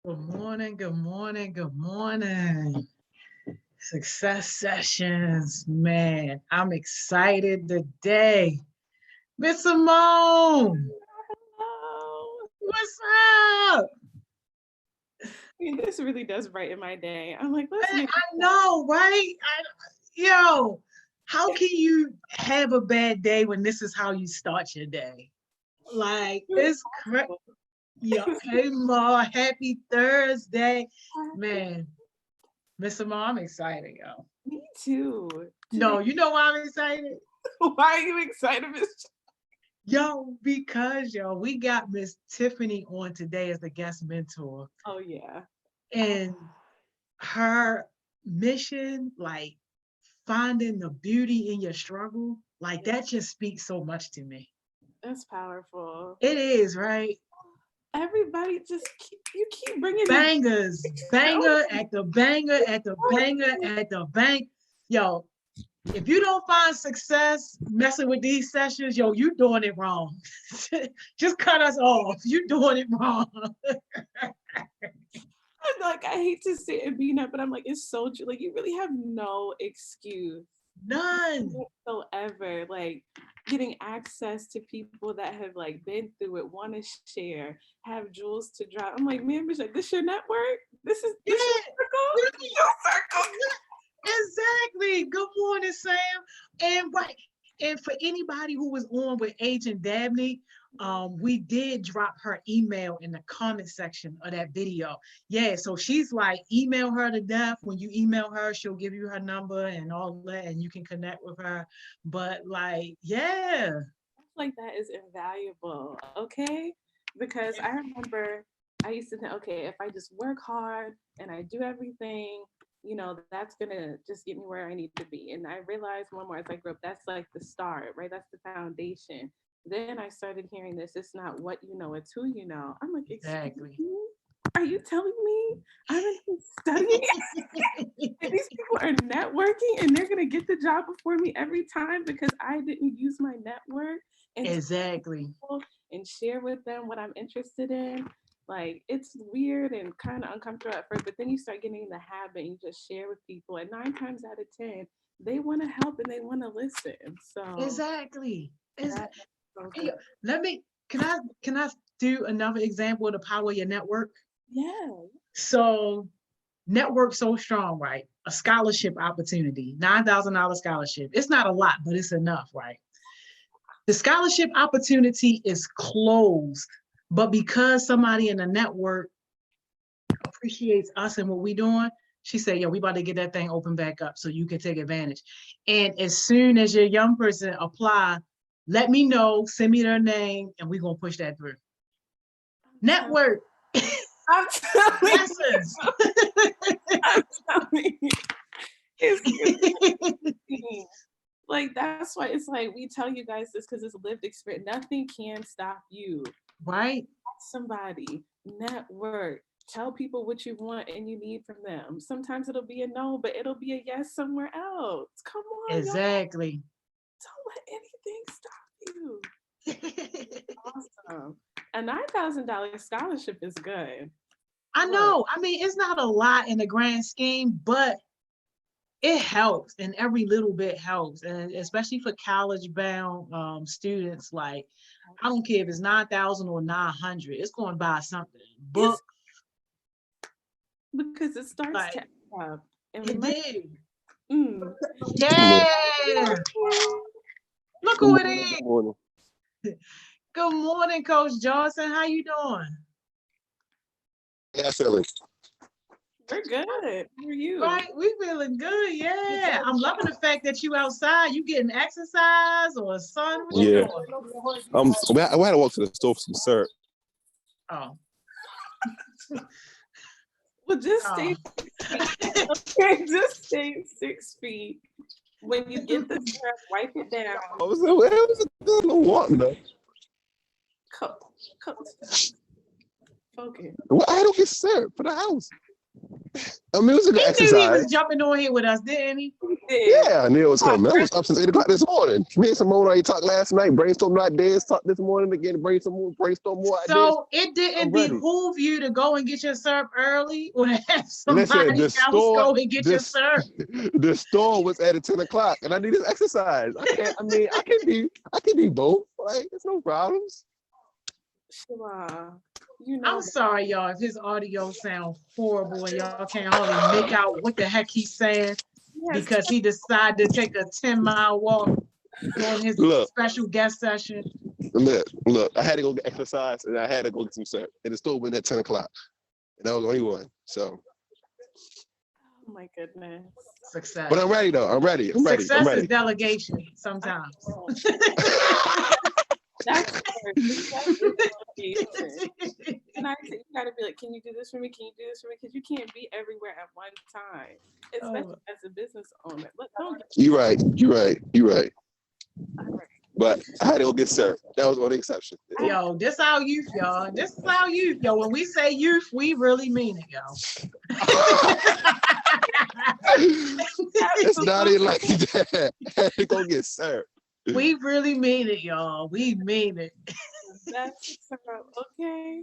Good morning, good morning, good morning. Success sessions, man. I'm excited today. Miss Simone, Hello. what's up? I mean, this really does brighten my day. I'm like, let's make I know, right? Yo, how can you have a bad day when this is how you start your day? Like, it it's crazy. Yo, hey, Ma, happy Thursday. Man, Miss Simone, I'm excited, yo. Me too. No, Today, you know why I'm excited? why are you excited, Miss? Yo, because we got Miss Tiffany on today as the guest mentor, Oh yeah. Uh, and her mission, like finding the beauty in your struggle, like that just speaks so much to me. that's powerful. It is, right? Everybody, you keep bringing the. Bangers, banger at the banger at the banger at the bank. Yo, if you don't find success messing with these sessions, yo, you doing it wrong. Just cut us off. You doing it wrong. I'm like, I hate to say it being up, but I'm like, it's so true. Like, you really have no excuse None. whatsoever. Like, getting access to people that have like been through it, want to share, have jewels to drop. I'm like, man, bitch, like, this your network? Yeah. This your circle? This your circle? Exactly. Good morning, Sam. And right. And for anybody who was on with Agent Dabney, we did drop her email in the comment section of that video. Yeah, so she's like, email her to death. When you email her, she'll give you her number and all that, and you can connect with her. But like, yeah. Like that is invaluable, okay? Because I remember I used to think, okay, if I just work hard and I do everything, that's gonna just get me where I need to be. And I realized more and more as I grew up, that's like the start, right? That's the foundation. Then I started hearing this, it's not what you know, it's who you know. I'm like, excuse Exactly. me? Are you telling me I'm in here studying and these people are networking and they're gonna get the job before me every time because I didn't use my network and Exactly. and share with them what I'm interested in. Like it's weird and kind of uncomfortable at first, but then you start getting in the habit and you just share with people. And 9 times out of 10, they want to help and they want to listen. So Exactly. that's so Hey, good. let me can I do another example of the power of your network? Yeah. So network so strong, right? A scholarship opportunity, $9,000 scholarship. It's not a lot, but it's enough, right? The scholarship opportunity is closed, but because somebody in the network appreciates us and what we doing, she said, "Yo, we about to get that thing open back up so you can take advantage." And as soon as your young person apply, let me know, send me their name, and we're gonna push that through. Network. I'm telling Blessings. I'm telling you. It's like that's why it's like we tell you guys this because it's lived experience. Nothing can stop you. Right? Somebody, network, tell people what you want and you need from them. Sometimes it'll be a no, but it'll be a yes somewhere else. Come on, y'all. Exactly. Don't let anything stop you. Awesome. A $9,000 scholarship is good. I Look, know. I mean, it's not a lot in the grand scheme, but it helps, and every little bit helps, and especially for college bound students. Like, I don't care if it's 9,000 or 900, it's going to buy something. it's Book, because it starts to like add up. And it remember, did. mm, Yeah. Look Good who it morning. Good is. morning. Good morning, Coach Johnson. How you doing? Yeah, feeling. we're good. How are you? Right, we feeling good. Yeah, I'm loving the fact that you outside. You getting exercise or sun? What you Yeah. doing? We had to walk to the store for some syrup. Oh, Well, just oh. stay okay, just stay 6 feet. When you get the syrup, wipe it down. It was a good little walk, though. Co- co- Focus. Well, I don't get syrup for the house. I mean, it was a good He knew he was exercise. jumping on here with us, didn't he? Yeah, I knew it was coming. I was up since 8 o'clock this morning. Me and Simone already talked last night, brainstormed ideas, talked this morning again, brainstorm more ideas. So it didn't I'm ready. behoove you to go and get your syrup early or to have somebody Listen, else go and get your syrup? the store was at 10 o'clock and I need this exercise. I can be both. Like, it's no problems. Sure. You know, I'm sorry, y'all, if his audio sounds horrible and y'all can't hardly make out what the heck he's saying because he decided to take a 10-mile walk during his special guest session. Look, I had to go get exercise and I had to go get some syrup. And the store went at 10 o'clock. And I was the only one. So. oh my goodness. Success. But I'm ready though. I'm ready. Success is delegation sometimes. That's delegation. And you gotta be like, can you do this for me? Can you do this for me? Because you can't be everywhere at one time, especially as a business owner. Look, You're right. But I had to go get syrup. That was the only exception. Yo, this our youth, y'all. This is our youth, yo. When we say youth, we really mean it, yo. It's not even like that. I had to go get syrup. We really mean it, y'all. We mean it. That's okay.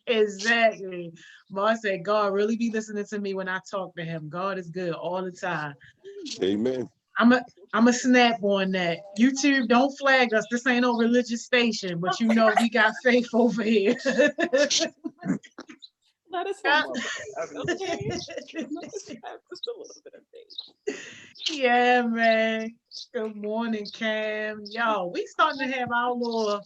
Exactly. Boss said, God really be listening to me when I talk to him. God is good all the time. Amen. I'm a snap on that. YouTube, don't flag us. This ain't no religious station, but you know we got faith over here. Let us have okay. Let us have just a little bit of faith. Yeah, man. Good morning, Cam. Yo, we starting to have our little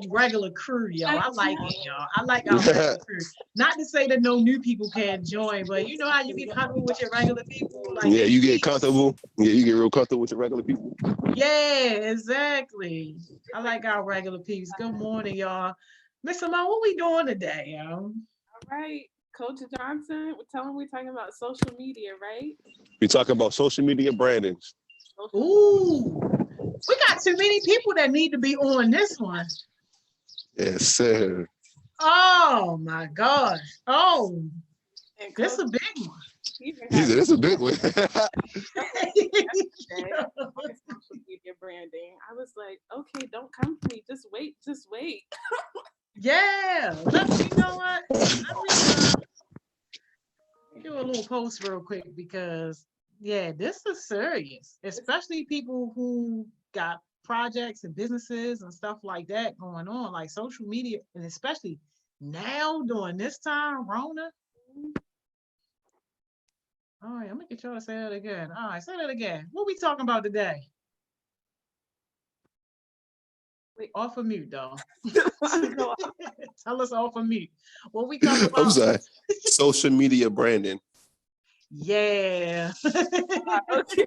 regular crew, yo. I like it, y'all. I like our regular crew. Not to say that no new people can't join, but you know how you get comfortable with your regular people? Like, yeah, you get comfortable. Yeah, you get real comfortable with your regular people. Yeah, exactly. I like our regular peeps. Good morning, y'all. Miss Simone, what we doing today, yo? All right, Coach Johnson, we're talking about social media, right? We talking about social media branding. Ooh, we got too many people that need to be on this one. Yes, sir. Oh my gosh. Oh, this a big one. He said, "It's a big one." Social media branding. I was like, okay, don't come to me. Just wait. Yeah. You know what? Let me do a little post real quick because yeah, this is serious, especially people who got projects and businesses and stuff like that going on, like social media, and especially now during this time, Rona. All right, I'm gonna get y'all to say that again. All right, say that again. What we talking about today? Wait, off of mute, though. Tell us off of mute. What we talking about? I'm sorry. Social media branding. Yeah. Okay.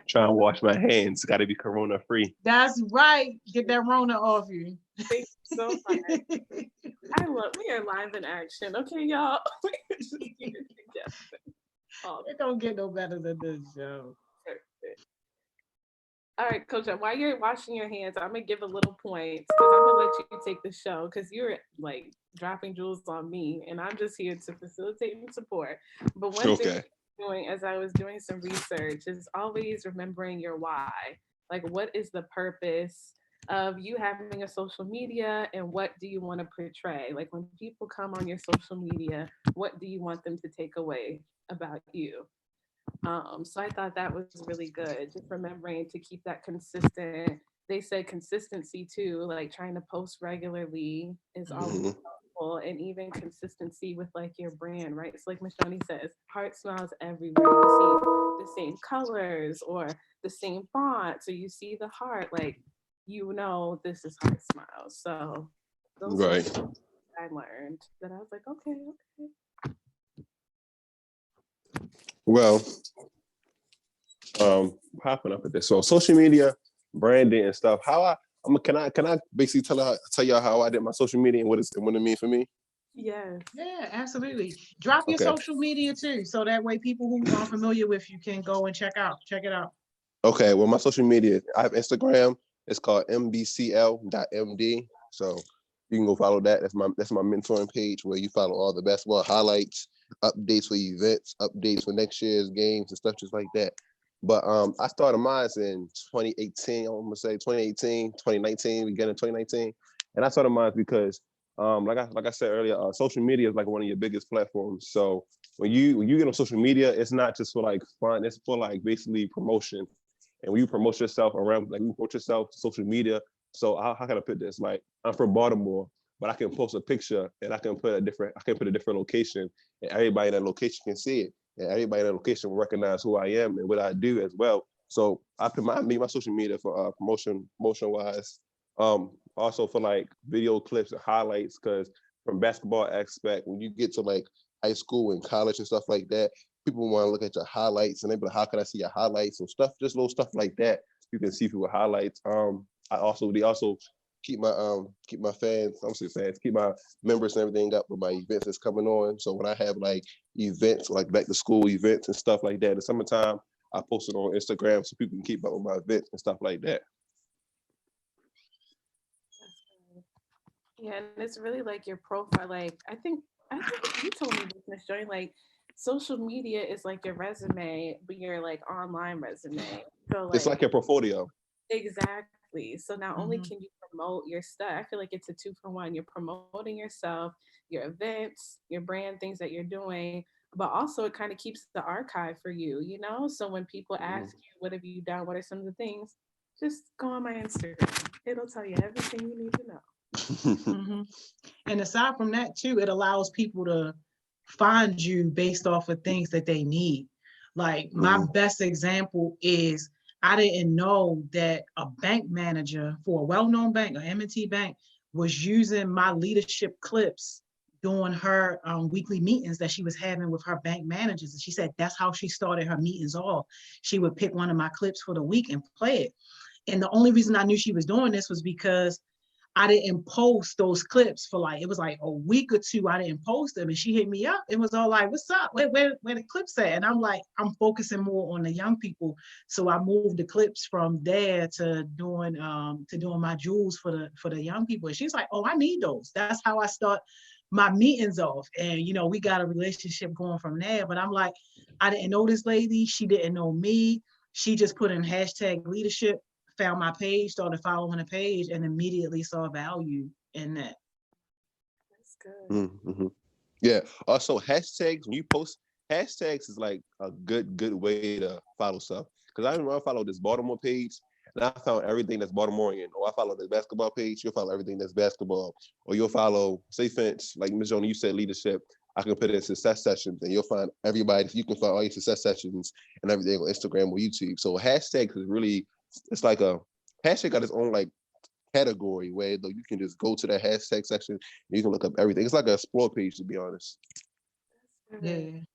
Trying to wash my hands. Got to be corona free. That's right. Get that Rona off you. Thank you so much. We are live in action. Okay, y'all. It don't get no better than this, yo. All right, Coach, while you're washing your hands, I'm gonna give a little points because I'm gonna let you take the show because you're like dropping jewels on me, and I'm just here to facilitate and support. But one thing I'm doing as I was doing some research is always remembering your why. Like, what is the purpose of you having a social media, and what do you want to portray? Like, when people come on your social media, what do you want them to take away about you? So I thought that was really good, just remembering to keep that consistent. They said consistency too, like trying to post regularly is always helpful, and even consistency with like your brand, right? So like Michelle says, HeartSmiles everywhere. You see the same colors or the same font, so you see the heart, like you know this is HeartSmiles. So those are things I learned that I was like, okay. Well, popping up at this. So social media branding and stuff. Can I basically tell y'all how I did my social media and what it means for me? Yeah, absolutely. Drop your social media too, so that way people who aren't familiar with you can go and check it out. Okay, well, my social media, I have Instagram. It's called mbcl.md. So you can go follow that. That's my mentoring page where you follow all the basketball highlights, updates for events, updates for next year's games and stuff just like that. But I started mine in 2018, I'm gonna say 2018, 2019, we get in 2019. And I started mine because like I said earlier, social media is like one of your biggest platforms. So when you get on social media, it's not just for like fun, it's for like basically promotion. And when you promote yourself around, like you promote yourself to social media. So how can I put this? Like I'm from Baltimore, but I can post a picture and I can put a different location, and everybody in that location can see it. And everybody in that location will recognize who I am and what I do as well. So I made my social media for promotion wise. Also for like video clips and highlights, because from basketball aspect, when you get to like high school and college and stuff like that, people want to look at your highlights and they be like, how can I see your highlights and stuff, just little stuff like that. You can see people highlights. They also keep my fans, I'm saying fans, keep my members and everything up with my events that's coming on. So when I have like events, like back to school events and stuff like that in the summertime, I post it on Instagram so people can keep up with my events and stuff like that. Yeah, and it's really like your profile. Like I think you told me this, Miss Joy. Like social media is like your resume, but your like online resume. So It's like like your portfolio. exactly. So not only Mhm. can you promote your stuff, I feel like it's a 2-for-1. You're promoting yourself, your events, your brand, things that you're doing, but also it kind of keeps the archive for you, you know? So when people Mhm. ask you, what have you done? What are some of the things? Just go on my Instagram. It'll tell you everything you need to know. Mhm. And aside from that too, it allows people to find you based off of things that they need. Like my Mhm. best example is I didn't know that a bank manager for a well-known bank, a M&T bank, was using my leadership clips during her weekly meetings that she was having with her bank managers. And she said that's how she started her meetings off. She would pick one of my clips for the week and play it. And the only reason I knew she was doing this was because I didn't post those clips for like, it was like a week or two. I didn't post them. And she hit me up. It was all like, what's up? Where the clips at? And I'm like, I'm focusing more on the young people. So I moved the clips from there to doing my jewels for the young people. And she's like, oh, I need those. That's how I start my meetings off. And we got a relationship going from there. But I'm like, I didn't know this lady. She didn't know me. She just put in hashtag leadership, found my page, started following the page, and immediately saw value in that. That's good. Mhm. Yeah. Also, hashtags. When you post hashtags, is like a good way to follow stuff. Because I remember I followed this Baltimore page, and I found everything that's Baltimorean. Or I follow the basketball page. You'll follow everything that's basketball. Or you'll follow, say, fence, like Ms. Jonah, you said leadership. I can put it in success sessions, and you'll find everybody. You can find all your success sessions and everything on Instagram or YouTube. So hashtags is really, it's like a hashtag got its own like category where you can just go to the hashtag section and you can look up everything. It's like an explore page, to be honest. That's good.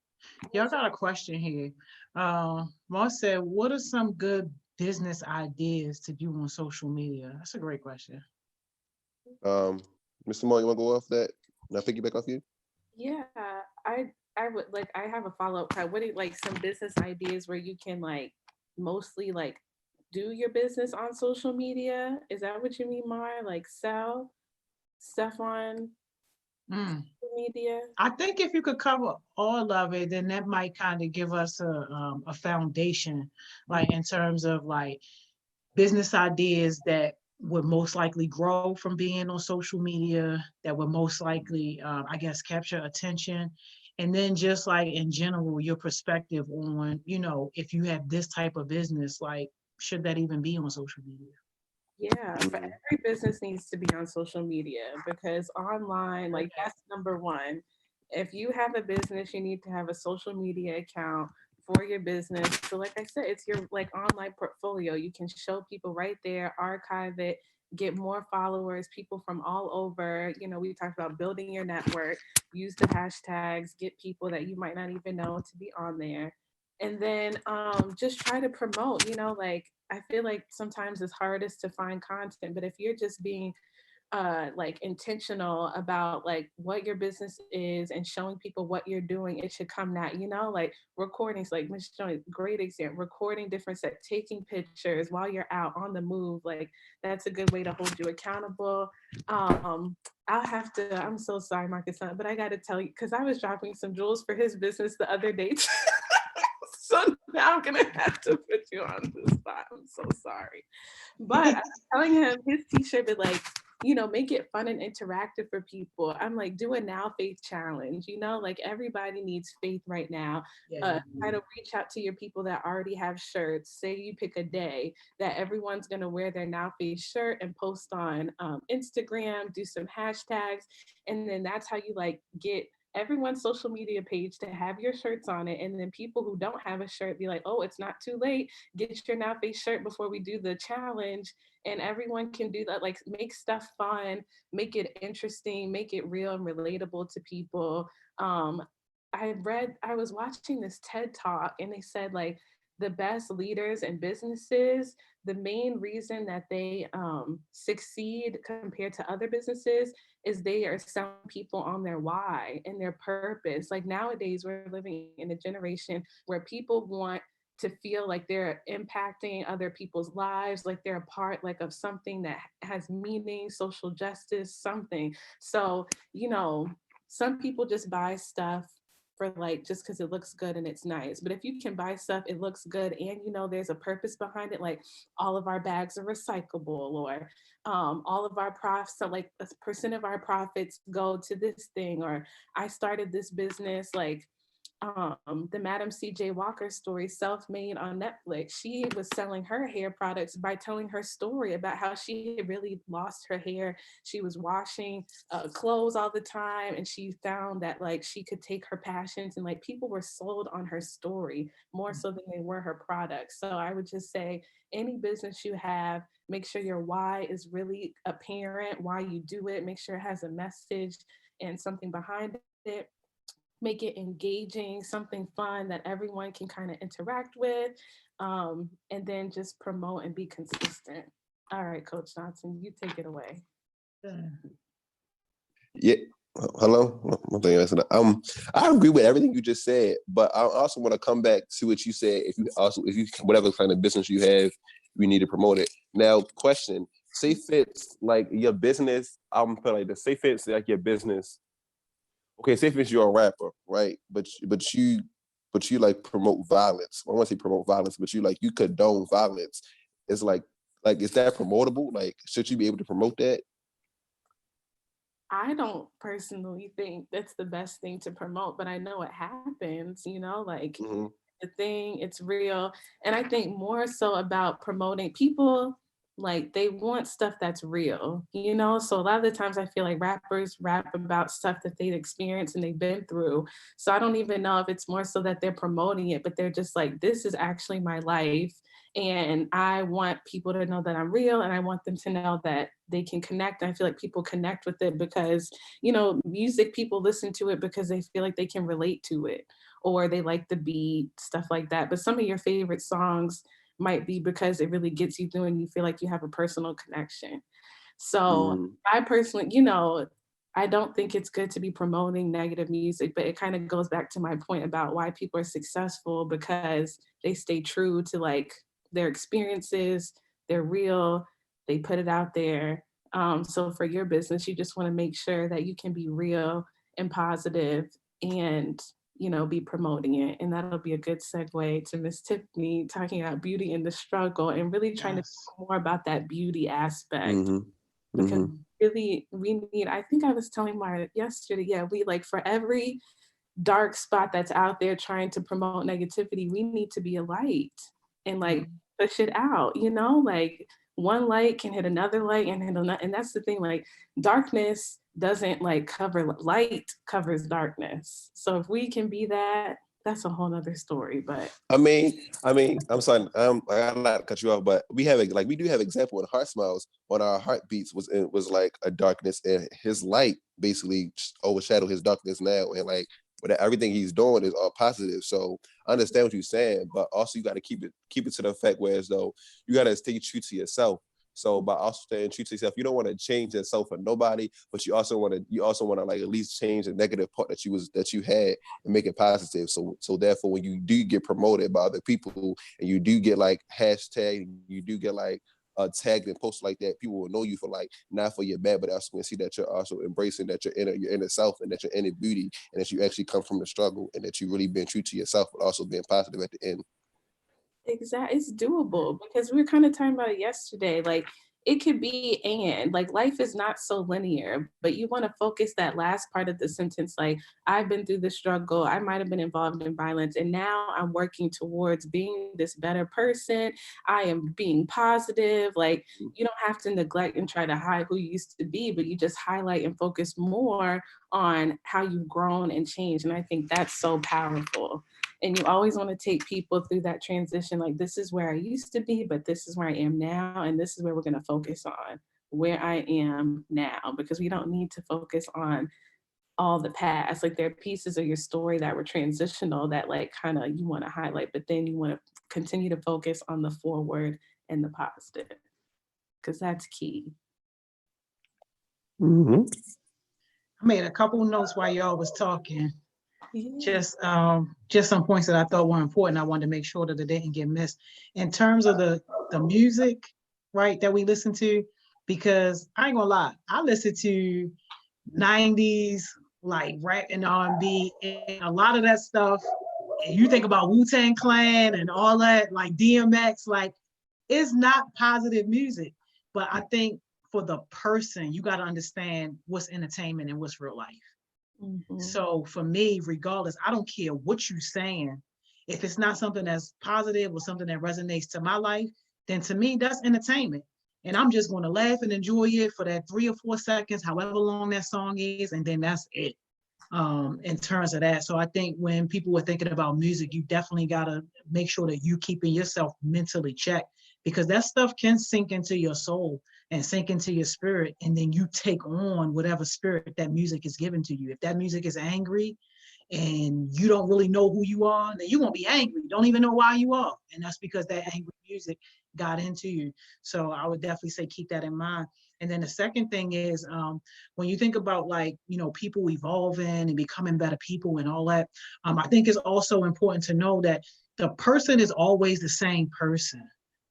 Yeah. Y'all got a question here. Moss said, what are some good business ideas to do on social media? That's a great question. Mr. Moore, you want to go off that? And I piggyback off you? Yeah, I would like I have a follow-up question. What are like some business ideas where you can like mostly like do your business on social media? Is that what you mean, Mar? Like sell stuff on Mm. social media? I think if you could cover all of it, then that might kind of give us a foundation, like in terms of like business ideas that would most likely grow from being on social media, that would most likely, I guess, capture attention. And then just like in general, your perspective on, if you have this type of business, like, should that even be on social media? Yeah, but Mm-hmm. every business needs to be on social media because online, like that's number one. If you have a business, you need to have a social media account for your business. So, like I said, it's your like online portfolio. You can show people right there, archive it, get more followers, people from all over. We talked about building your network, use the hashtags, get people that you might not even know to be on there. And then just try to promote, like I feel like sometimes it's hardest to find content, but if you're just being like intentional about like what your business is and showing people what you're doing, it should come that, you know, like recordings, like Miss Joy, great example, recording different set, taking pictures while you're out on the move, like that's a good way to hold you accountable. I'll have to, I'm so sorry, Marcus, but I got to tell you, because I was dropping some jewels for his business the other day. So now I'm gonna have to put you on the spot. I'm so sorry. But I'm telling him his t-shirt would like, you know, make it fun and interactive for people. I'm like, do a now faith challenge, you know, like everybody needs faith right now. Try to reach out to your people that already have shirts. Say you pick a day that everyone's gonna wear their now faith shirt and post on Instagram, do some hashtags, and then that's how you like get everyone's social media page to have your shirts on it. And then people who don't have a shirt be like, oh, it's not too late. Get your now face shirt before we do the challenge. And everyone can do that. Like make stuff fun, make it interesting, make it real and relatable to people. I was watching this TED talk and they said like the best leaders and businesses, the main reason that they succeed compared to other businesses is they are selling people on their why and their purpose. Like nowadays, we're living in a generation where people want to feel like they're impacting other people's lives, like they're a part like of something that has meaning, social justice, something. So, you know, some people just buy stuff for like just because it looks good and it's nice. But if you can buy stuff, it looks good and you know there's a purpose behind it, like all of our bags are recyclable, or all of our profits, so like a percent of our profits go to this thing, or I started this business, like the Madam CJ Walker story, Self-Made on Netflix. She was selling her hair products by telling her story about how she had really lost her hair. She was washing clothes all the time, and she found that like she could take her passions, and like people were sold on her story more so than they were her products. So I would just say any business you have, make sure your why is really apparent, why you do it, make sure it has a message and something behind it. Make it engaging, something fun that everyone can kind of interact with, and then just promote and be consistent. All right, Coach Johnson, you take it away. Yeah. Hello. I agree with everything you just said, but I also want to come back to what you said. If you whatever kind of business you have, you need to promote it. Now, question: say fits like your business. I'm feeling like this. Say fits like your business. Okay, say if you're a rapper, right? But you like promote violence. I want to say promote violence, but you condone violence. It's like is that promotable? Like, should you be able to promote that? I don't personally think that's the best thing to promote, but I know it happens, you know, like Mm-hmm. the thing, it's real. And I think more so about promoting people, like they want stuff that's real, you know? So a lot of the times I feel like rappers rap about stuff that they've experienced and they've been through. So I don't even know if it's more so that they're promoting it, but they're just like, this is actually my life. And I want people to know that I'm real, and I want them to know that they can connect. I feel like people connect with it because, you know, music, people listen to it because they feel like they can relate to it, or they like the beat, stuff like that. But some of your favorite songs might be because it really gets you through and you feel like you have a personal connection. So Mm-hmm. I personally, you know, I don't think it's good to be promoting negative music, but it kind of goes back to my point about why people are successful, because they stay true to like their experiences, they're real, they put it out there. So for your business, you just want to make sure that you can be real and positive and, you know, be promoting it. And that'll be a good segue to Miss Tiffany talking about beauty in the struggle and really trying to talk more about that beauty aspect. Mm-hmm. Because Mm-hmm. really we need, I think I was telling Mara yesterday, yeah, we like for every dark spot that's out there trying to promote negativity, we need to be a light and like push it out, you know, like one light can hit another light and hit another. And that's the thing, like darkness doesn't like cover, light covers darkness. So if we can be that, that's a whole nother story. But I mean, I'm sorry, I gotta not cut you off, but we do have example in HeartSmiles on our heartbeats was like a darkness, and his light basically overshadowed his darkness now, and like everything he's doing is all positive. So I understand what you're saying, but also you got to keep it to the fact where as though you got to stay true to yourself. So by also staying true to yourself, you don't want to change yourself for nobody, but you also want to like at least change the negative part that you had and make it positive. So therefore, when you do get promoted by other people and you do get like hashtag, you do get like tagged and posted like that, people will know you for like not for your bad, but also can see that you're also embracing that your inner self and that your inner beauty and that you actually come from the struggle and that you really been true to yourself, but also being positive at the end. Exactly. It's doable because we were kind of talking about it yesterday. Like it could be and like life is not so linear, but you want to focus that last part of the sentence. Like I've been through the struggle. I might have been involved in violence and now I'm working towards being this better person. I am being positive. Like you don't have to neglect and try to hide who you used to be, but you just highlight and focus more on how you've grown and changed. And I think that's so powerful. And you always want to take people through that transition. Like, this is where I used to be, but this is where I am now. And this is where we're going to focus on where I am now, because we don't need to focus on all the past. Like, there are pieces of your story that were transitional that, like, kind of you want to highlight, but then you want to continue to focus on the forward and the positive, because that's key. Mm-hmm. I made a couple notes while y'all was talking. Yeah. Just some points that I thought were important. I wanted to make sure that it didn't get missed. In terms of the music, right, that we listen to, because I ain't gonna lie, I listen to 90s like rap and R&B, and a lot of that stuff, and you think about Wu-Tang Clan and all that, like DMX, like it's not positive music. But I think for the person, you got to understand what's entertainment and what's real life. Mm-hmm. So for me, regardless, I don't care what you're saying. If it's not something that's positive or something that resonates to my life, then to me, that's entertainment. And I'm just going to laugh and enjoy it for that 3 or 4 seconds, however long that song is, and then that's it. In terms of that. So I think when people were thinking about music, you definitely got to make sure that you keeping yourself mentally checked, because that stuff can sink into your soul and sink into your spirit. And then you take on whatever spirit that music is given to you. If that music is angry and you don't really know who you are, then you're going to be angry. Don't even know why you are. And that's because that angry music got into you. So I would definitely say keep that in mind. And then the second thing is when you think about like, people evolving and becoming better people and all that, I think it's also important to know that the person is always the same person,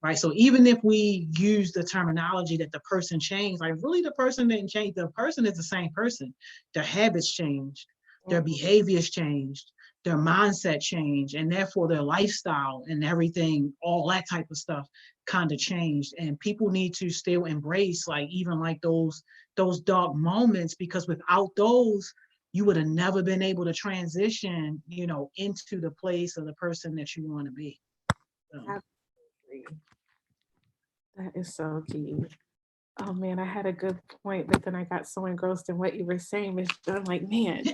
right? So even if we use the terminology that the person changed, like really the person didn't change. The person is the same person. Their habits changed, their behaviors changed, their mindset changed, and therefore their lifestyle and everything, all that type of stuff kind of changed. And people need to still embrace like even like those dark moments, because without those, you would have never been able to transition, into the place of the person that you want to be. So. Absolutely. That is so key. Oh man, I had a good point, but then I got so engrossed in what you were saying, Miss. I'm like, man.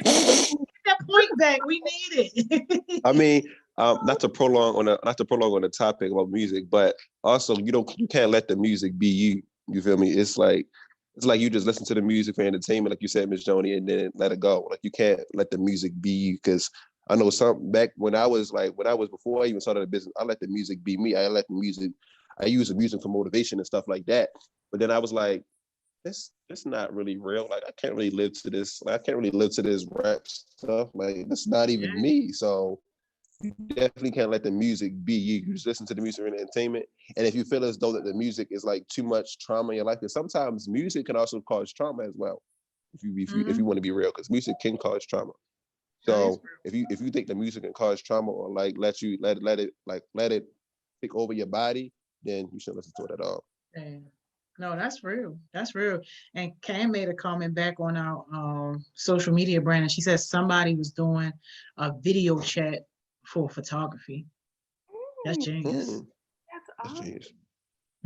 That point back, we need it. I mean, not to prolong on the topic about music, but also you can't let the music be you. You feel me? It's like you just listen to the music for entertainment, like you said, Miss Joni, and then let it go. Like you can't let the music be you, because I know some back when I was before I even started the business, I let the music be me. I use the music for motivation and stuff like that. But then I was like, it's not really real. Like I can't really live to this. Like, I can't really live to this rap stuff. Like that's not even me. So you definitely can't let the music be you. You just listen to the music for entertainment. And if you feel as though that the music is like too much trauma in your life, because sometimes music can also cause trauma as well. If you want to be real, because music can cause trauma. So if you think the music can cause trauma or like let it take over your body, then you shouldn't listen to it at all. Yeah. No, that's real. That's real. And Cam made a comment back on our social media brand, and she said somebody was doing a video chat for photography. That's genius. That's That's awesome. genius.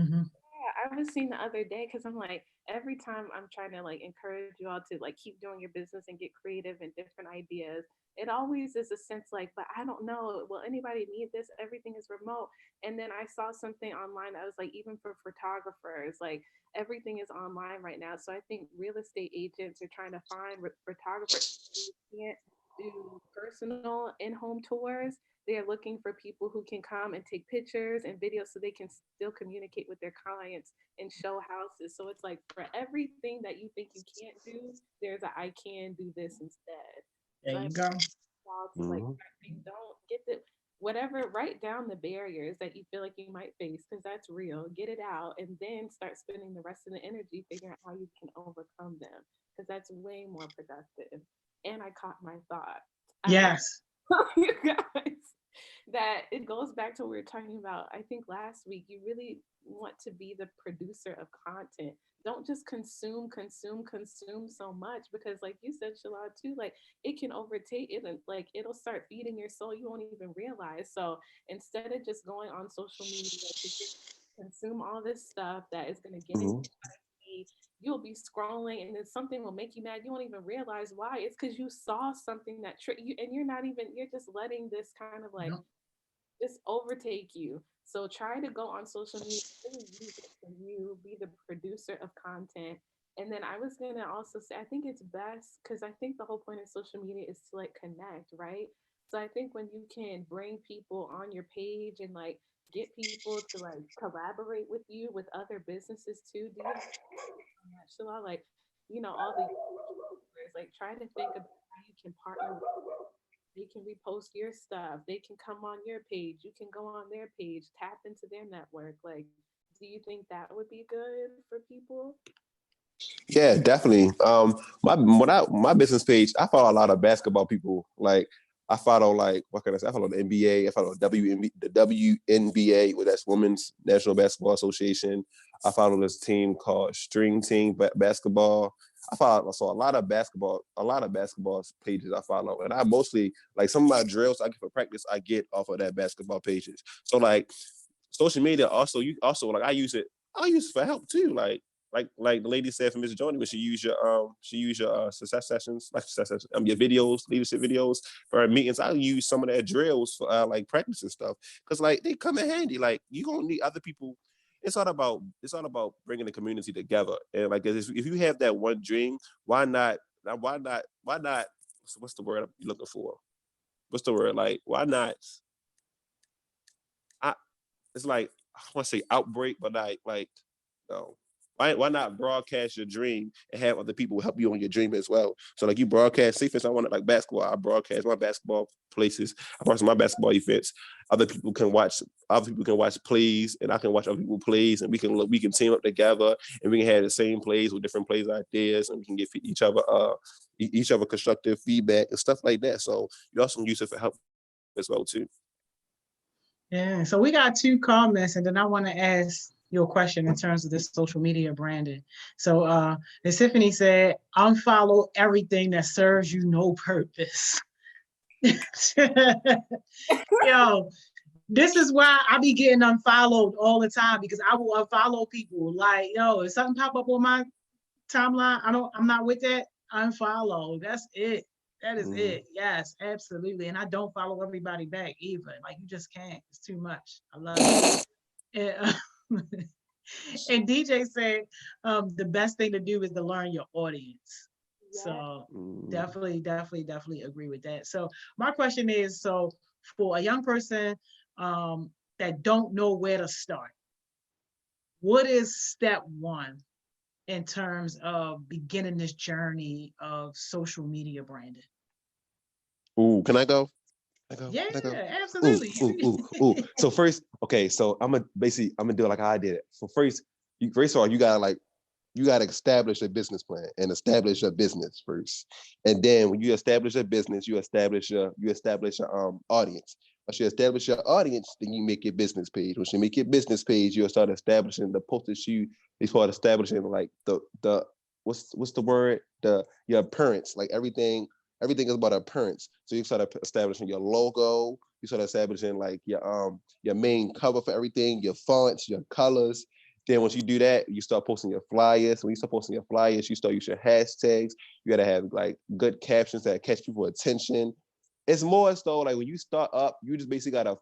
Mm-hmm. Yeah, I was seeing the other day because I'm like, every time I'm trying to like encourage you all to like keep doing your business and get creative and different ideas, it always is a sense like, but I don't know, will anybody need this? Everything is remote. And then I saw something online that was like, even for photographers, like everything is online right now. So I think real estate agents are trying to find photographers who can't do personal in-home tours, they're looking for people who can come and take pictures and videos so they can still communicate with their clients and show houses. So it's like for everything that you think you can't do, there's a I can do this instead. There So I you go. y'all to like Mhm. don't get the whatever, write down the barriers that you feel like you might face because that's real. Get it out and then start spending the rest of the energy figuring out how you can overcome them because that's way more productive. And I caught my thought. I want Yes. to tell you guys that it goes back to what we were talking about. I think last week, you really want to be the producer of content. Don't just consume so much because, like you said, Shalad, too, like it can overtake it and like it'll start feeding your soul. You won't even realize. So instead of just going on social media to just consume all this stuff that is going to get in Mhm. your psyche, you'll be scrolling and then something will make you mad. You won't even realize why. It's because you saw something that tricked you and you're not even, you're just letting this kind of like Yep. just overtake you. So try to go on social media, really use it for you, be the producer of content. And then I was gonna also say, I think it's best because I think the whole point of social media is to like connect, right? So I think when you can bring people on your page and like get people to like collaborate with you with other businesses too, do you have so much? So I like, all the YouTubers, like try to think about how you can partner with. They can repost your stuff. They can come on your page. You can go on their page, tap into their network. Like, do you think that would be good for people? Yeah, definitely. My business page, I follow a lot of basketball people. Like I follow like what can I say? I follow the NBA. I follow the WNBA, well, that's Women's National Basketball Association. I follow this team called String Team Basketball. I follow so a lot of basketball pages I follow, and I mostly like some of my drills I get for practice. I get off of that basketball pages. So like social media also you also like I use it for help too. Like the lady said from Miss Joni, when she use your success sessions, like success sessions, your videos, leadership videos for our meetings. I use some of their drills for like practice and stuff because like they come in handy. Like you gonna need other people. It's all about bringing the community together. And like if you have that one dream, why not? What's the word I'm looking for? What's the word? Like why not? I it's like I want to say outbreak, but like no. Why not broadcast your dream and have other people help you on your dream as well? So like you broadcast, say for instance, I want it like basketball. I broadcast my basketball places. I broadcast my basketball events. Other people can watch. Other people can watch plays, and I can watch other people plays, and we can team up together, and we can have the same plays with different plays ideas, and we can give each other constructive feedback and stuff like that. So you also use it for help as well too. Yeah. So we got two comments, and then I want to ask you a question in terms of this social media branding. So as Tiffany said, unfollow everything that serves you no purpose. Yo, this is why I be getting unfollowed all the time because I will unfollow people. Like, yo, if something pop up on my timeline, I'm not with that. Unfollow. That's it. That is Mhm. it. Yes, absolutely. And I don't follow everybody back either. Like you just can't. It's too much. I love it. And, and DJ said the best thing to do is to learn your audience. Yeah. So Mhm. definitely agree with that. So my question is, so for a young person that don't know where to start, what is step one in terms of beginning this journey of social media branding? Ooh, can I go? Yeah, Can I go? Ooh, absolutely. ooh, ooh, ooh. So first, okay, so I'm gonna do it like how I did it. So first of all, you gotta establish a business plan and establish your business first. And then when you establish a business, you establish your audience. Once you establish your audience, then you make your business page. Once you make your business page, you'll start establishing the posters they start establishing like the what's the word? Your appearance, like everything is about appearance. So you start establishing your logo, you start establishing like your main cover for everything, your fonts, your colors. Then once you do that, you start posting your flyers. When you start posting your flyers, you start using your hashtags. You gotta have like good captions that catch people attention. It's more so like when you start up, you just basically gotta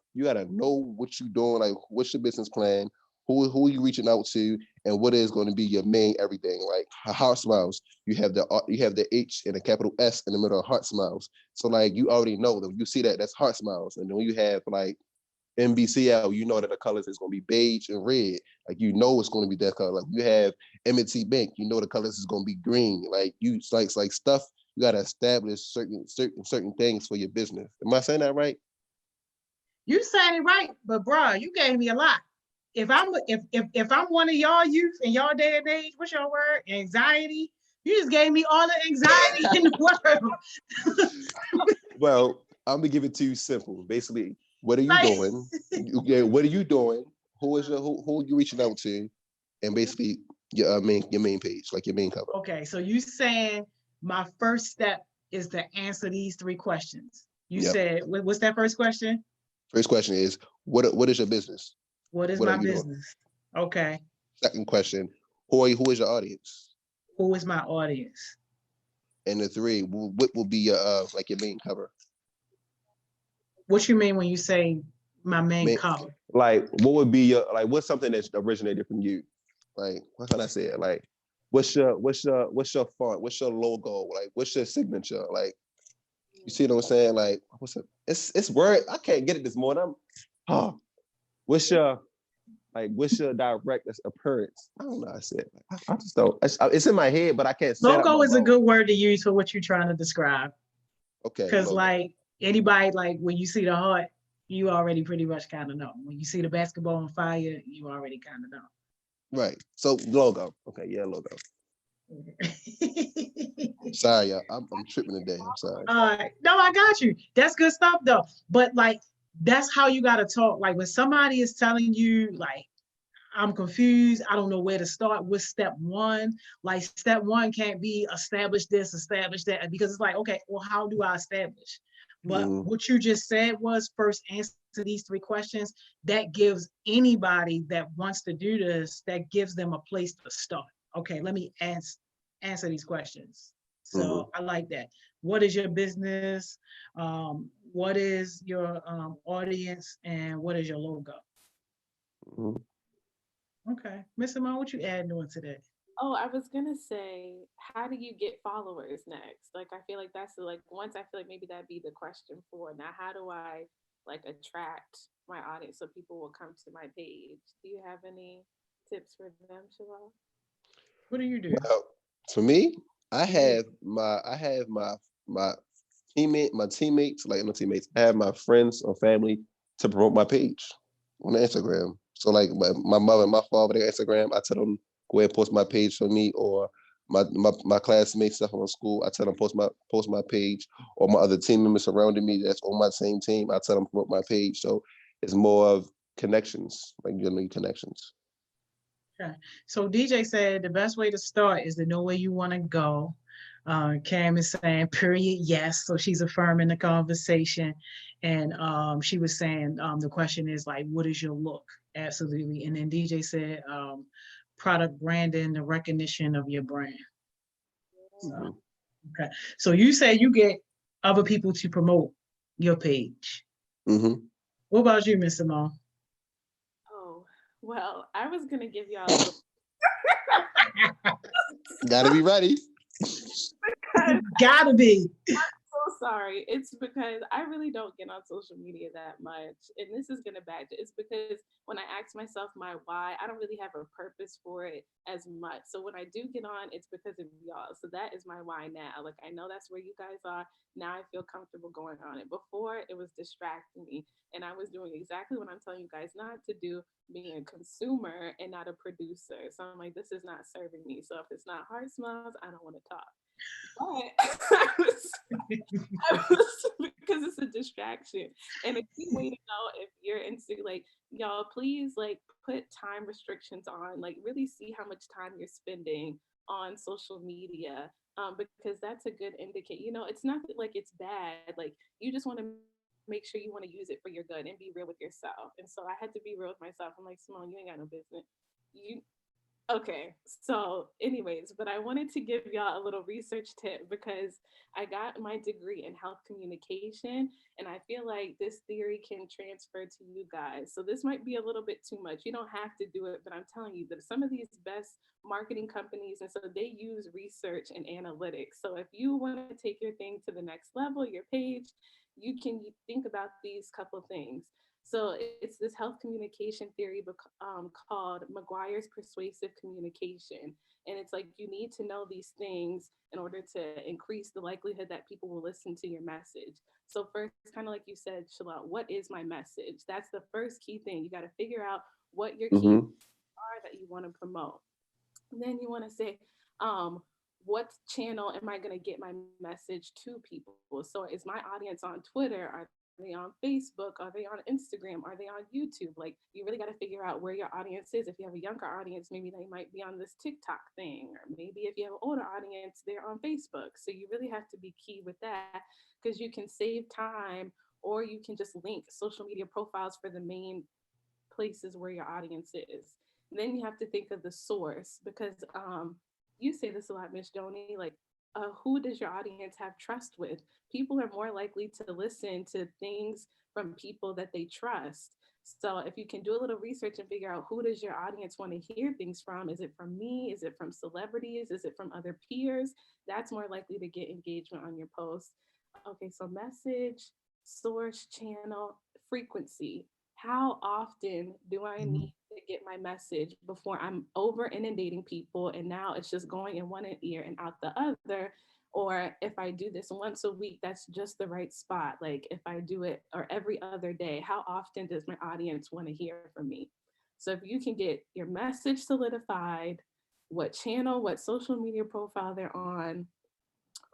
know what you're doing, like what's your business plan, who are you reaching out to, and what is going to be your main everything. Like HeartSmiles, you have the H and a capital S in the middle of HeartSmiles. So like you already know that when you see that, that's HeartSmiles. And then when you have like NBCL, you know that the colors is going to be beige and red. Like you know it's going to be that color. Like you have M&T Bank, you know the colors is going to be green. Like you like stuff. You got to establish certain things for your business. Am I saying that right? You saying it right, but bruh, you gave me a lot. If I'm one of y'all youth in y'all day and age, what's your word? Anxiety. You just gave me all the anxiety in the world. Well, I'm gonna give it to you simple. Basically, what are you Like, doing? What are you doing? Who are you reaching out to? And basically your main page, like your main cover. okay, so you saying my first step is to answer these 3 questions. You Yep. said, what's that first question? First question is what is your business? What is What my are you doing? business? Okay. Second question, who is your audience? Who is my audience? And the 3, what will be your like your main cover? What you mean when you say my main cover? Like what would be your like what's something that originated from you? Like what can I say? Like what's your font? What's your logo? Like what's your signature? Like you see what I'm saying? Like what's it? It's word. I can't get it this morning. What's your direct appearance? I don't know. I said I just don't. It's in my head, but I can't say it. Logo is a good word to use for what you're trying to describe. Okay. Because like anybody, like when you see the heart, you already pretty much kind of know. When you see the basketball on fire, you already kind of know. Right. So logo. Okay. Yeah, logo. Sorry, I'm tripping today. I'm sorry. No, I got you. That's good stuff though. But like, that's how you got to talk. Like when somebody is telling you like, I'm confused, I don't know where to start, what's step 1? Like step 1 can't be establish this, establish that, because it's like, okay, well, how do I establish? But what you just said was first answer these 3 questions. That gives anybody that wants to do this, that gives them a place to start. Okay, let me answer these questions. So I like that. What is your business? What is your audience? And what is your logo? Okay, Miss Simone, what you adding on to that? Oh, I was gonna say, how do you get followers next? Like, I feel like that's like once I feel like maybe that'd be the question for now. How do I like attract my audience so people will come to my page? Do you have any tips for them, Shalal? What do you do? Well, for me, I have my teammates, like no teammates. I have my friends or family to promote my page on Instagram. So like my mother and my father, their Instagram, I tell them go ahead and post my page for me, or my classmates stuff on school, I tell them post my page, or my other team members surrounding me that's on my same team, I tell them promote my page. So it's more of connections, like you need connections. Okay. So DJ said the best way to start is to know where you want to go. Cam is saying, period, yes. So she's affirming the conversation. And she was saying the question is like, what is your look? Absolutely. And then DJ said, product branding, the recognition of your brand. So, okay. So you said you get other people to promote your page. What about you, Miss Simone? Oh, well, I was gonna give y'all a little Gotta be ready. Gotta be. so sorry. It's because I really don't get on social media that much. And this is gonna badge it. It's because when I ask myself my why, I don't really have a purpose for it as much. So when I do get on, it's because of y'all. So that is my why now. Like I know that's where you guys are. Now I feel comfortable going on it. Before it was distracting me. And I was doing exactly what I'm telling you guys not to do, being a consumer and not a producer. So I'm like, this is not serving me. So if it's not HeartSmiles, I don't want to talk. But because it's a distraction. And a key way to know if you're into like y'all, please like put time restrictions on, like really see how much time you're spending on social media. Because that's a good indicator. You know, it's not like it's bad. Like you just want to make sure you want to use it for your good and be real with yourself. And so I had to be real with myself. I'm like, Simone, you ain't got no business. Okay, so anyways, but I wanted to give y'all a little research tip because I got my degree in health communication and I feel like this theory can transfer to you guys. So this might be a little bit too much. You don't have to do it, but I'm telling you that some of these best marketing companies, and so they use research and analytics. So if you want to take your thing to the next level, your page, you can think about these couple things. So it's this health communication theory called McGuire's persuasive communication. And it's like you need to know these things in order to increase the likelihood that people will listen to your message. So first, kind of like you said, Shalot, what is my message? That's the first key thing. You got to figure out what your key Mm-hmm. are that you want to promote. And then you want to say, what channel am I going to get my message to people? So is my audience on Twitter? Are they on Facebook? Are they on Instagram? Are they on YouTube? Like, you really got to figure out where your audience is. If you have a younger audience, maybe they might be on this TikTok thing, or maybe if you have an older audience, they're on Facebook. So you really have to be key with that because you can save time, or you can just link social media profiles for the main places where your audience is. And then you have to think of the source because you say this a lot, Miss Joni, like who does your audience have trust with? People are more likely to listen to things from people that they trust. So if you can do a little research and figure out who does your audience want to hear things from, is it from me? Is it from celebrities? Is it from other peers? That's more likely to get engagement on your post. Okay, so message, source, channel, frequency. How often do I need to get my message before I'm over inundating people and now it's just going in one ear and out the other? Or if I do this once a week, that's just the right spot. Like if I do it or every other day, how often does my audience want to hear from me? So if you can get your message solidified, what channel, what social media profile they're on,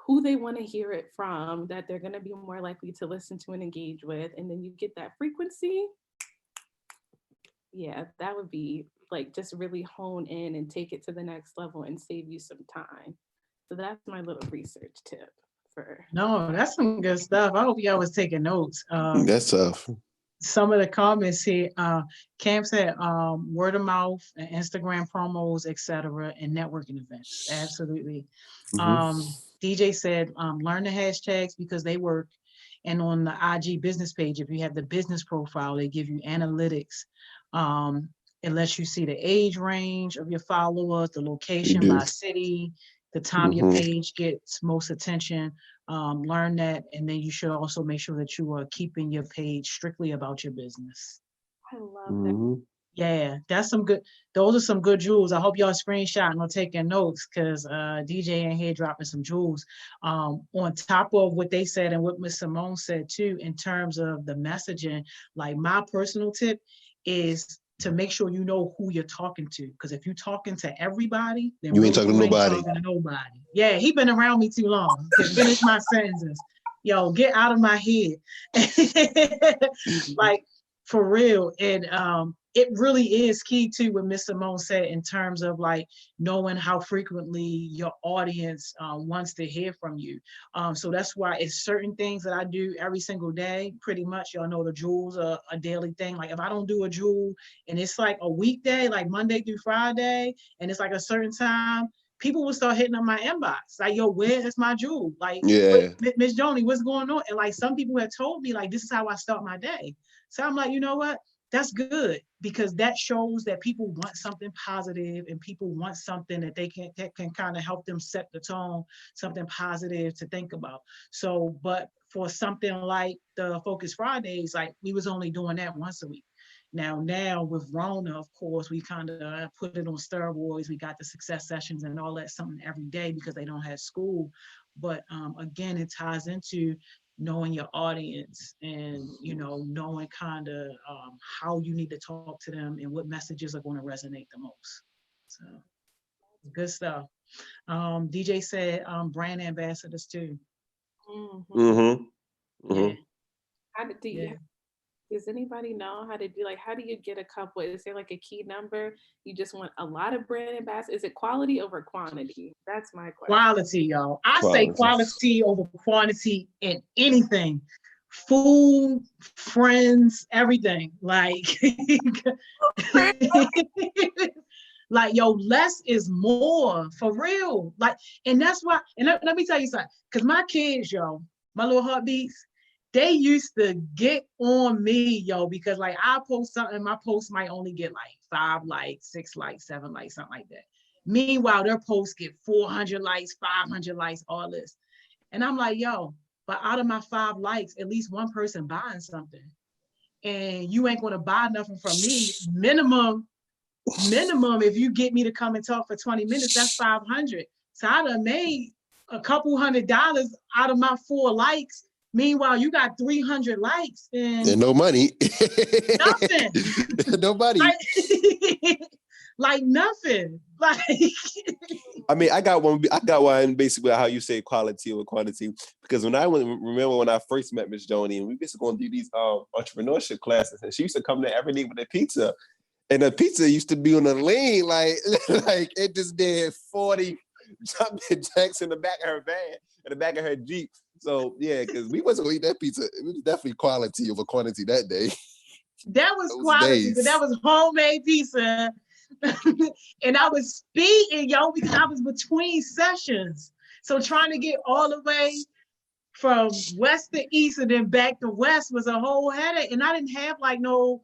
who they want to hear it from, that they're going to be more likely to listen to and engage with, and then you get that frequency, yeah, that would be like just really hone in and take it to the next level and save you some time. So that's my little research tip for. No, that's some good stuff. I hope y'all was taking notes. That's tough. Some of the comments here, Cam said word of mouth and Instagram promos, etc., and networking events. Absolutely. Mm-hmm. DJ said learn the hashtags because they work. And on the IG business page, if you have the business profile, they give you analytics. It lets you see the age range of your followers, the You location do. by city, the time your Mm-hmm. page gets most attention. Learn that, and then you should also make sure that you are keeping your page strictly about your business. I love that. Mm-hmm. Yeah, that's some good. Those are some good jewels. I hope y'all screenshotting or taking notes because DJ in here dropping some jewels. On top of what they said and what Miss Simone said too, in terms of the messaging, like my personal tip is to make sure you know who you're talking to. Because if you're talking to everybody, then You ain't really talking to you ain't nobody. talking to nobody. Yeah, he been around me too long to finish my sentences. Yo, get out of my head. Like for real. And it really is key to what Miss Simone said in terms of like knowing how frequently your audience wants to hear from you. So that's why it's certain things that I do every single day. Pretty much, y'all know the jewels are a daily thing. Like if I don't do a jewel and it's like a weekday, like Monday through Friday, and it's like a certain time, people will start hitting up my inbox. Like, yo, where is my jewel? Like, Yeah. Miss Joni, what's going on? And like some people have told me, like, this is how I start my day. So I'm like, you know what? That's good because that shows that people want something positive and people want something that can kind of help them set the tone, something positive to think about. So, but for something like the Focus Fridays, like we was only doing that once a week. Now with Rona, of course, we kind of put it on steroids. We got the success sessions and all that something every day because they don't have school. But again, it ties into knowing your audience and knowing kind of how you need to talk to them and what messages are going to resonate the most. So good stuff. DJ said brand ambassadors too. Mm-hmm. Mm-hmm. Yeah, Mm-hmm. yeah. Does anybody know how to do, like, how do you get a couple? Is there like a key number? You just want a lot of brand ambassadors? Is it quality over quantity? That's my question. Quality, y'all. I say Quality. quality over quantity in anything. Food, friends, everything. Like Like, yo, less is more for real. Like, and that's why, and let me tell you something, because my kids, yo, my little heartbeats, they used to get on me, yo, because like I post something, my post might only get like 5 likes, 6 likes, 7 likes, something like that. Meanwhile, their posts get 400 likes, 500 likes, all this. And I'm like, yo, but out of my 5 likes, at least one person buying something. And you ain't gonna buy nothing from me. Minimum, if you get me to come and talk for 20 minutes, that's 500. So I done made a couple $100 out of my 4 likes. Meanwhile, you got 300 likes and no money. Nothing. No money. Like nothing. Like I mean, I got one basically how you say quality over quantity. Because remember when I first met Miss Joni, and we basically going to do these entrepreneurship classes, and she used to come there every day with a pizza. And the pizza used to be on the lane, like it just did 40 jumping jacks in the back of her van, in the back of her Jeep. So yeah, because we wasn't gonna eat that pizza. It was definitely quality over quantity that day. That was quality, but that was homemade pizza. And I was speeding, yo, because I was between sessions. So trying to get all the way from west to east and then back to west was a whole headache. And I didn't have like no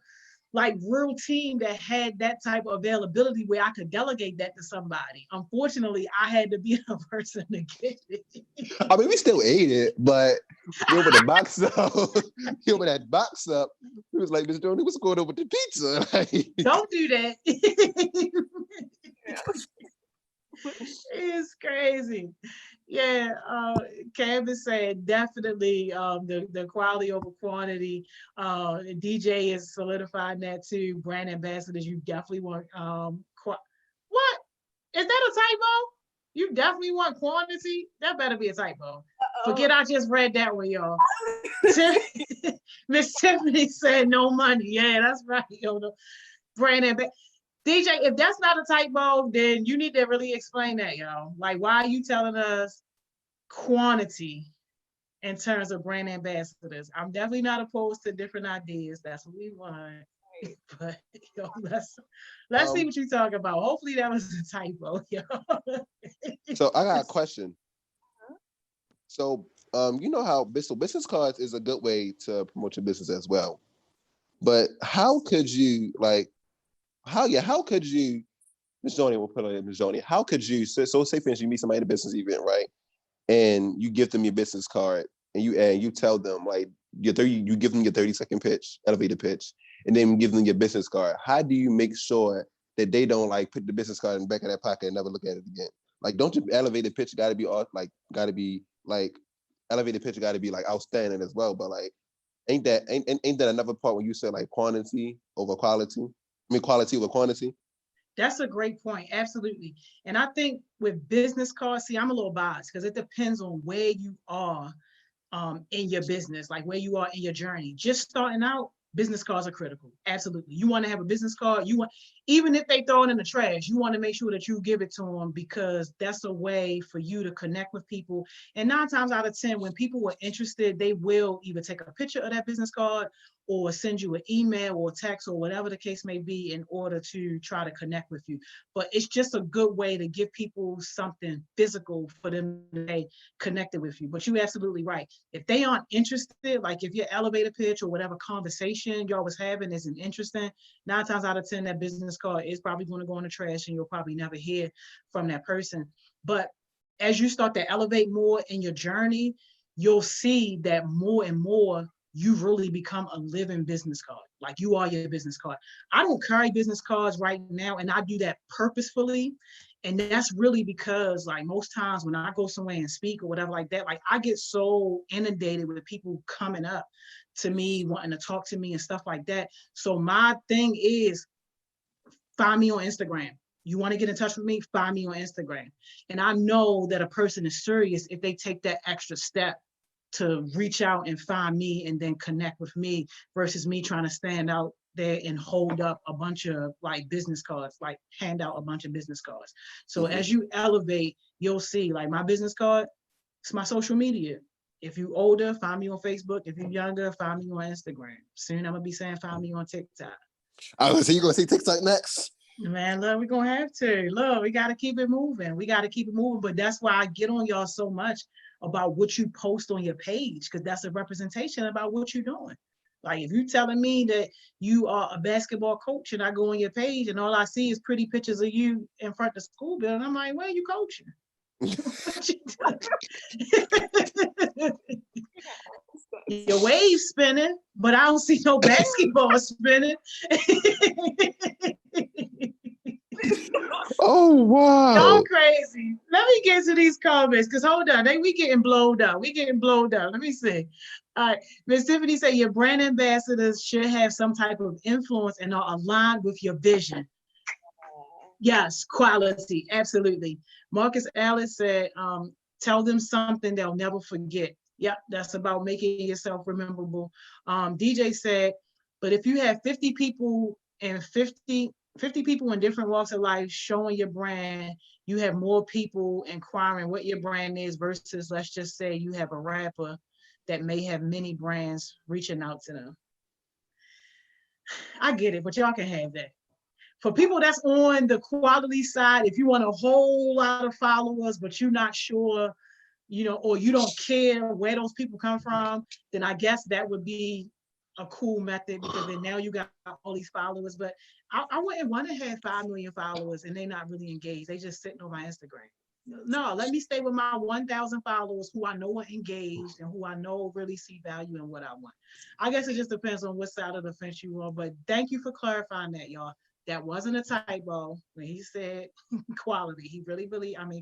real team that had that type of availability where I could delegate that to somebody. Unfortunately, I had to be the person to get it. I mean, we still ate it, but you open the box up. You open that box up. He was like, Mr. Joni, what's going on with the pizza? Like, don't do that. It's crazy. Yeah, Canvas said definitely the quality over quantity. DJ is solidifying that too. Brand ambassadors, you definitely want what? Is that a typo? You definitely want quantity? That better be a typo. Forget I just read that one, y'all. Miss Tiffany said no money. Yeah, that's right. Yo, the brand ambassador. DJ, if that's not a typo, then you need to really explain that, y'all. Like, why are you telling us quantity in terms of brand ambassadors? I'm definitely not opposed to different ideas. That's what we want. But yo, let's see what you're talking about. Hopefully that was a typo, yo. So I got a question. So you know how business cards is a good way to promote your business as well. But how could you how could you, Ms. Joni, we'll put it on Ms. Joni, how could you, so say for instance, you meet somebody at a business event, right? And you give them your business card and you tell them like you give them your 30-second pitch, elevator pitch, and then give them your business card. How do you make sure that they don't like put the business card in the back of their pocket and never look at it again? Like, don't your elevator pitch gotta be outstanding as well, but like ain't that another part when you say like quantity over quality? I mean, quality over quantity. That's a great point. Absolutely. And I think with business cards, see, I'm a little biased because it depends on where you are in your business, like where you are in your journey. Just starting out, business cards are critical. Absolutely. You want to have a business card. Even if they throw it in the trash, you want to make sure that you give it to them because that's a way for you to connect with people. And 9 times out of 10, when people are interested, they will either take a picture of that business card or send you an email or text or whatever the case may be in order to try to connect with you. But it's just a good way to give people something physical for them to stay connected with you. But you're absolutely right. If they aren't interested, like if your elevator pitch or whatever conversation y'all was having isn't interesting, 9 times out of 10, that business card is probably going to go in the trash and you'll probably never hear from that person. But as you start to elevate more in your journey, you'll see that more and more you really become a living business card. Like you are your business card. I don't carry business cards right now, and I do that purposefully. And that's really because like most times when I go somewhere and speak or whatever like that, like I get so inundated with people coming up to me, wanting to talk to me and stuff like that. So my thing is find me on Instagram. You want to get in touch with me, find me on Instagram. And I know that a person is serious if they take that extra step to reach out and find me and then connect with me versus me trying to stand out there and hold up a bunch of like business cards, like hand out a bunch of business cards. So as you elevate, you'll see like my business card, it's my social media. If you older, find me on Facebook. If you're younger, find me on Instagram. Soon I'm gonna be saying find me on TikTok. So you're gonna say TikTok next? Man, look, we're gonna have to. Look, we gotta keep it moving. We gotta keep it moving. But that's why I get on y'all so much about what you post on your page, because that's a representation about what you're doing. Like if you're telling me that you are a basketball coach and I go on your page and all I see is pretty pictures of you in front of the school building, I'm like, where are you coaching? What you doing? Your wave's spinning, but I don't see no basketball spinning. Oh wow! Y'all crazy. Let me get to these comments because hold on, we getting blowed up. We getting blowed up. Let me see. All right, Miss Tiffany said your brand ambassadors should have some type of influence and are aligned with your vision. Yes, quality, absolutely. Marcus Alice said, tell them something they'll never forget. Yep, that's about making yourself rememberable. DJ said, but if you have 50 people and 50 people in different walks of life showing your brand, you have more people inquiring what your brand is versus, let's just say you have a rapper that may have many brands reaching out to them. I get it, but y'all can have that. For people that's on the quality side, if you want a whole lot of followers, but you're not sure, or you don't care where those people come from, then I guess that would be a cool method because then now you got all these followers. But I wouldn't want to have 5 million followers and they're not really engaged. They just sitting on my Instagram. No, let me stay with my 1,000 followers who I know are engaged and who I know really see value in what I want. I guess it just depends on what side of the fence you are. But thank you for clarifying that, y'all. That wasn't a typo when he said quality. He really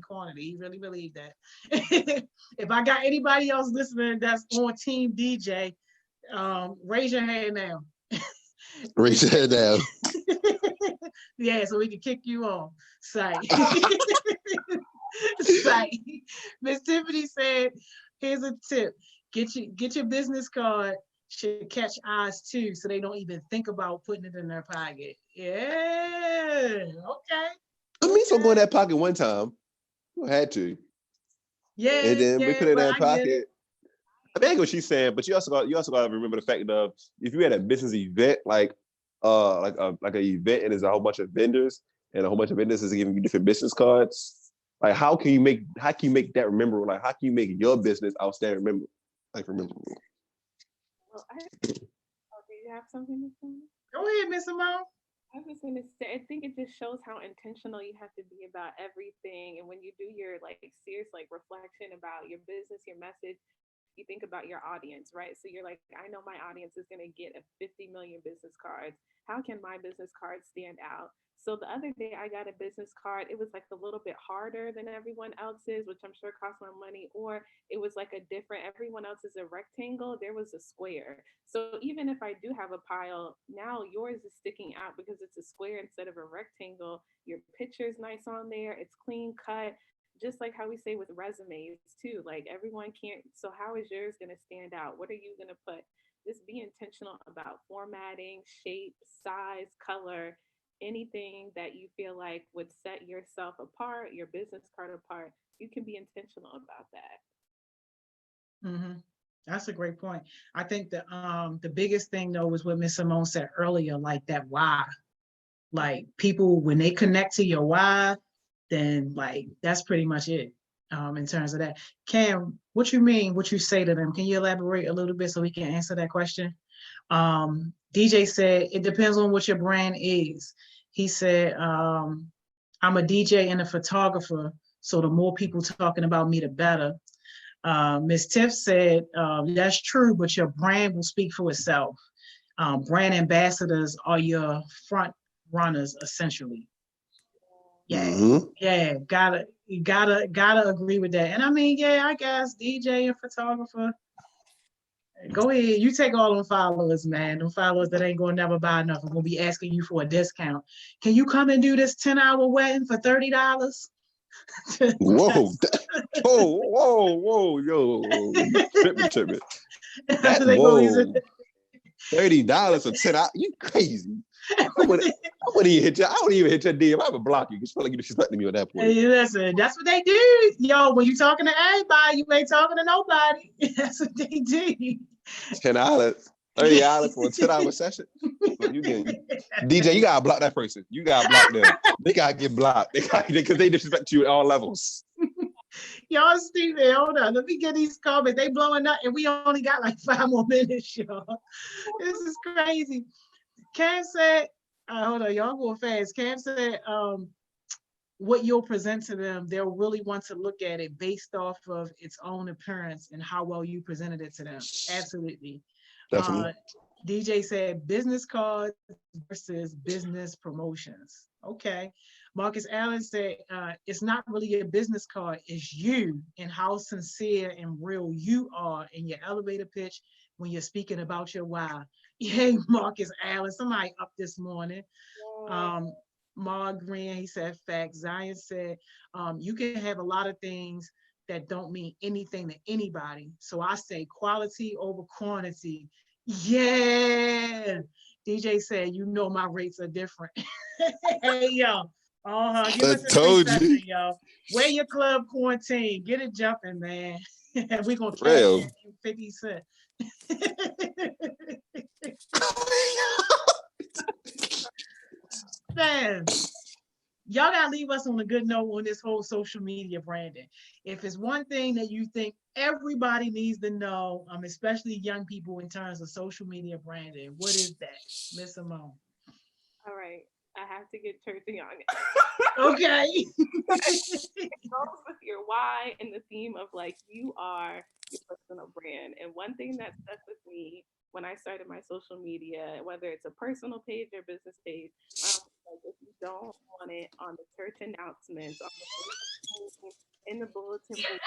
quantity. He really believed that. If I got anybody else listening that's on Team DJ, raise your hand now. Raise your hand down. Yeah, so we can kick you off. Sight. Sight. Miss Tiffany said, here's a tip. Get your business card. Should catch eyes too, so they don't even think about putting it in their pocket. Yeah, okay. I mean, so go in that pocket one time. You had to. Yeah, and then we put it in that I pocket. I think what she's saying, but you also got to remember the fact of if you had a business event like an event and there's a whole bunch of vendors and a whole bunch of vendors giving you different business cards. Like how can you make that memorable? Like how can you make your business outstanding memorable? Well, do you have something to say? Go ahead, Miss Simone. I was going to say, I think it just shows how intentional you have to be about everything. And when you do your serious reflection about your business, your message, you think about your audience, right? So you're like, I know my audience is going to get a 50 million business cards. How can my business card stand out? So the other day I got a business card. It was a little bit harder than everyone else's, which I'm sure cost more money, or it was everyone else is a rectangle. There was a square. So even if I do have a pile, now yours is sticking out because it's a square instead of a rectangle. Your picture's nice on there. It's clean cut. Just like how we say with resumes too, everyone can't. So how is yours going to stand out? What are you going to put? Just be intentional about formatting, shape, size, color, anything that you feel like would set yourself apart, your business card apart. You can be intentional about that. Mm-hmm. That's a great point. I think the biggest thing though was what Miss Simone said earlier, like that why. Like people, when they connect to your why, then that's pretty much it in terms of that. Cam, what you mean, what you say to them? Can you elaborate a little bit so we can answer that question? DJ said, it depends on what your brand is. He said, I'm a DJ and a photographer, so the more people talking about me, the better. Ms. Tiff said, that's true, but your brand will speak for itself. Brand ambassadors are your front runners, essentially. Yeah, Mm-hmm. yeah, gotta agree with that. And I mean, yeah, I guess DJ and photographer. Go ahead, you take all them followers, man. Them followers that ain't gonna never buy enough are gonna be asking you for a discount. Can you come and do this 10-hour wedding for $30? Whoa, whoa, yo, tripping. That whoa, $30 for 10 hours? You crazy? I wouldn't even hit you. I don't even hit your DM. I would block you. It's like you disrespecting me at that point. Hey, listen, that's what they do. Yo, when you talking to everybody, you ain't talking to nobody. That's what they do. $10. $30 for a 10-hour session. Look, DJ, you gotta block that person. You gotta block them. They gotta get blocked. Because they disrespect you at all levels. Y'all stupid. Hold on. Let me get these comments. They blowing up and we only got like 5 more minutes, y'all. This is crazy. Cam said, hold on, y'all going fast. Cam said, what you'll present to them, they'll really want to look at it based off of its own appearance and how well you presented it to them. Absolutely. Definitely. DJ said business cards versus business promotions. Okay. Marcus Allen said, it's not really a business card, it's you and how sincere and real you are in your elevator pitch when you're speaking about your why. Yay, Marcus Allen, somebody up this morning. Mark Green, he said facts. Zion said, you can have a lot of things that don't mean anything to anybody. So I say quality over quantity. Yeah. DJ said, you know my rates are different. Hey, yo. Give us a told free you. session, y'all. Wear your club quarantine. Get it jumping, man. We're going to Real. cash you 50 cents. Man, y'all gotta leave us on a good note on this whole social media branding. If it's one thing that you think everybody needs to know, especially young people in terms of social media branding, what is that, Miss Simone? All right, I have to get churchy on it. Okay. It goes with your why and the theme of like you are your personal brand. And one thing that stuck with me when I started my social media, whether it's a personal page or business page, like if you don't want it on the church announcements, on the in the bulletin board,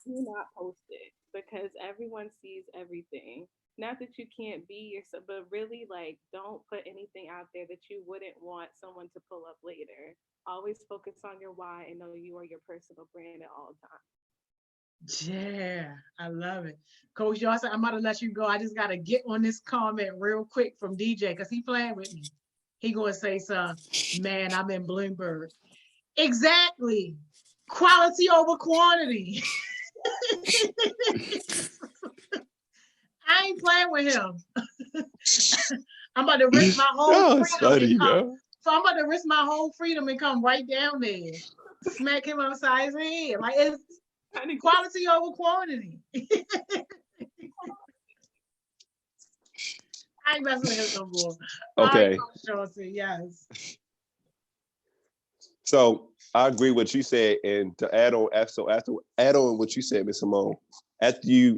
do not post it because everyone sees everything. Not that you can't be yourself, but really like don't put anything out there that you wouldn't want someone to pull up later. Always focus on your why and know you are your personal brand at all times. Yeah, I love it. Coach Johnson, I'm about to let you go. I just gotta get on this comment real quick from DJ because he playing with me. He gonna say something, man, I'm in Bloomberg. Exactly. Quality over quantity. I ain't playing with him. I'm about to risk my whole freedom. So I'm about to risk my whole freedom and come right down there. Smack him upside his head. Like it's quality over quantity. I ain't messing with him no more. Okay. Yes. So I agree with what you said, and to add on, what you said, Miss Simone. After you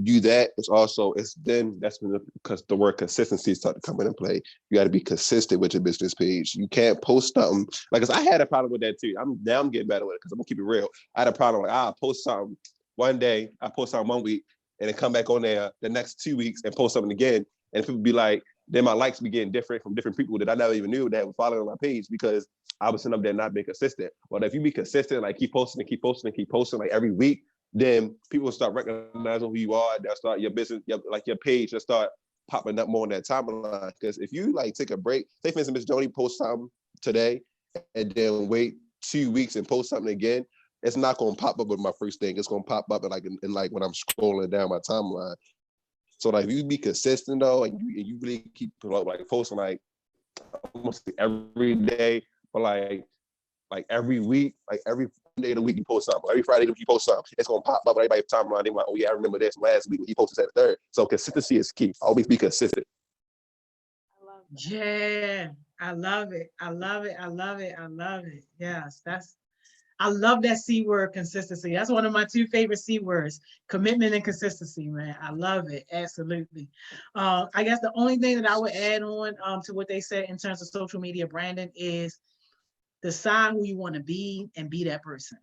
do that, that's when because the word consistency started to come into play. You got to be consistent with your business page. You can't post something like, cause I had a problem with that too. I'm getting better with it because I'm gonna keep it real. I had a problem like I post something one day, I post something 1 week, and then come back on there the next 2 weeks and post something again, and people be like, then my likes be getting different from different people that I never even knew that were following my page because I was sitting up there not being consistent. But if you be consistent, like keep posting like every week, then people will start recognizing who you are. They'll start your business, your page will start popping up more on that timeline. Because if you like take a break, say for instance, Miss Joni post something today and then wait 2 weeks and post something again, it's not gonna pop up with my first thing. It's gonna pop up in like when I'm scrolling down my timeline. So like if you be consistent though, and you really keep like posting like almost every day for like every week, like every day of the week you post something. Every Friday you post something. It's gonna pop up on everybody's timeline. They like, oh yeah, I remember this last week when he posted that third. So consistency is key. Always be consistent. I love that. Yeah, I love it. I love it. I love it. I love it. Yes, I love that C word, consistency. That's one of my 2 favorite C words, commitment and consistency, man. I love it. Absolutely. I guess the only thing that I would add on to what they said in terms of social media branding is decide who you want to be and be that person.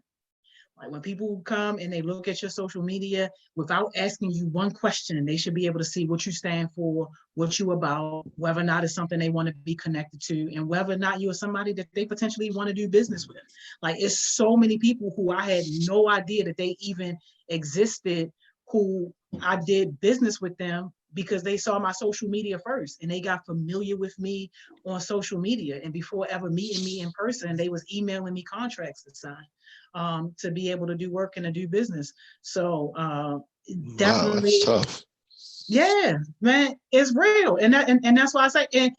Like when people come and they look at your social media without asking you one question, they should be able to see what you stand for, what you about, whether or not it's something they want to be connected to, and whether or not you're somebody that they potentially want to do business with. Like it's so many people who I had no idea that they even existed, who I did business with them because they saw my social media first and they got familiar with me on social media. And before ever meeting me in person, they was emailing me contracts to sign to be able to do work and to do business. So definitely, wow, that's tough. Yeah, man, it's real. And that's why I say, and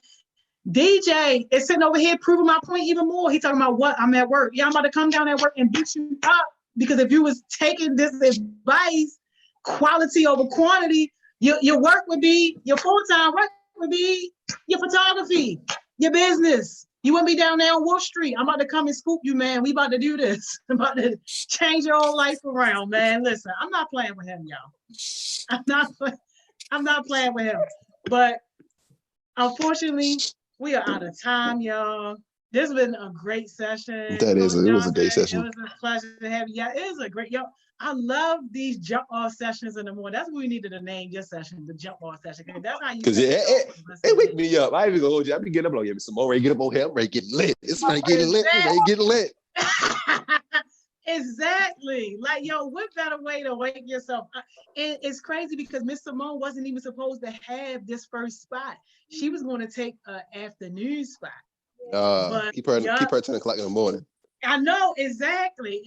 DJ is sitting over here proving my point even more. He talking about what I'm at work. Yeah, I'm about to come down at work and beat you up because if you was taking this advice, quality over quantity, your work would be your full-time work would be your photography, your business. You wouldn't be down there on Wall Street. I'm about to come and scoop you, man. We about to do this. I'm about to change your whole life around, man. Listen, I'm not playing with him, y'all. I'm not. I'm not playing with him. But unfortunately, we are out of time, y'all. This has been a great session. It was a great session. It was a pleasure to have you. Yeah, it is a great, y'all. I love these jump off sessions in the morning. That's what we needed to name your session, the jump off session. That's how you. Because it wake me up. I ain't even gonna hold you. I be getting up like, yeah, Simone, ready to get up on here. I'm ready to get lit. It's ready to get lit. Ready to get lit. Exactly. Like, yo, what better way to wake yourself up? And it's crazy because Miss Simone wasn't even supposed to have this first spot. She was going to take an afternoon spot. But keep her 10 o'clock in the morning. I know, exactly.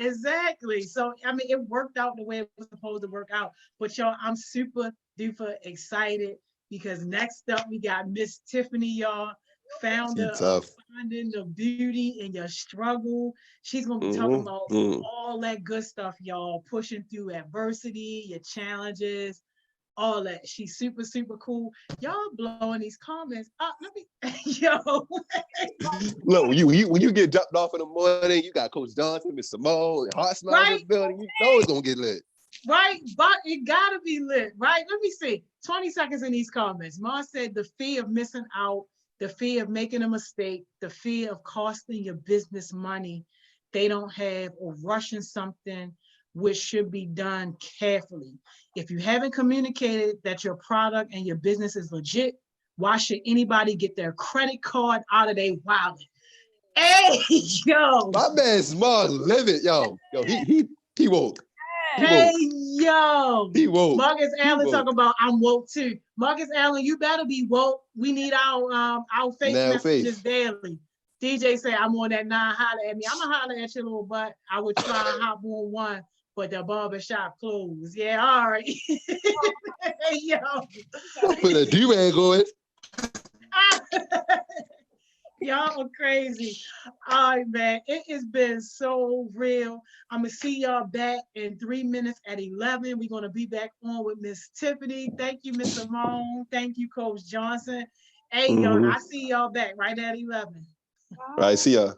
So, I mean, it worked out the way it was supposed to work out. But y'all, I'm super duper excited because next up we got Miss Tiffany, y'all, founder of Finding the Beauty in Your Struggle. She's going to be talking about all that good stuff, y'all, pushing through adversity, your challenges, all that. She's super, super cool. Y'all blowing these comments up. Let me, yo. Look, when you get jumped off in the morning, you got Coach Johnson, Miss Simone, HeartSmiles in this building. You know it's gonna get lit. Right, but it gotta be lit, right? Let me see. 20 seconds in these comments. Ma said the fear of missing out, the fear of making a mistake, the fear of costing your business money they don't have, or rushing something which should be done carefully. If you haven't communicated that your product and your business is legit, why should anybody get their credit card out of their wallet? Hey, yo. My man Small livid, yo. He woke. Hey, yo. He woke. Marcus Allen talking about I'm woke too. Marcus Allen, you better be woke. We need our face messages daily. DJ say I'm on that 9, holler at me. I'm gonna holler at your little butt. I would try to hop on one, but the barbershop closed. Yeah, all right. Hey, yo. Put a do-rag on. Y'all are crazy. All right, man. It has been so real. I'm going to see y'all back in 3 minutes at 11. We're going to be back on with Miss Tiffany. Thank you, Miss Simone. Thank you, Coach Johnson. Hey, y'all, I see y'all back right at 11. All right, see y'all.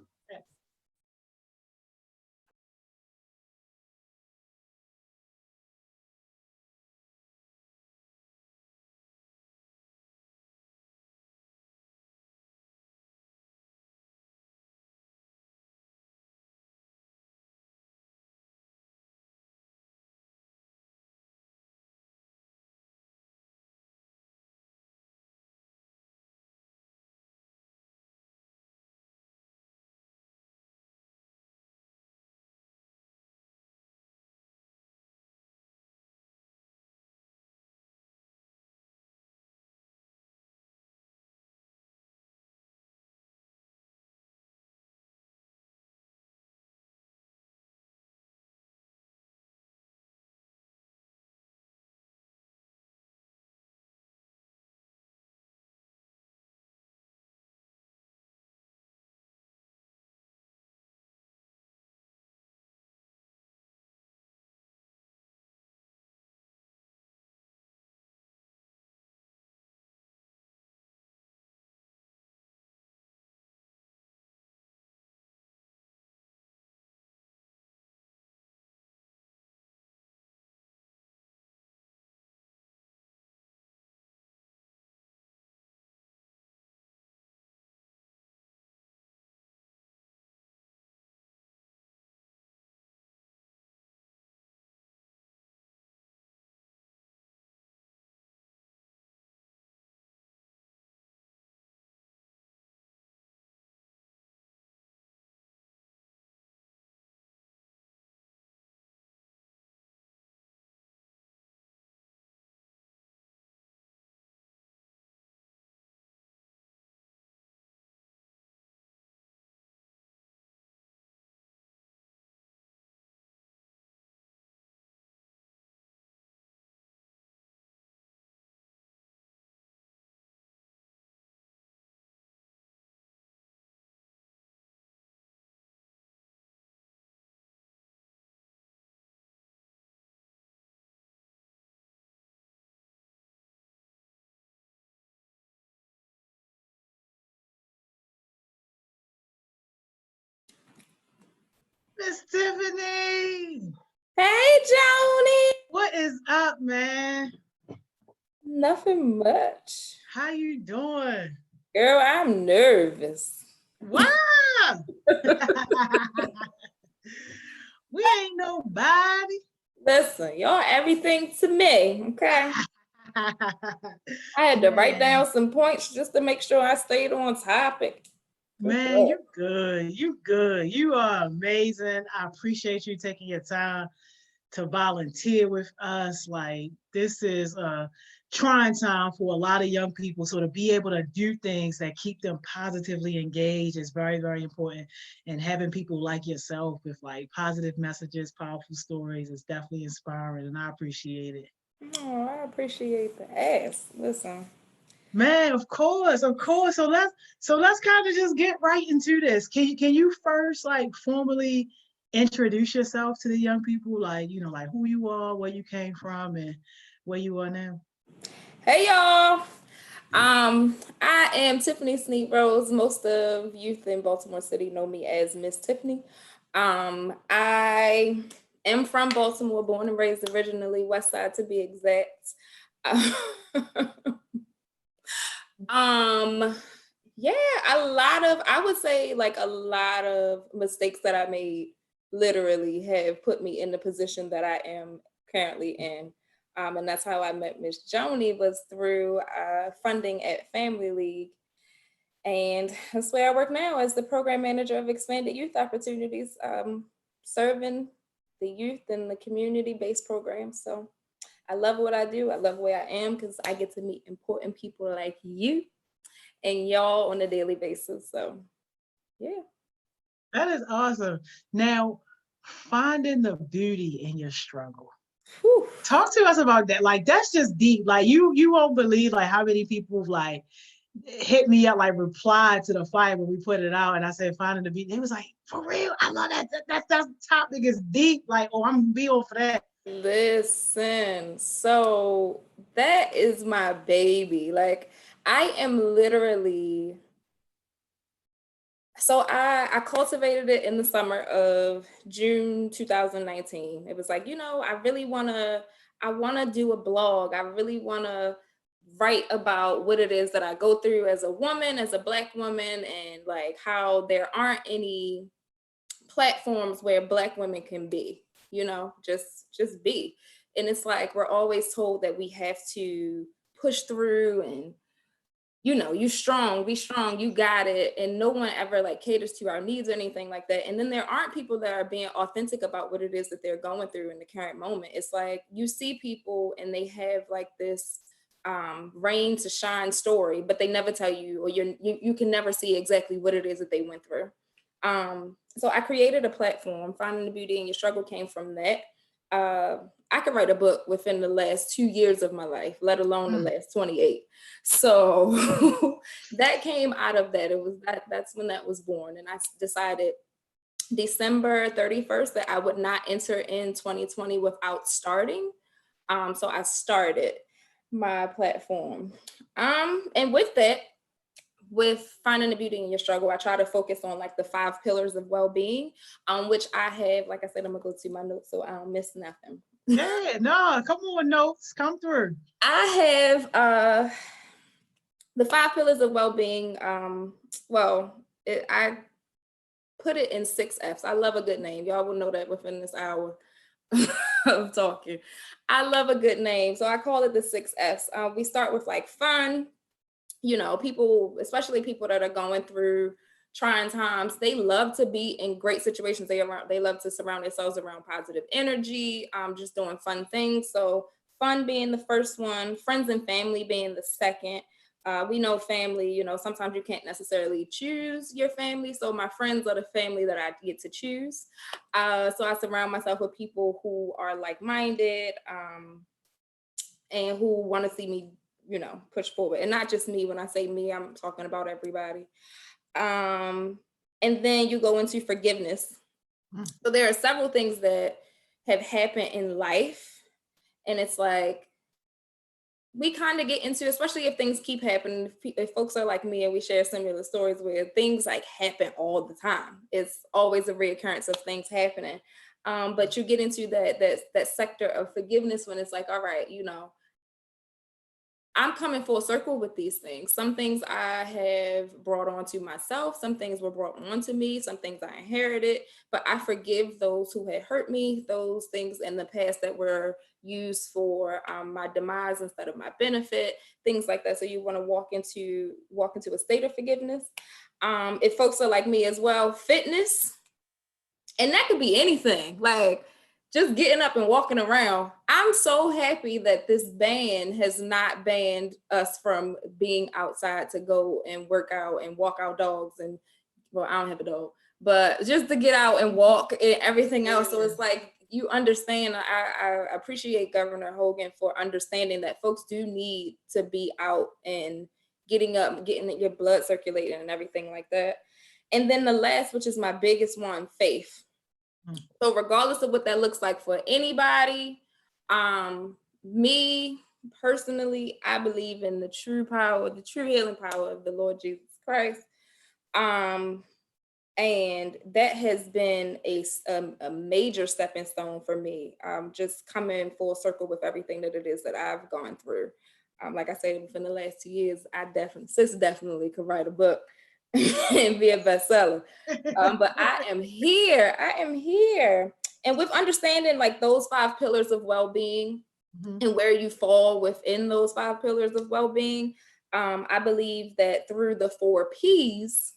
Miss Tiffany, Hey, Joni. what is up, man? Nothing much. How you doing? Girl, I'm nervous. Wow. We ain't nobody. Listen, y'all everything to me, okay? I had to write down some points just to make sure I stayed on topic. Man, you good. You good. You are amazing. I appreciate you taking your time to volunteer with us. Like, this is a trying time for a lot of young people. So to be able to do things that keep them positively engaged is very, very important. And having people like yourself with like positive messages, powerful stories is definitely inspiring. And I appreciate it. Oh, I appreciate the ask. Listen. Man, of course, of course. So let's kind of just get right into this. Can you first like formally introduce yourself to the young people, like like who you are, where you came from, and where you are now? Hey, y'all. I am Tiffany Sneak Rose. Most of youth in Baltimore City know me as Miss Tiffany. I am from Baltimore, born and raised originally West Side to be exact. Yeah, I would say like a lot of mistakes that I made literally have put me in the position that I am currently in. And that's how I met Miss Joni, was through funding at Family League. And that's where I work now as the program manager of expanded youth opportunities, serving the youth in the community-based programs. So I love what I do. I love where I am because I get to meet important people like you and y'all on a daily basis. So yeah. That is awesome. Now, finding the beauty in your struggle. Whew. Talk to us about that. Like, that's just deep. Like, you won't believe like how many people like hit me up, like replied to the fight when we put it out, and I said finding the beauty. It was like, for real, I love that. That topic is deep. Like, oh, I'm gonna be on for that. Listen, so that is my baby. Like, I am literally, so I cultivated it in the summer of June 2019. It was like, I wanna do a blog. I really wanna write about what it is that I go through as a woman, as a Black woman, and like how there aren't any platforms where Black women can be, just be. And it's like we're always told that we have to push through and you strong, be strong, you got it. And no one ever like caters to our needs or anything like that. And then there aren't people that are being authentic about what it is that they're going through in the current moment. It's like you see people and they have like this rain to shine story, but they never tell you, or you can never see exactly what it is that they went through. So I created a platform. Finding the Beauty in Your Struggle came from that. I could write a book within the last 2 years of my life, let alone the last 28. So that came out of that. That's when that was born. And I decided December 31st that I would not enter in 2020 without starting. So I started my platform. And with that, with finding the beauty in your struggle, I try to focus on like the 5 pillars of well-being, which I have, like I said, I'm gonna go to my notes so I don't miss nothing. Yeah, no, come on, notes, come through. I have the 5 pillars of well-being. I put it in 6 F's. I love a good name. Y'all will know that within this hour of talking. I love a good name. So I call it the 6 F's. We start with like fun. People, especially people that are going through trying times, they love to be in great situations. They love to surround themselves around positive energy, just doing fun things. So fun being the first one, friends and family being the second. We know family, sometimes you can't necessarily choose your family. So my friends are the family that I get to choose. So I surround myself with people who are like-minded and who want to see me push forward. And not just me. When I say me, I'm talking about everybody. And then you go into forgiveness. So there are several things that have happened in life. And it's like, we kind of get into, especially if things keep happening, if folks are like me and we share similar stories where things like happen all the time. It's always a reoccurrence of things happening. But you get into that sector of forgiveness when it's like, all right, you know, I'm coming full circle with these things. Some things I have brought on to myself. Some things were brought on to me. Some things I inherited, but I forgive those who had hurt me, those things in the past that were used for my demise instead of my benefit, things like that. So you want to walk into a state of forgiveness. If folks are like me as well, fitness, and that could be anything, like just getting up and walking around. I'm so happy that this ban has not banned us from being outside to go and work out and walk our dogs. And well, I don't have a dog, but just to get out and walk and everything else. So it's like, you understand, I appreciate Governor Hogan for understanding that folks do need to be out and getting up, getting your blood circulating and everything like that. And then the last, which is my biggest one, faith. So regardless of what that looks like for anybody, me personally, I believe in the true power, the true healing power of the Lord Jesus Christ. And that has been a major stepping stone for me. Just coming full circle with everything that it is that I've gone through. Like I said, within the last 2 years, sis definitely could write a book and be a bestseller. But I am here. And with understanding like those 5 pillars of well-being and where you fall within those 5 pillars of well-being, I believe that through the 4 Ps,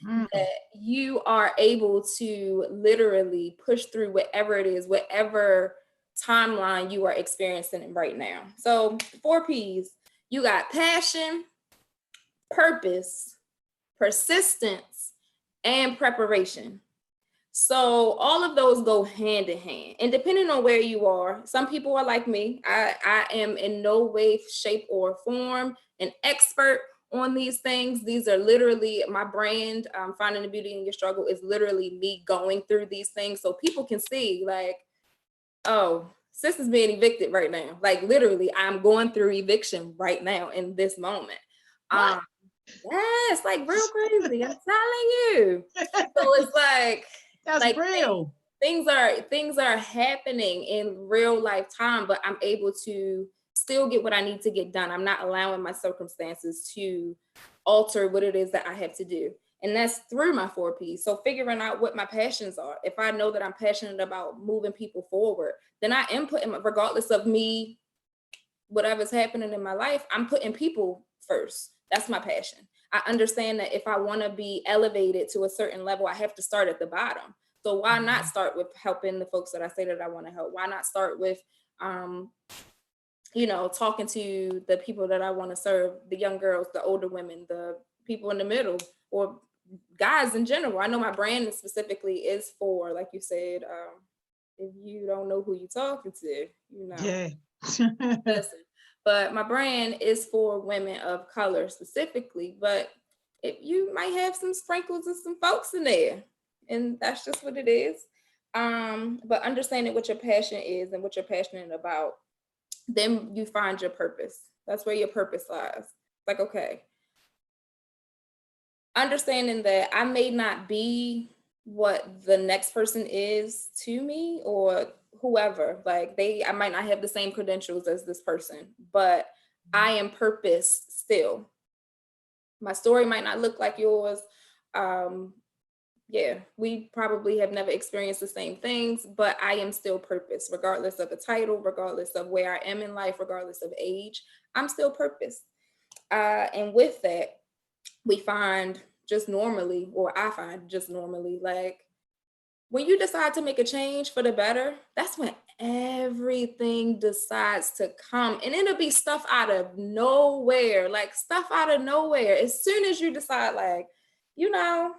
that you are able to literally push through whatever it is, whatever timeline you are experiencing right now. So 4 Ps, you got passion, purpose, persistence, and preparation. So all of those go hand in hand. And depending on where you are, some people are like me. I am in no way, shape, or form an expert on these things. These are literally my brand. Finding the Beauty in Your Struggle is literally me going through these things so people can see like, oh, sis is being evicted right now. Like literally, I'm going through eviction right now in this moment. Yes, like real crazy. I'm telling you. So it's like that's like real. Things are happening in real life time, but I'm able to still get what I need to get done. I'm not allowing my circumstances to alter what it is that I have to do. And that's through my 4 Ps. So figuring out what my passions are. If I know that I'm passionate about moving people forward, then I am putting, regardless of me, whatever's happening in my life, I'm putting people first. That's my passion. I understand that if I want to be elevated to a certain level, I have to start at the bottom. So why not start with helping the folks that I say that I want to help? Why not start with, talking to the people that I want to serve, the young girls, the older women, the people in the middle, or guys in general. I know my brand specifically is for, like you said, if you don't know who you're talking to, Yeah. listen. But my brand is for women of color specifically, but you might have some sprinkles of some folks in there, and that's just what it is. But understanding what your passion is and what you're passionate about, then you find your purpose. That's where your purpose lies. Like, okay, understanding that I may not be what the next person is to me or whoever, like I might not have the same credentials as this person, but I am purpose still. My story might not look like yours. We probably have never experienced the same things, but I am still purpose, regardless of the title, regardless of where I am in life, regardless of age, I'm still purpose. And with that, we find just normally, or I find just normally, like when you decide to make a change for the better, that's when everything decides to come. And it'll be stuff out of nowhere, like stuff out of nowhere. As soon as you decide, like, I'm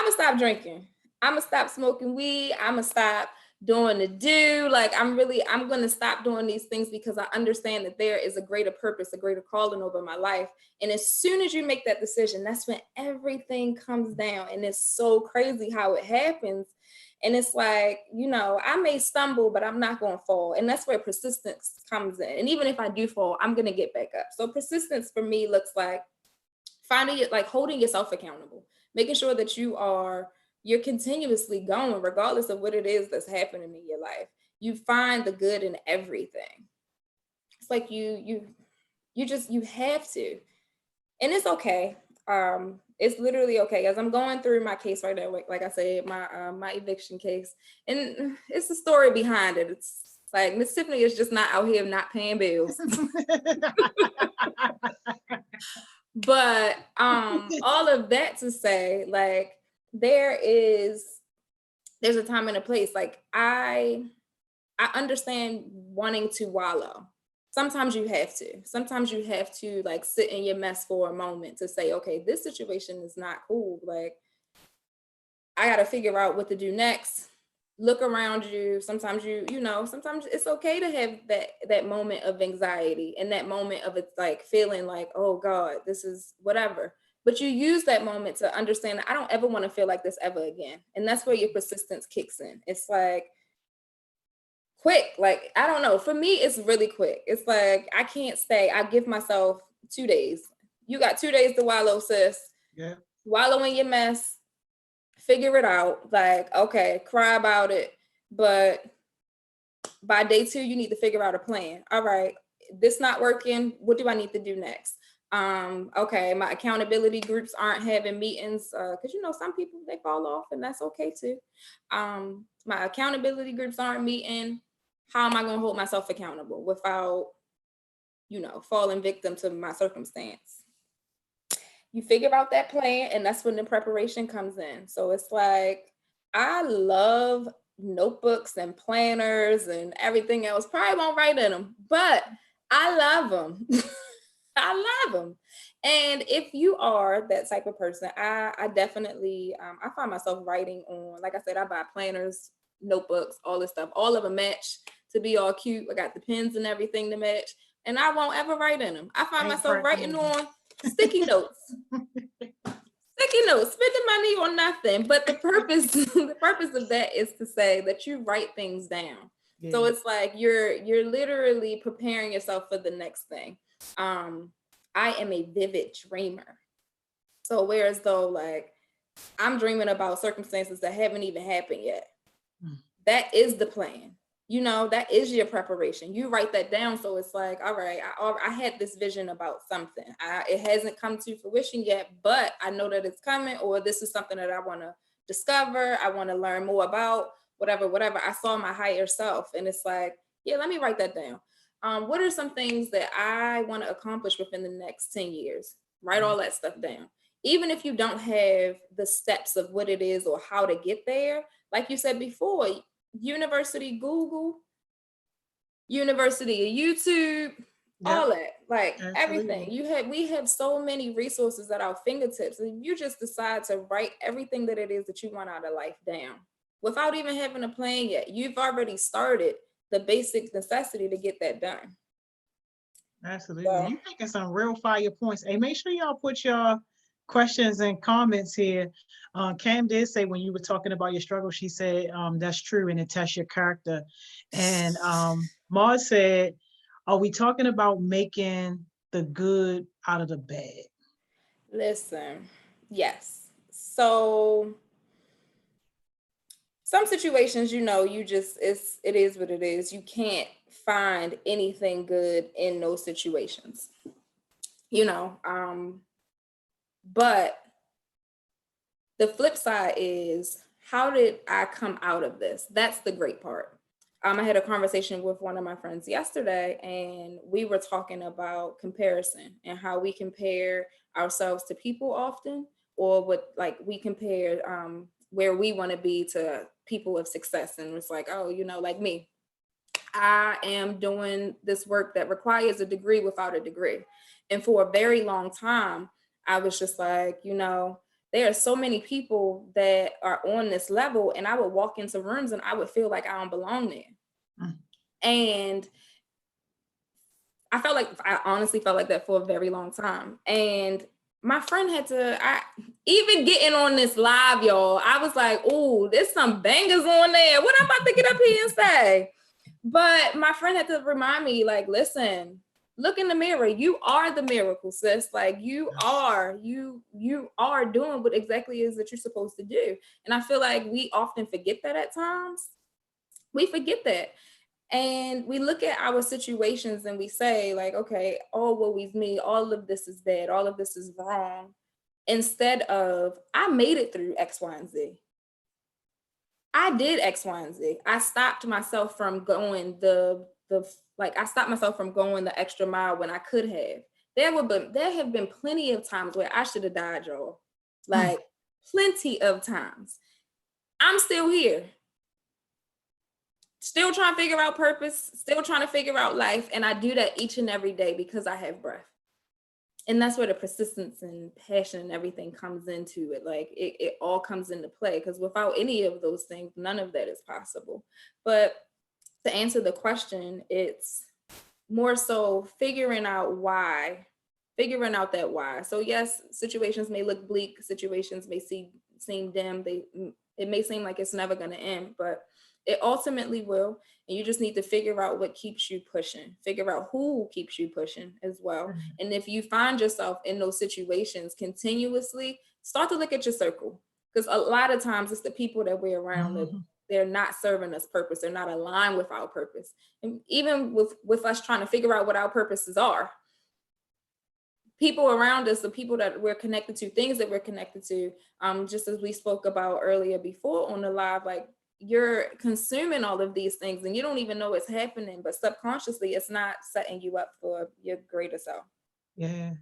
gonna stop drinking. I'm gonna stop smoking weed. I'm gonna stop doing the do. Like I'm going to stop doing these things because I understand that there is a greater purpose, a greater calling over my life. And as soon as you make that decision, that's when everything comes down. And it's so crazy how it happens. And it's like, you know, I may stumble, but I'm not going to fall. And that's where persistence comes in. And even if I do fall, I'm going to get back up. So persistence for me looks like finding it, like holding yourself accountable, making sure that you're continuously going, regardless of what it is that's happening in your life. You find the good in everything. It's like you have to, and it's okay. It's literally okay. As I'm going through my case right now, like I said, my eviction case, and it's the story behind it. It's like Miss Tiffany is just not out here not paying bills. But all of that to say, like there's a time and a place. Like I understand wanting to wallow. Sometimes you have to like sit in your mess for a moment to say, okay, this situation is not cool. Like I got to figure out what to do next. Look around you. Sometimes sometimes it's okay to have that moment of anxiety and that moment of it's like feeling like, oh God, this is whatever. But you use that moment to understand that I don't ever want to feel like this ever again. And that's where your persistence kicks in. It's like, quick, like I don't know, for me it's really quick. It's like I can't stay. I give myself 2 days. You got 2 days to wallow, sis. Yeah. Wallow in your mess, figure it out. Like, okay, cry about it, but by day 2 you need to figure out a plan. All right, this not working, what do I need to do next? Okay, my accountability groups aren't having meetings because some people, they fall off, and that's okay too. My accountability groups aren't meeting. How am I going to hold myself accountable without falling victim to my circumstance? You figure out that plan, and that's when the preparation comes in. So it's like, I love notebooks and planners and everything else. Probably won't write in them, but I love them. I love them. And if you are that type of person, I definitely, I find myself writing on, like I said, I buy planners, notebooks, all this stuff. All of them match to be all cute. I got the pens and everything to match, and I won't ever write in them. I find myself writing on sticky notes. Sticky notes, spending money on nothing. But the purpose of that is to say that you write things down. Yeah. So it's like you're literally preparing yourself for the next thing. I am a vivid dreamer. So whereas though, like, I'm dreaming about circumstances that haven't even happened yet. That is the plan. That is your preparation. You write that down. So it's like, all right, I had this vision about something. It hasn't come to fruition yet, but I know that it's coming, or this is something that I want to discover. I want to learn more about, whatever. I saw my higher self, and it's like, yeah, let me write that down. What are some things that I want to accomplish within the next 10 years? Write all that stuff down. Even if you don't have the steps of what it is or how to get there, like you said before, university Google, university YouTube, all that, like everything. We have so many resources at our fingertips, and you just decide to write everything that it is that you want out of life down without even having a plan yet. You've already started the basic necessity to get that done. Absolutely. So, you're making some real fire points. Hey, make sure y'all put your questions and comments here. Cam did say when you were talking about your struggle, she said that's true, and it tests your character. And Mars said, are we talking about making the good out of the bad? Listen, yes. So some situations, it is what it is. You can't find anything good in those situations, but the flip side is, how did I come out of this? That's the great part. I had a conversation with one of my friends yesterday, and we were talking about comparison and how we compare ourselves to people often, or we compare where we want to be to people of success. And it's like, oh, like me, I am doing this work that requires a degree without a degree. And for a very long time, I was just like, there are so many people that are on this level, and I would walk into rooms and I would feel like I don't belong there. And I honestly felt like that for a very long time. And my friend even getting on this live, y'all, I was like, oh, there's some bangers on there. What I'm about to get up here and say? But my friend had to remind me, like, listen, look in the mirror. You are the miracle, sis. Like, you are doing what exactly is that you're supposed to do. And I feel like we often forget that at times. We forget that. And we look at our situations and we say, like, okay, oh, woe is me. All of this is bad. All of this is wrong. Instead of, I made it through X, Y, and Z. I did X, Y, and Z. I stopped myself from going the extra mile when I could have. There have been plenty of times where I should have died, y'all. Like, plenty of times. I'm still here. Still trying to figure out purpose, still trying to figure out life. And I do that each and every day because I have breath. And that's where the persistence and passion and everything comes into it. Like, it all comes into play, because without any of those things, none of that is possible. But to answer the question, it's more so figuring out that why. So yes, situations may look bleak, situations may seem dim, it may seem like it's never going to end, but it ultimately will. And you just need to figure out what keeps you pushing, figure out who keeps you pushing as well. And if you find yourself in those situations continuously, start to look at your circle, because a lot of times it's the people that we're around that they're not serving us purpose. They're not aligned with our purpose. And even with us trying to figure out what our purposes are, people around us, the people that we're connected to, things that we're connected to, just as we spoke about earlier before on the live, like, you're consuming all of these things and you don't even know it's happening, but subconsciously it's not setting you up for your greater self. Yeah.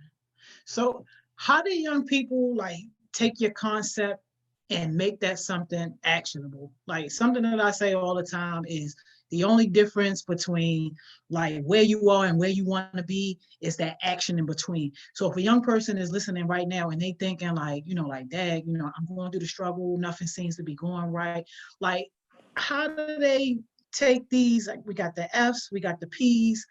So how do young people like take your concept and make that something actionable? Like, something that I say all the time is the only difference between like where you are and where you want to be is that action in between. So if a young person is listening right now and they thinking like, like, Dad, I'm going through the struggle, nothing seems to be going right. Like, how do they take these? Like, we got the F's, we got the P's.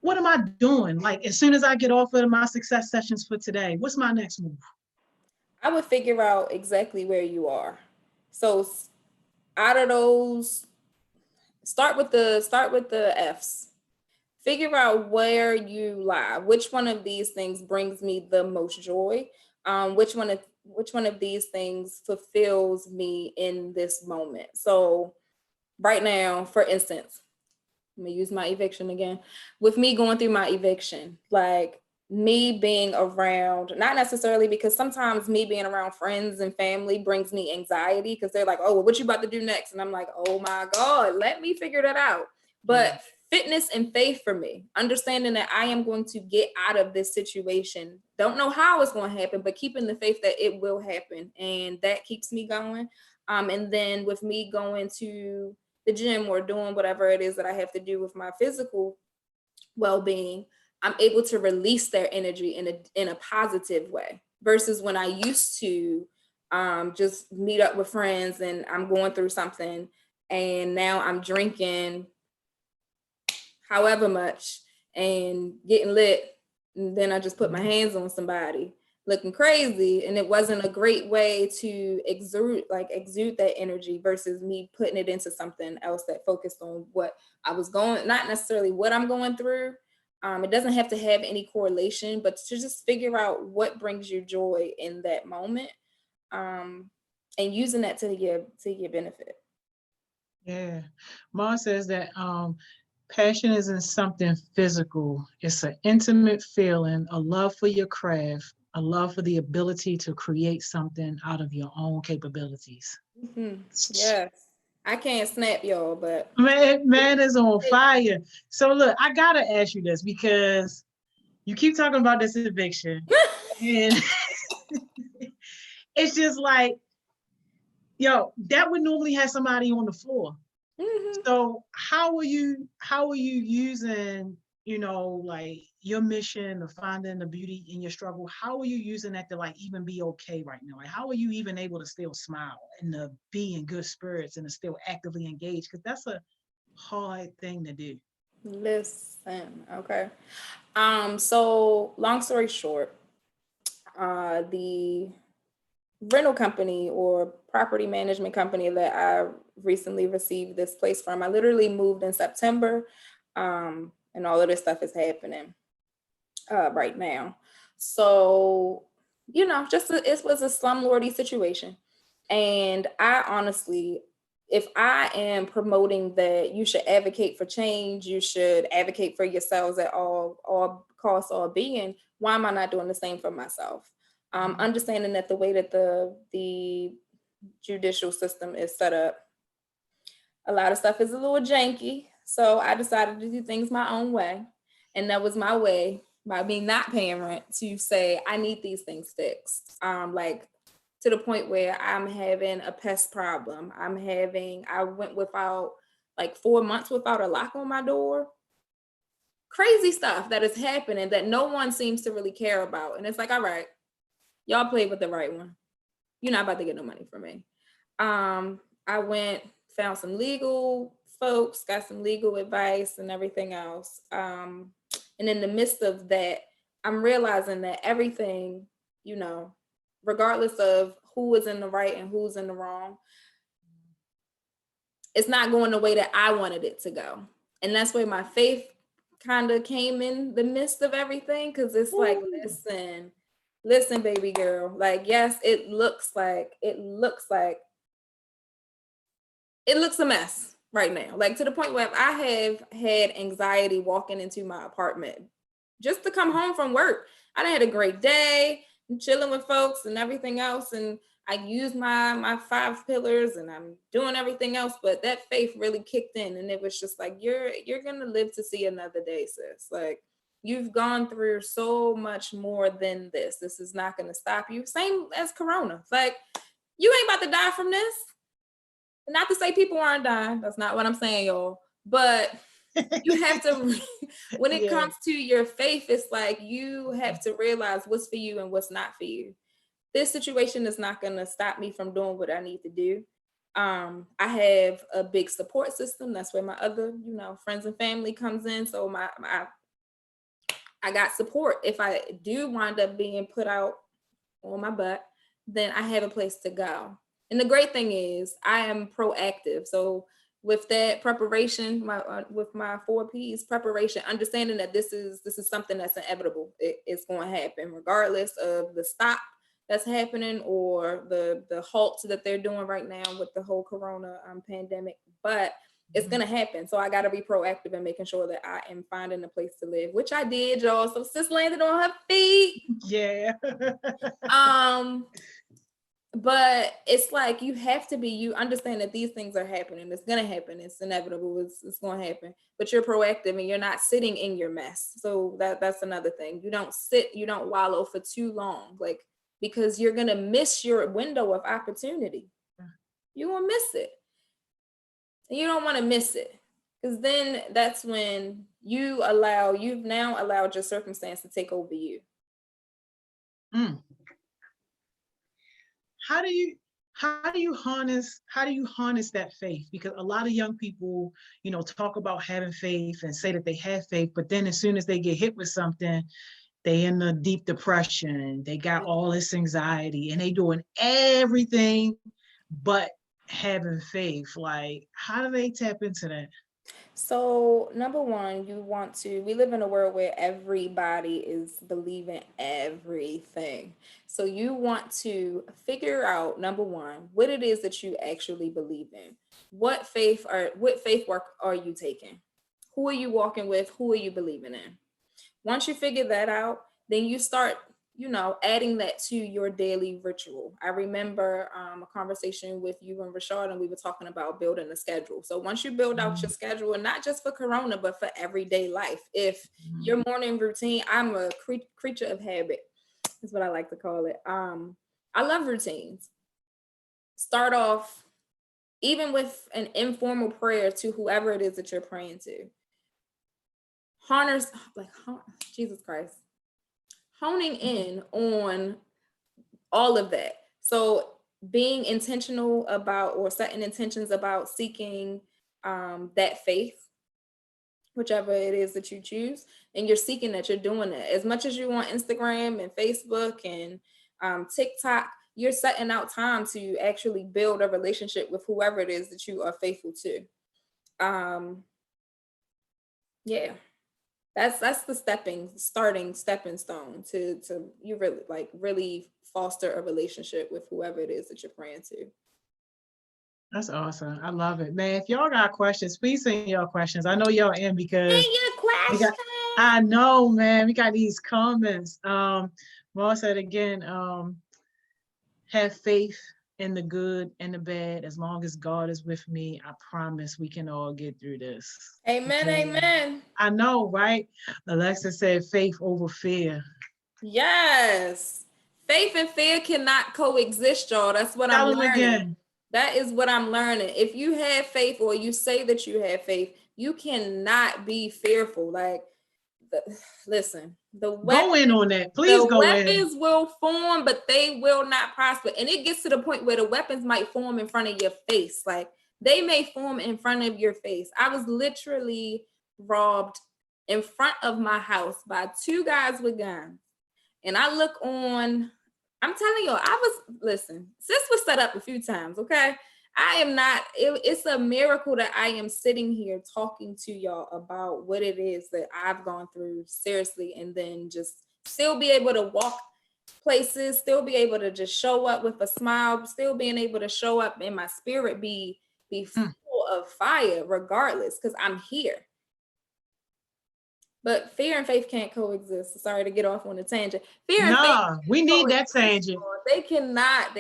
What am I doing? Like, as soon as I get off of my success sessions for today, what's my next move? I would figure out exactly where you are. So out of those, start with the F's. Figure out where you lie. Which one of these things brings me the most joy? Which one of these things fulfills me in this moment? So right now, for instance, let me use my eviction again. With me going through my eviction, like, me being around, not necessarily, because sometimes me being around friends and family brings me anxiety because they're like, oh, well, what you about to do next? And I'm like, oh my God, let me figure that out. But fitness and faith for me, understanding that I am going to get out of this situation. Don't know how it's going to happen, but keeping the faith that it will happen. And that keeps me going. And then with me going to the gym or doing whatever it is that I have to do with my physical well-being, I'm able to release their energy in a positive way, versus when I used to just meet up with friends and I'm going through something and now I'm drinking however much and getting lit, and then I just put my hands on somebody looking crazy, and it wasn't a great way to exude that energy, versus me putting it into something else that focused on what I was going, not necessarily what I'm going through. It doesn't have to have any correlation, but to just figure out what brings you joy in that moment, and using that to your benefit. Yeah. Ma says that passion isn't something physical. It's an intimate feeling, a love for your craft, a love for the ability to create something out of your own capabilities. Yes. I can't snap, y'all, but man is on fire. So look, I gotta ask you this, because you keep talking about this eviction, and it's just like, that would normally have somebody on the floor. So how are you using like your mission of finding the beauty in your struggle, how are you using that to like even be okay right now? Like, how are you even able to still smile and to be in good spirits and to still actively engage? Because that's a hard thing to do. Listen, okay. So long story short, the rental company or property management company that I recently received this place from, I literally moved in September, and all of this stuff is happening right now. So, it was a slumlordy situation. And I honestly, if I am promoting that you should advocate for change, you should advocate for yourselves at all costs, all being, why am I not doing the same for myself? Understanding that the way that the judicial system is set up, a lot of stuff is a little janky. So I decided to do things my own way. And that was my way, by me not paying rent, to say, I need these things fixed. Like to the point where I'm having a pest problem. I went without like 4 months without a lock on my door. Crazy stuff that is happening that no one seems to really care about. And it's like, all right, y'all played with the right one. You're not about to get no money from me. I went, found some legal folks, got some legal advice and everything else. And in the midst of that, I'm realizing that everything, regardless of who is in the right and who's in the wrong, it's not going the way that I wanted it to go. And that's where my faith kind of came in the midst of everything. Cause it's like, listen, baby girl, like, yes, it looks a mess right now. Like to the point where I have had anxiety walking into my apartment just to come home from work. I done had a great day, I'm chilling with folks and everything else. And I use my 5 pillars and I'm doing everything else. But that faith really kicked in. And it was just like, you're going to live to see another day, sis. Like you've gone through so much more than this. This is not going to stop you. Same as Corona. It's like, you ain't about to die from this. Not to say people aren't dying. That's not what I'm saying, y'all. But you have to, when it comes to your faith, it's like you have to realize what's for you and what's not for you. This situation is not going to stop me from doing what I need to do. I have a big support system. That's where my other, friends and family comes in. So I got support. If I do wind up being put out on my butt, then I have a place to go. And the great thing is I am proactive. So with that preparation, with my 4 P's, preparation, understanding that this is something that's inevitable. It's going to happen regardless of the stop that's happening or the halt that they're doing right now with the whole Corona pandemic. But it's going to happen. So I got to be proactive in making sure that I am finding a place to live, which I did, y'all. So sis landed on her feet. Yeah. But it's like you understand that these things are happening. It's gonna happen. It's inevitable. It's gonna happen. But you're proactive and you're not sitting in your mess. So that's another thing. You don't wallow for too long, like because you're gonna miss your window of opportunity. You're gonna miss it. And you don't want to miss it. Because then that's when you've now allowed your circumstance to take over you. How do you harness that faith? Because a lot of young people, talk about having faith and say that they have faith, but then as soon as they get hit with something, they in a deep depression, they got all this anxiety and they doing everything but having faith. Like, how do they tap into that? So number one, we live in a world where everybody is believing everything. So you want to figure out, number one, what it is that you actually believe in. What faith work are you taking? Who are you walking with? Who are you believing in? Once you figure that out, then you start adding that to your daily ritual. I remember a conversation with you and Rashad, and we were talking about building a schedule. So once you build out your schedule, and not just for Corona, but for everyday life, if your morning routine, I'm a creature of habit, is what I like to call it. I love routines. Start off even with an informal prayer to whoever it is that you're praying to. Jesus Christ, honing in on all of that. So being intentional about, or setting intentions about seeking that faith, whichever it is that you choose, and you're seeking that, you're doing that. As much as you want Instagram and Facebook and TikTok, you're setting out time to actually build a relationship with whoever it is that you are faithful to. Yeah, that's the stepping stone to you really foster a relationship with whoever it is that you're praying to. That's awesome. I love it, man. If y'all got questions, please send your questions. I know y'all in because I know, man, we got these comments. Ross said again, have faith in the good and the bad. As long as God is with me, I promise we can all get through this. Amen, okay. Amen. I know, right? Alexa said faith over fear. Yes. Faith and fear cannot coexist, y'all. That's what I'm learning. Again. That is what I'm learning. If you have faith, or you say that you have faith, you cannot be fearful. Like, listen, go in on that. Please go in. The weapons will form, but they will not prosper. And it gets to the point where the weapons might form in front of your face. Like, they may form in front of your face. I was literally robbed in front of my house by 2 guys with guns. And I look on, I'm telling y'all, listen, sis was set up a few times, okay? I am not, it's a miracle that I am sitting here talking to y'all about what it is that I've gone through, seriously, and then just still be able to walk places, still be able to just show up with a smile, still being able to show up in my spirit, be full of fire regardless, because I'm here. But fear and faith can't coexist. Sorry to get off on a tangent. Fear and faith. We need that tangent. They cannot.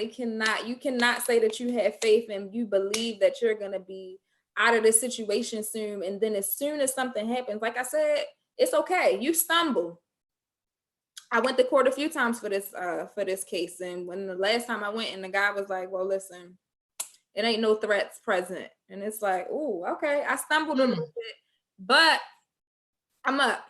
You cannot say that you have faith and you believe that you're going to be out of this situation soon. And then as soon as something happens, like I said, it's okay. You stumble. I went to court a few times for this case. And when the last time I went, and the guy was like, well, listen, it ain't no threats present. And it's like, oh, okay. I stumbled a little bit, but I'm up.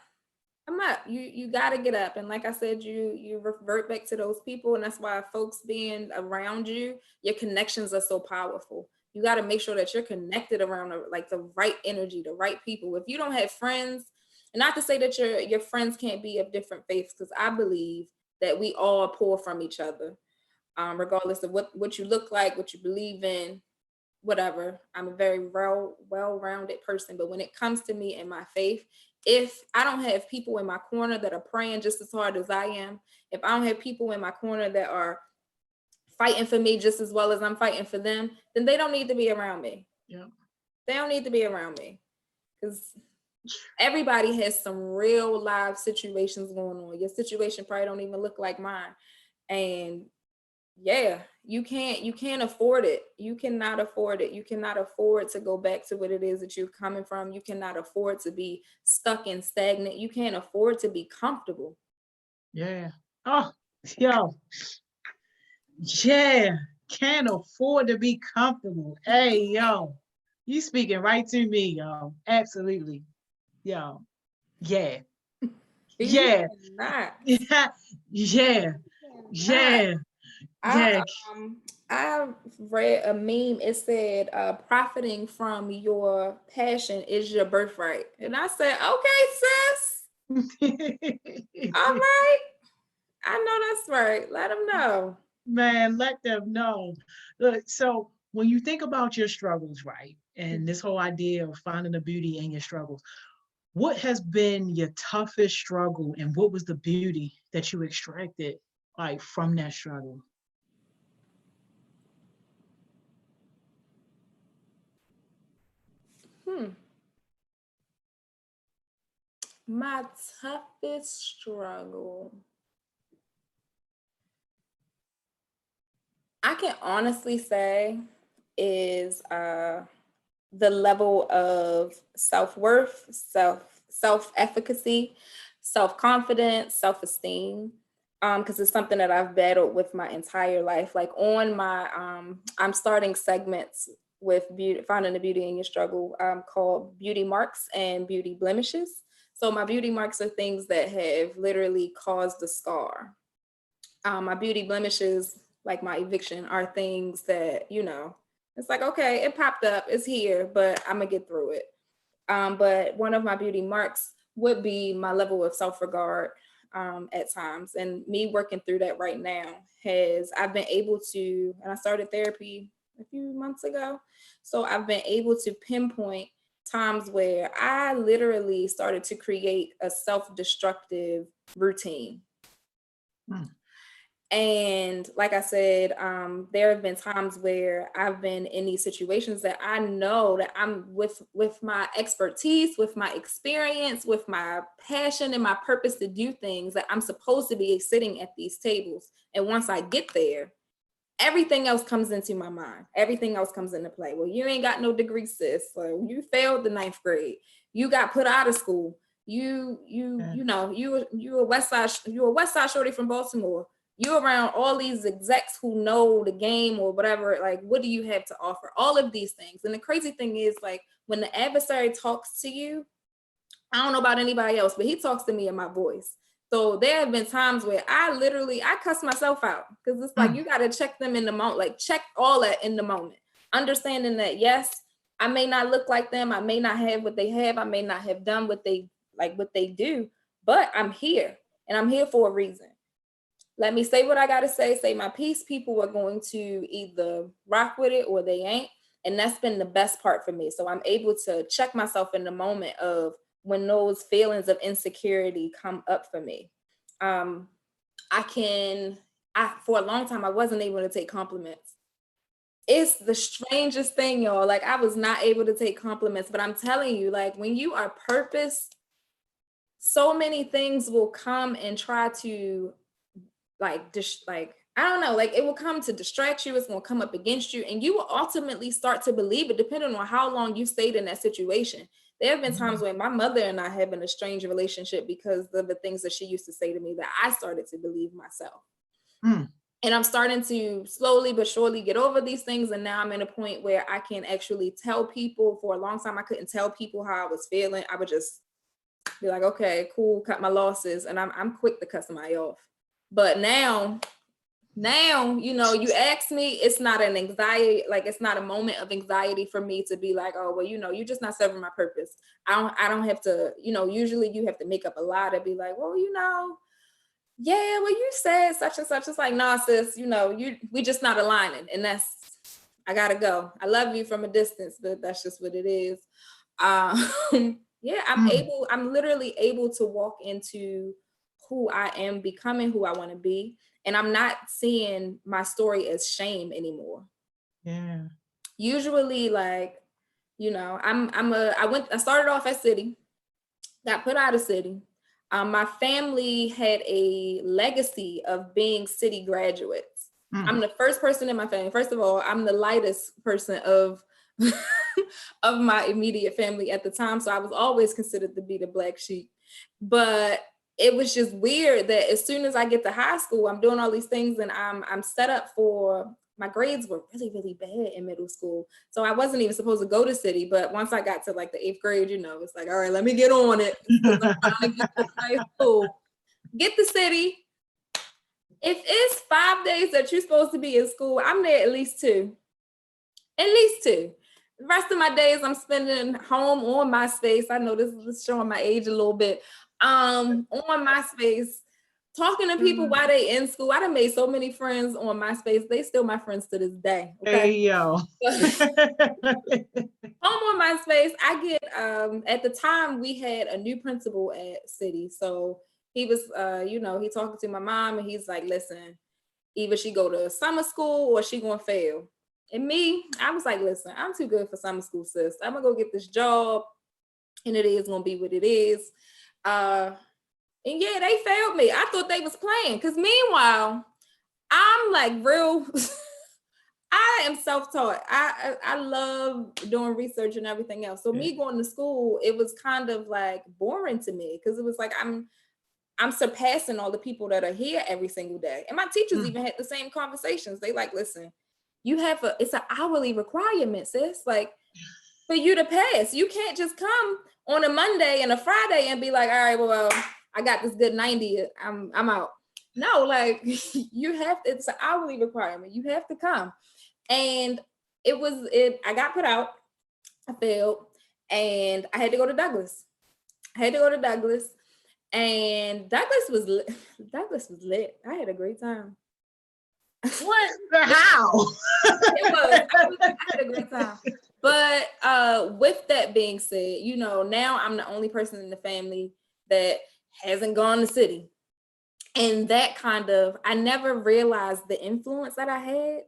You got to get up. And like I said, you revert back to those people. And that's why folks being around you, your connections are so powerful. You got to make sure that you're connected around the right energy, the right people. If you don't have friends, and not to say that your friends can't be of different faiths, because I believe that we all pour from each other, regardless of what you look like, what you believe in, whatever. I'm a very well-rounded person. But when it comes to me and my faith, if I don't have people in my corner that are praying just as hard as I am, if I don't have people in my corner that are fighting for me just as well as I'm fighting for them, then they don't need to be around me. Yeah. They don't need to be around me, because everybody has some real live situations going on. Your situation probably don't even look like mine. And yeah, you can't afford it. You cannot afford it. You cannot afford to go back to what it is that you're coming from. You cannot afford to be stuck and stagnant. You can't afford to be comfortable. Yeah. Oh, yo. Yeah. Can't afford to be comfortable. Hey, yo. You speaking right to me, yo. Absolutely. Yo. Yeah. Yeah. Yeah. Yeah. Yeah. I read a meme. It said, profiting from your passion is your birthright. And I said, okay, sis. All right. I know that's right. Let them know. Man, let them know. Look, so when you think about your struggles, right? And this whole idea of finding the beauty in your struggles, what has been your toughest struggle, and what was the beauty that you extracted from that struggle? My toughest struggle, I can honestly say, is the level of self-worth, self-efficacy, self-confidence, self-esteem. Because it's something that I've battled with my entire life. Like on my, I'm starting segments with finding the beauty in your struggle, called Beauty Marks and Beauty Blemishes. So my beauty marks are things that have literally caused the scar. My beauty blemishes, like my eviction, are things that, you know, it's like, okay, it popped up, it's here, but I'm gonna get through it. But one of my beauty marks would be my level of self-regard at times. And me working through that right now I've been able to, and I started therapy a few months ago. So I've been able to pinpoint times where I literally started to create a self-destructive routine. And like I said, there have been times where I've been in these situations that I know that I'm with my expertise, with my experience, with my passion and my purpose to do things, that I'm supposed to be sitting at these tables. And once I get there, everything else comes into my mind. Everything else comes into play. Well, you ain't got no degree, sis. So you failed the 9th grade. You got put out of school. You know, you a West Side shorty from Baltimore. You're around all these execs who know the game or whatever. Like, what do you have to offer? All of these things. And the crazy thing is, like, when the adversary talks to you, I don't know about anybody else, but he talks to me in my voice. So there have been times where I cuss myself out, because it's like, you got to check them in the moment, like check all that in the moment, understanding that, yes, I may not look like them. I may not have what they have. I may not have done what they do, but I'm here, and I'm here for a reason. Let me say what I got to say my piece. People are going to either rock with it or they ain't. And that's been the best part for me. So I'm able to check myself in the moment of when those feelings of insecurity come up for me. For a long time, I wasn't able to take compliments. It's the strangest thing, y'all. Like, I was not able to take compliments, but I'm telling you, like, when you are purpose, so many things will come and try to I don't know, like, it will come to distract you. It's going to come up against you, and you will ultimately start to believe it, depending on how long you stayed in that situation. There have been times when my mother and I have been a strange relationship because of the things that she used to say to me that I started to believe myself. And I'm starting to slowly but surely get over these things. And now I'm in a point where I can actually tell people. For a long time, I couldn't tell people how I was feeling. I would just be like, okay, cool, cut my losses. And I'm quick to cut somebody off. But now, you know, you ask me, it's not an anxiety, like, it's not a moment of anxiety for me to be like, oh, well, you know, you're just not serving my purpose. I don't have to, you know, usually you have to make up a lie to be like, well, you know, yeah, well, you said such and such. It's like, nah, sis, you know, we just not aligning. And I gotta go. I love you from a distance, but that's just what it is. Yeah, I'm literally able to walk into who I am, becoming who I want to be. And I'm not seeing my story as shame anymore. Yeah. Usually, like, you know, I started off at City, got put out of City. My family had a legacy of being City graduates. I'm the first person in my family. First of all, I'm the lightest person of of my immediate family at the time. So I was always considered to be the black sheep. But it was just weird that as soon as I get to high school, I'm doing all these things, and I'm set up for, my grades were really, really bad in middle school. So I wasn't even supposed to go to City. But once I got to like the 8th grade, you know, it's like, all right, let me get on it. I'm trying to get to high school. Get to City. If it's 5 days that you're supposed to be in school, I'm there at least 2. At least 2. The rest of my days I'm spending home on MySpace. I know this is showing my age a little bit. On MySpace, talking to people while they in school. I done made so many friends on MySpace. They still my friends to this day. Okay? Hey, yo. Home on MySpace, I get, at the time we had a new principal at City. So he was, you know, he talking to my mom, and he's like, listen, either she go to summer school or she gonna fail. And me, I was like, listen, I'm too good for summer school, sis. I'm gonna go get this job, and it is gonna be what it is. And yeah, they failed me. I thought they was playing, because meanwhile, I'm like real, I am self-taught. I love doing research and everything else. So me going to school, it was kind of like boring to me, because it was like I'm surpassing all the people that are here every single day. And my teachers even had the same conversations. They like, listen, it's an hourly requirement, sis. Like, for you to pass, you can't just come on a Monday and a Friday and be like, all right, well, I got this good 90. I'm out. No, like you have to, it's an hourly requirement. You have to come. And I got put out, I failed, and I had to go to Douglas. And Douglas was lit. I had a great time. What the how? I had a great time. But with that being said, you know, now I'm the only person in the family that hasn't gone to city. And that I never realized the influence that I had.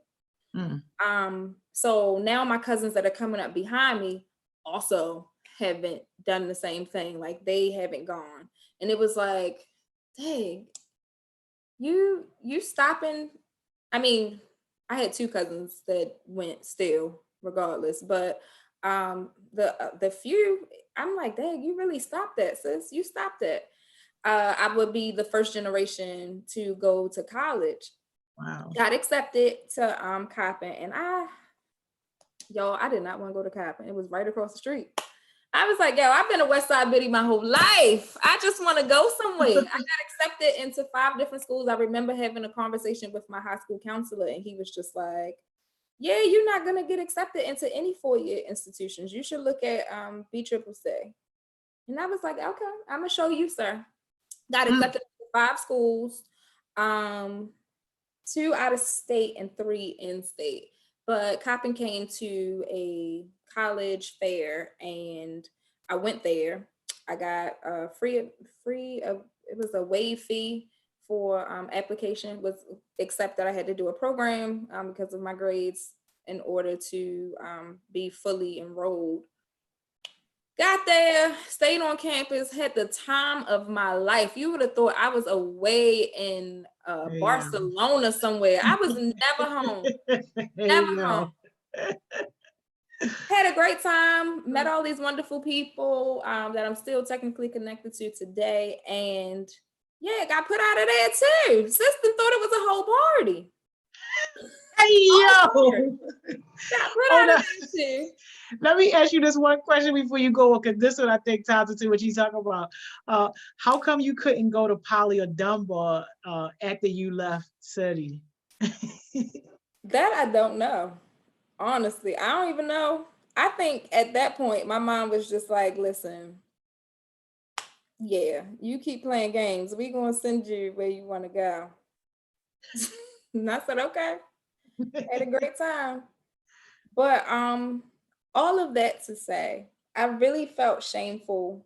So now my cousins that are coming up behind me also haven't done the same thing. Like they haven't gone. And it was like, dang, you stopping. I mean, I had 2 cousins that went still regardless, but the few, I'm like, dang, you really stopped that, sis. You stopped that. I would be the first generation to go to college. Wow. Got accepted to Coppin, and I did not want to go to Coppin. It was right across the street. I was like, yo, I've been a West Side Biddy my whole life. I just want to go somewhere. I got accepted into 5 different schools. I remember having a conversation with my high school counselor, and he was just like, yeah, you're not going to get accepted into any 4-year institutions. You should look at BCCC. And I was like, okay, I'm going to show you, sir. Got accepted to 5 schools, 2 out of state and 3 in state. But Coppin came to a college fair and I went there. I got free. It was a waive fee for application, except that I had to do a program because of my grades in order to be fully enrolled. Got there, stayed on campus, had the time of my life. You would have thought I was away in Barcelona somewhere. I was never home. Never home. Had a great time, met all these wonderful people that I'm still technically connected to today. And yeah, got put out of there too. Sister thought it was a whole party. Hey, yo. Got put out of there too. Let me ask you this one question before you go, because this one I think ties into what you talking about. How come you couldn't go to Poly or Dunbar after you left city? That I don't know. Honestly, I don't even know. I think at that point, my mom was just like, listen, yeah, you keep playing games. We're going to send you where you want to go. And I said, okay. Had a great time. But all of that to say, I really felt shameful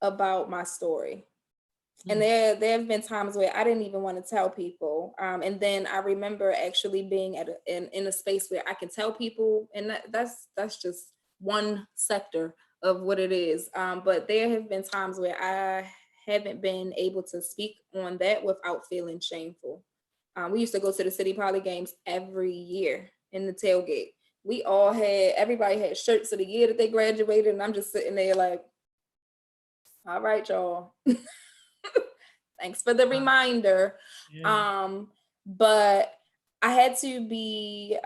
about my story. And there have been times where I didn't even want to tell people. And then I remember actually being in a space where I can tell people, and that's just one sector of what it is. But there have been times where I haven't been able to speak on that without feeling shameful. We used to go to the City Poly games every year in the tailgate. Everybody had shirts of the year that they graduated, and I'm just sitting there like, all right, y'all. Thanks for the reminder. Yeah. But I had to be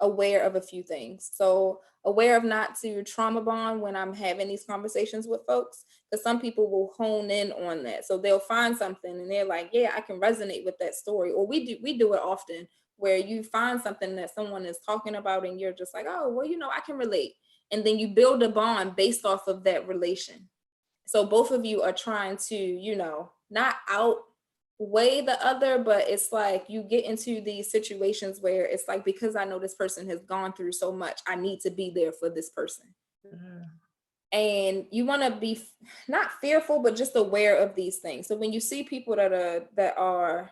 aware of a few things. So aware of not to trauma bond when I'm having these conversations with folks, because some people will hone in on that. So they'll find something and they're like, yeah, I can resonate with that story. Or we do it often where you find something that someone is talking about and you're just like, oh, well, I can relate. And then you build a bond based off of that relation. So both of you are trying to, not outweigh the other, but it's like you get into these situations where it's like, because I know this person has gone through so much, I need to be there for this person. Mm-hmm. And you want to be not fearful, but just aware of these things. So when you see people that are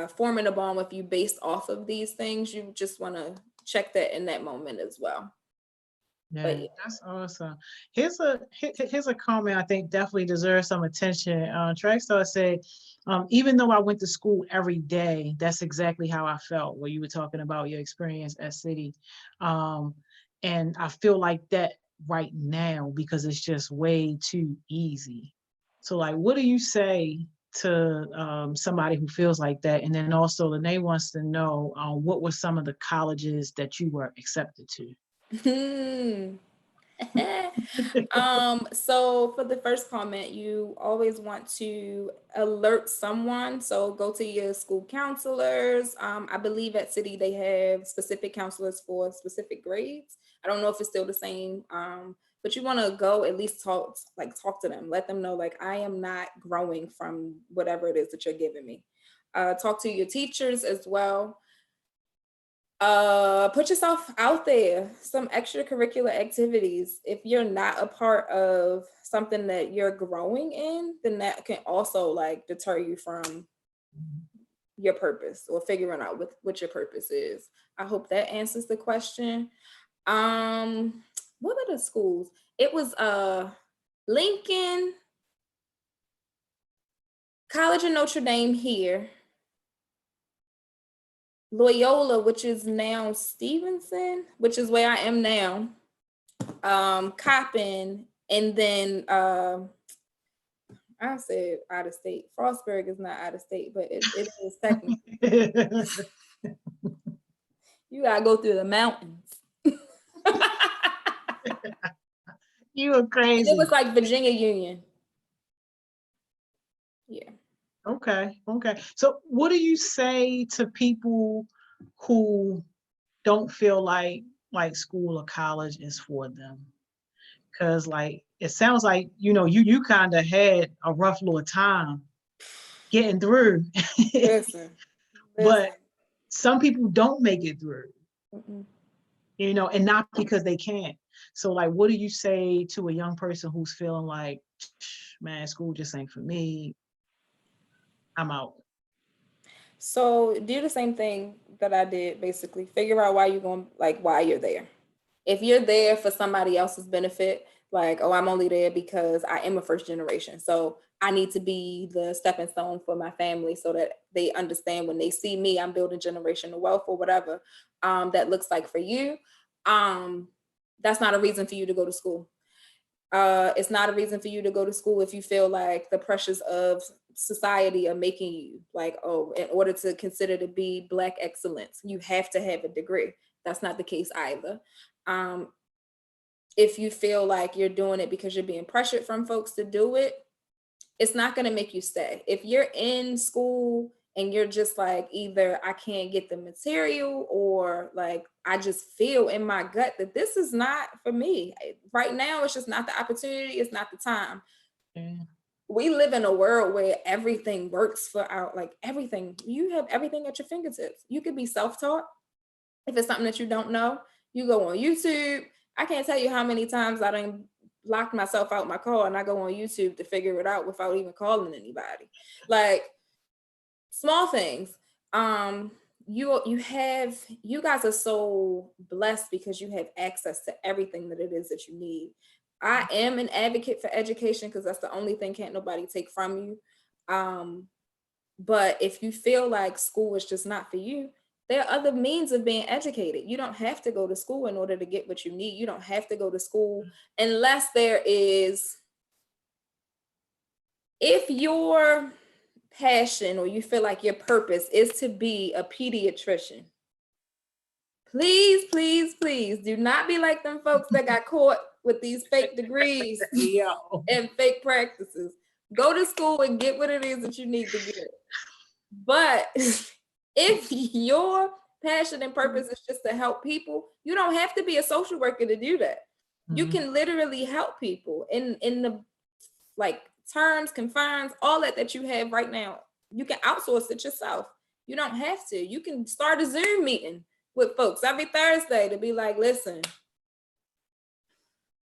forming a bond with you based off of these things, you just want to check that in that moment as well. Yeah, that's awesome. Here's a comment I think definitely deserves some attention. Trackstar said, even though I went to school every day, that's exactly how I felt when you were talking about your experience at City. And I feel like that right now because it's just way too easy. So like, what do you say to somebody who feels like that? And then also Lene wants to know what were some of the colleges that you were accepted to? So for the first comment, you always want to alert someone. So go to your school counselors. I believe at City they have specific counselors for specific grades. I don't know if it's still the same. But you want to go at least talk to them. Let them know like I am not growing from whatever it is that you're giving me. Talk to your teachers as well. Put yourself out there, some extracurricular activities. If you're not a part of something that you're growing in, then that can also like deter you from your purpose or figuring out what your purpose is. I hope that answers the question. What are the schools? It was Lincoln, College of Notre Dame here, Loyola, which is now Stevenson, which is where I am now, Coppin, and then I said out of state. Frostburg is not out of state, but it is technically. You gotta go through the mountains. You are crazy. It was like Virginia Union. Yeah. Okay. So what do you say to people who don't feel like school or college is for them? Because like it sounds like you kind of had a rough little time getting through. Listen. But some people don't make it through. Mm-mm. And not because they can't. So like what do you say to a young person who's feeling like, man, school just ain't for me, I'm out? So do the same thing that I did, basically. Figure out why you're there. If you're there for somebody else's benefit, like, oh, I'm only there because I am a first generation. So I need to be the stepping stone for my family so that they understand when they see me, I'm building generational wealth or whatever that looks like for you. That's not a reason for you to go to school. It's not a reason for you to go to school if you feel like the pressures of society are making you like, oh, in order to consider to be Black excellence, you have to have a degree. That's not the case either. If you feel like you're doing it because you're being pressured from folks to do it, it's not going to make you stay. If you're in school and you're just like, either I can't get the material or like, I just feel in my gut that this is not for me. Right now, it's just not the opportunity. It's not the time. Yeah. We live in a world where everything works for everything. You have everything at your fingertips. You could be self-taught. If it's something that you don't know, you go on YouTube. I can't tell you how many times I done locked myself out my car and I go on YouTube to figure it out without even calling anybody. Like small things. You guys are so blessed because you have access to everything that it is that you need. I am an advocate for education because that's the only thing can't nobody take from you. But if you feel like school is just not for you, there are other means of being educated. You don't have to go to school in order to get what you need. You don't have to go to school unless if your passion or you feel like your purpose is to be a pediatrician, please, please, please do not be like them folks that got caught with these fake degrees and fake practices. Go to school and get what it is that you need to get. But if your passion and purpose is just to help people, you don't have to be a social worker to do that. Mm-hmm. You can literally help people in the like terms, confines, all that you have right now. You can outsource it yourself. You don't have to. You can start a Zoom meeting with folks every Thursday to be like, listen,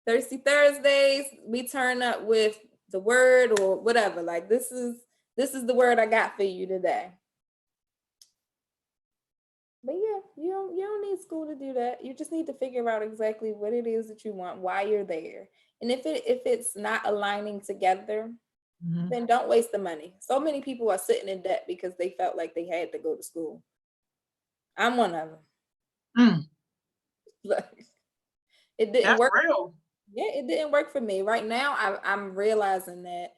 Thirsty Thursdays, we turn up with the word or whatever. Like this is the word I got for you today. But yeah, you don't need school to do that. You just need to figure out exactly what it is that you want, why you're there. And if it's not aligning together, mm-hmm. then don't waste the money. So many people are sitting in debt because they felt like they had to go to school. I'm one of them. It didn't That's work. Real. Yeah, it didn't work for me. Right now, I'm realizing that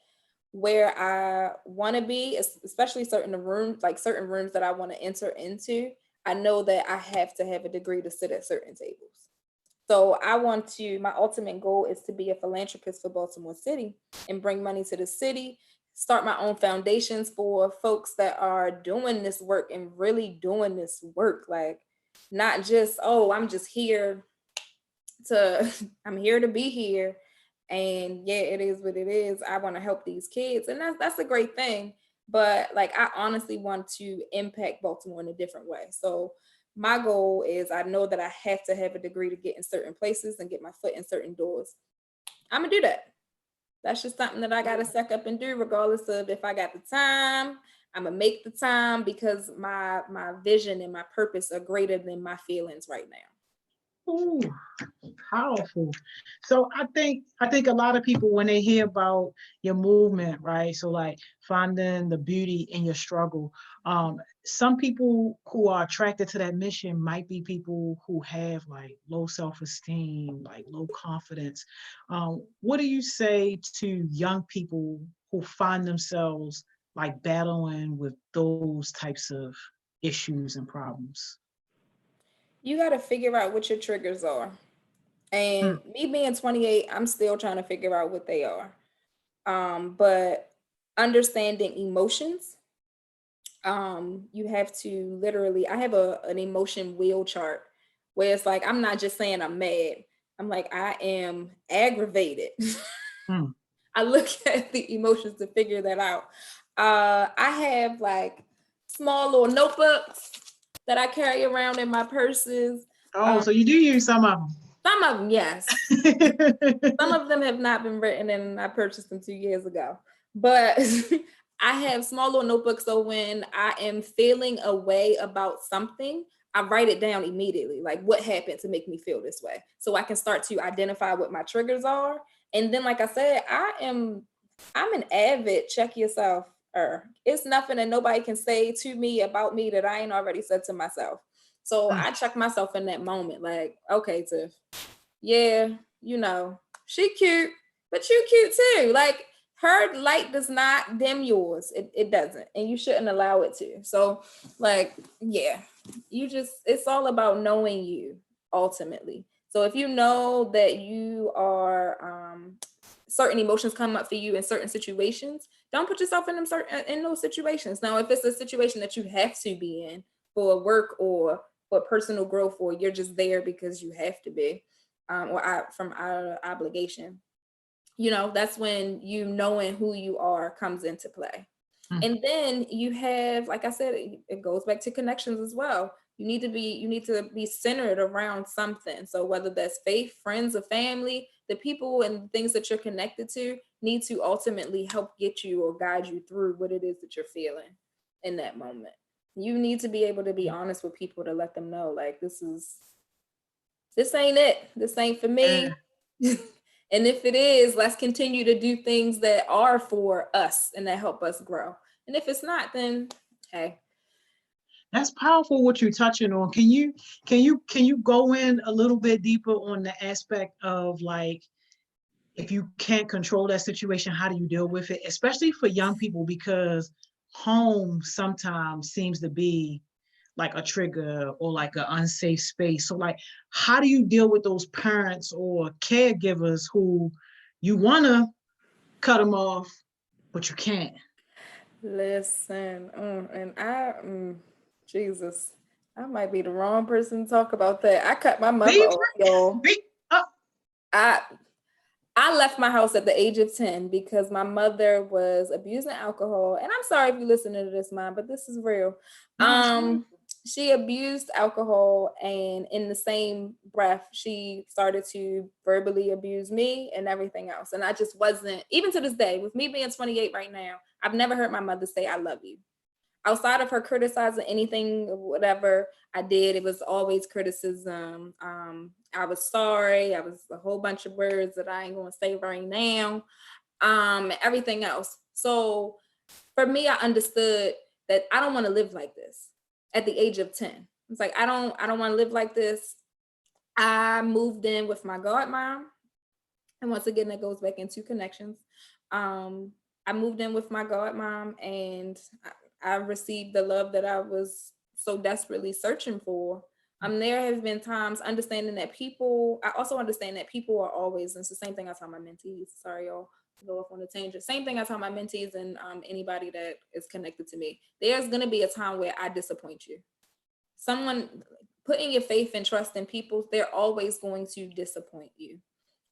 where I want to be, especially certain rooms that I want to enter into, I know that I have to have a degree to sit at certain tables. So my ultimate goal is to be a philanthropist for Baltimore City and bring money to the city, start my own foundations for folks that are doing this work and really doing this work. Like, not just, oh, I'm here to be here. And yeah, it is what it is. I want to help these kids. And that's a great thing. But like, I honestly want to impact Baltimore in a different way. So my goal is, I know that I have to have a degree to get in certain places and get my foot in certain doors. I'm gonna do that. That's just something that I gotta suck up and do, regardless of if I got the time. I'm gonna make the time, because my vision and my purpose are greater than my feelings right now. Ooh, powerful. So I think a lot of people, when they hear about your movement, right? So like finding the beauty in your struggle. Some people who are attracted to that mission might be people who have like low self-esteem, like low confidence. What do you say to young people who find themselves like battling with those types of issues and problems? You gotta figure out what your triggers are. And me being 28, I'm still trying to figure out what they are. But understanding emotions, you have to literally, I have an emotion wheel chart where it's like, I'm not just saying I'm mad. I'm like, I am aggravated. I look at the emotions to figure that out. I have like small little notebooks that I carry around in my purses. Oh, so you do use some of them. Some of them, yes. Some of them have not been written, and I purchased them 2 years ago. But I have small little notebooks, so when I am feeling a way about something, I write it down immediately, like what happened to make me feel this way, so I can start to identify what my triggers are. And then, like I said, I'm an avid check yourself. It's nothing that nobody can say to me about me that I ain't already said to myself. So I check myself in that moment, like, okay, Tiff, yeah, she cute, but you cute too. Like, her light does not dim yours. It doesn't, and you shouldn't allow it to. So, like, yeah, it's all about knowing you ultimately. So if you know that you are certain emotions come up for you in certain situations, don't put yourself in those situations. Now, if it's a situation that you have to be in for work or for personal growth, or you're just there because you have to be, from our obligation, that's when knowing who you are comes into play. And then you have, like I said, it goes back to connections as well. You need to be centered around something. So whether that's faith, friends, or family, the people and things that you're connected to need to ultimately help get you or guide you through what it is that you're feeling in that moment. You need to be able to be honest with people to let them know, like, this ain't it. This ain't for me. And if it is, let's continue to do things that are for us and that help us grow. And if it's not, then hey. That's powerful what you're touching on. Can you go in a little bit deeper on the aspect of, like, if you can't control that situation, how do you deal with it? Especially for young people, because home sometimes seems to be like a trigger or like an unsafe space. So like, how do you deal with those parents or caregivers who you want to cut them off, but you can't? Listen, Jesus, I might be the wrong person to talk about that. I cut my mother off, y'all. I left my house at the age of 10 because my mother was abusing alcohol. And I'm sorry if you're listening to this, Mom, but this is real. She abused alcohol, and in the same breath, she started to verbally abuse me and everything else. And I just wasn't, even to this day, with me being 28 right now, I've never heard my mother say, I love you. Outside of her criticizing anything, whatever I did, it was always criticism. I was sorry. I was a whole bunch of words that I ain't going to say right now. Everything else. So for me, I understood that I don't want to live like this at the age of 10. It's like, I don't want to live like this. I moved in with my godmom. And once again, that goes back into connections. I moved in with my godmom, and I received the love that I was so desperately searching for There have been times understanding that people, I also understand that people are always, and it's the same thing I tell my mentees, sorry y'all, go off on a tangent. Same thing I tell my mentees and anybody that is connected to me. There's gonna be a time where I disappoint you. Someone putting your faith and trust in people, they're always going to disappoint you.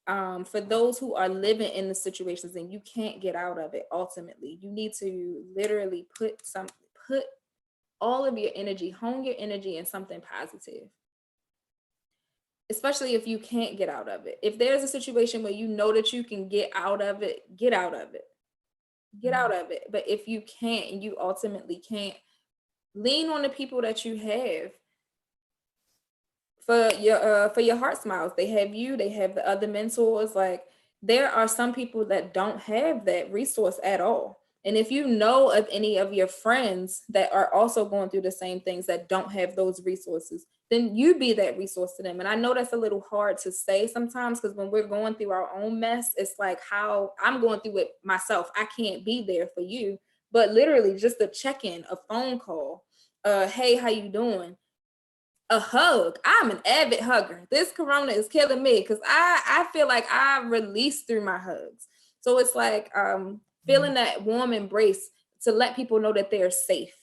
For those who are living in the situations and you can't get out of it, ultimately, you need to literally put all of your energy, hone your energy in something positive. Especially if you can't get out of it. If there's a situation where you know that you can get out of it, get out of it. Get out of it. But if you can't and you ultimately can't, lean on the people that you have for your HeartSmiles. They have you, they have the other mentors. Like, there are some people that don't have that resource at all. And if you know of any of your friends that are also going through the same things that don't have those resources, then you be that resource to them. And I know that's a little hard to say sometimes, because when we're going through our own mess, it's like how I'm going through it myself. I can't be there for you, but literally just a check-in, a phone call, hey, how you doing? A hug. I'm an avid hugger. This corona is killing me because I feel like I release through my hugs. So it's like feeling that warm embrace to let people know that they're safe.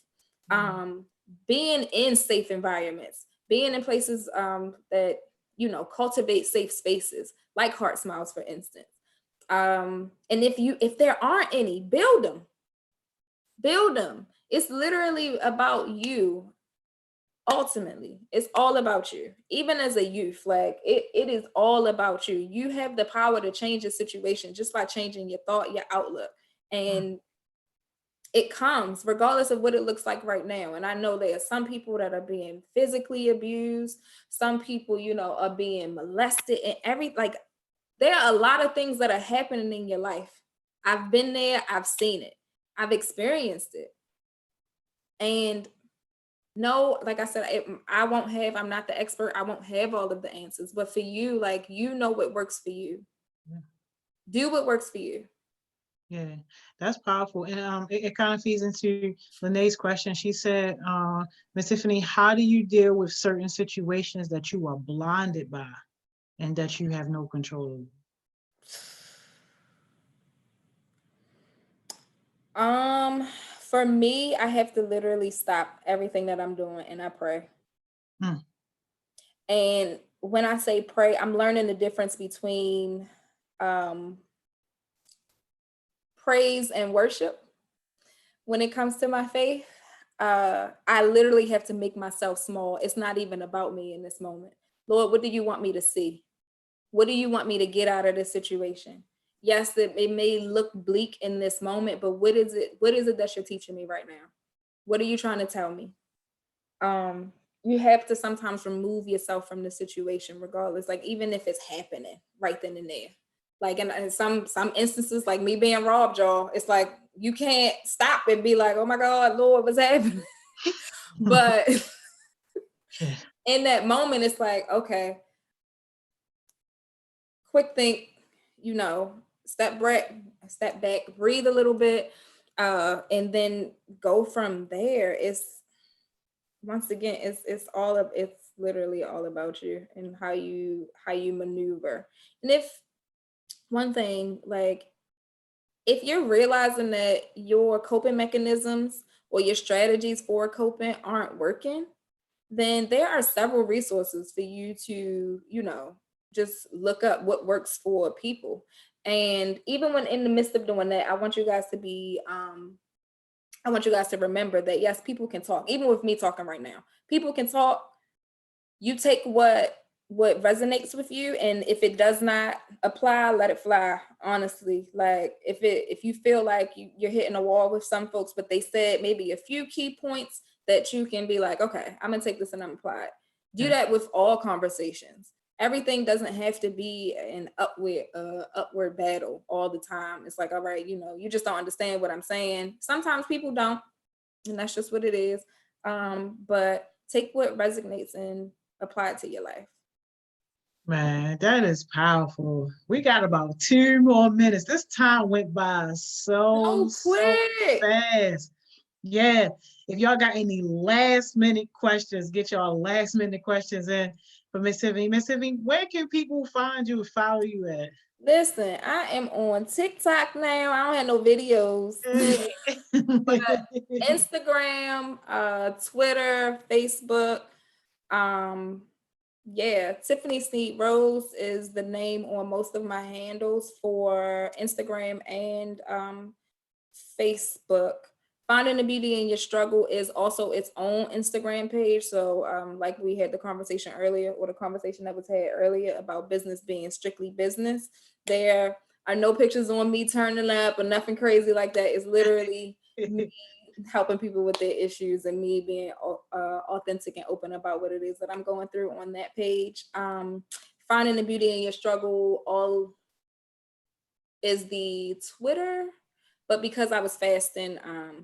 Being in safe environments, being in places that, you know, cultivate safe spaces, like HeartSmiles, for instance. And if there aren't any, build them. Build them. It's literally about you. Ultimately, it's all about you. Even as a youth, like it is all about you. You have the power to change a situation just by changing your thought, your outlook. And it comes regardless of what it looks like right now. And I know there are some people that are being physically abused. Some people, you know, are being molested, and there are a lot of things that are happening in your life. I've been there, I've seen it, I've experienced it. And no, like I said, I'm not the expert. I won't have all of the answers, but for you, like, you know what works for you. Yeah. Do what works for you. Yeah, that's powerful. And it kind of feeds into Lene's question. She said, Miss Tiffany, how do you deal with certain situations that you are blinded by and that you have no control over? For me, I have to literally stop everything that I'm doing and I pray. And when I say pray, I'm learning the difference between praise and worship. When it comes to my faith, I literally have to make myself small. It's not even about me in this moment. Lord, what do you want me to see? What do you want me to get out of this situation? Yes, it may look bleak in this moment, but what is it that you're teaching me right now? What are you trying to tell me? You have to sometimes remove yourself from the situation, regardless, like even if it's happening right then and there. Like in some instances, like me being robbed, y'all, it's like you can't stop and be like, oh my God, Lord, what's happening? But in that moment, it's like, okay, quick think, you know, step back, breathe a little bit, and then go from there. It's once again, it's literally all about you and how you maneuver. And if one thing, like, if you're realizing that your coping mechanisms or your strategies for coping aren't working, then there are several resources for you to, you know, just look up what works for people. And even when in the midst of doing that, I want you guys to remember that, yes, people can talk. Even with me talking right now, people can talk. You take what resonates with you, and if it does not apply, let it fly. Honestly, like if you feel like you're hitting a wall with some folks, but they said maybe a few key points that you can be like, okay, I'm gonna take this and I'm apply it. Do that with all conversations. Everything doesn't have to be an upward battle all the time. It's like, all right, you know, you just don't understand what I'm saying. Sometimes people don't, and that's just what it is. But take what resonates and apply it to your life. Man, that is powerful. We got about 2 more minutes. This time went by so quick. fast. Yeah. If y'all got any last minute questions, get y'all last minute questions in for Miss Tiffany. Miss Tiffany, where can people find you, follow you at? Listen, I am on TikTok now. I don't have no videos. Hey. But Instagram, Twitter, Facebook. Yeah, Tiffany Sneed Rose is the name on most of my handles for Instagram and Facebook. Finding the Beauty in Your Struggle is also its own Instagram page. So like we had the conversation earlier, or the conversation that was had earlier about business being strictly business, there are no pictures on me turning up or nothing crazy like that. It's literally me helping people with their issues and me being authentic and open about what it is that I'm going through on that page. Finding the Beauty in Your Struggle all is the Twitter, but because I was fasting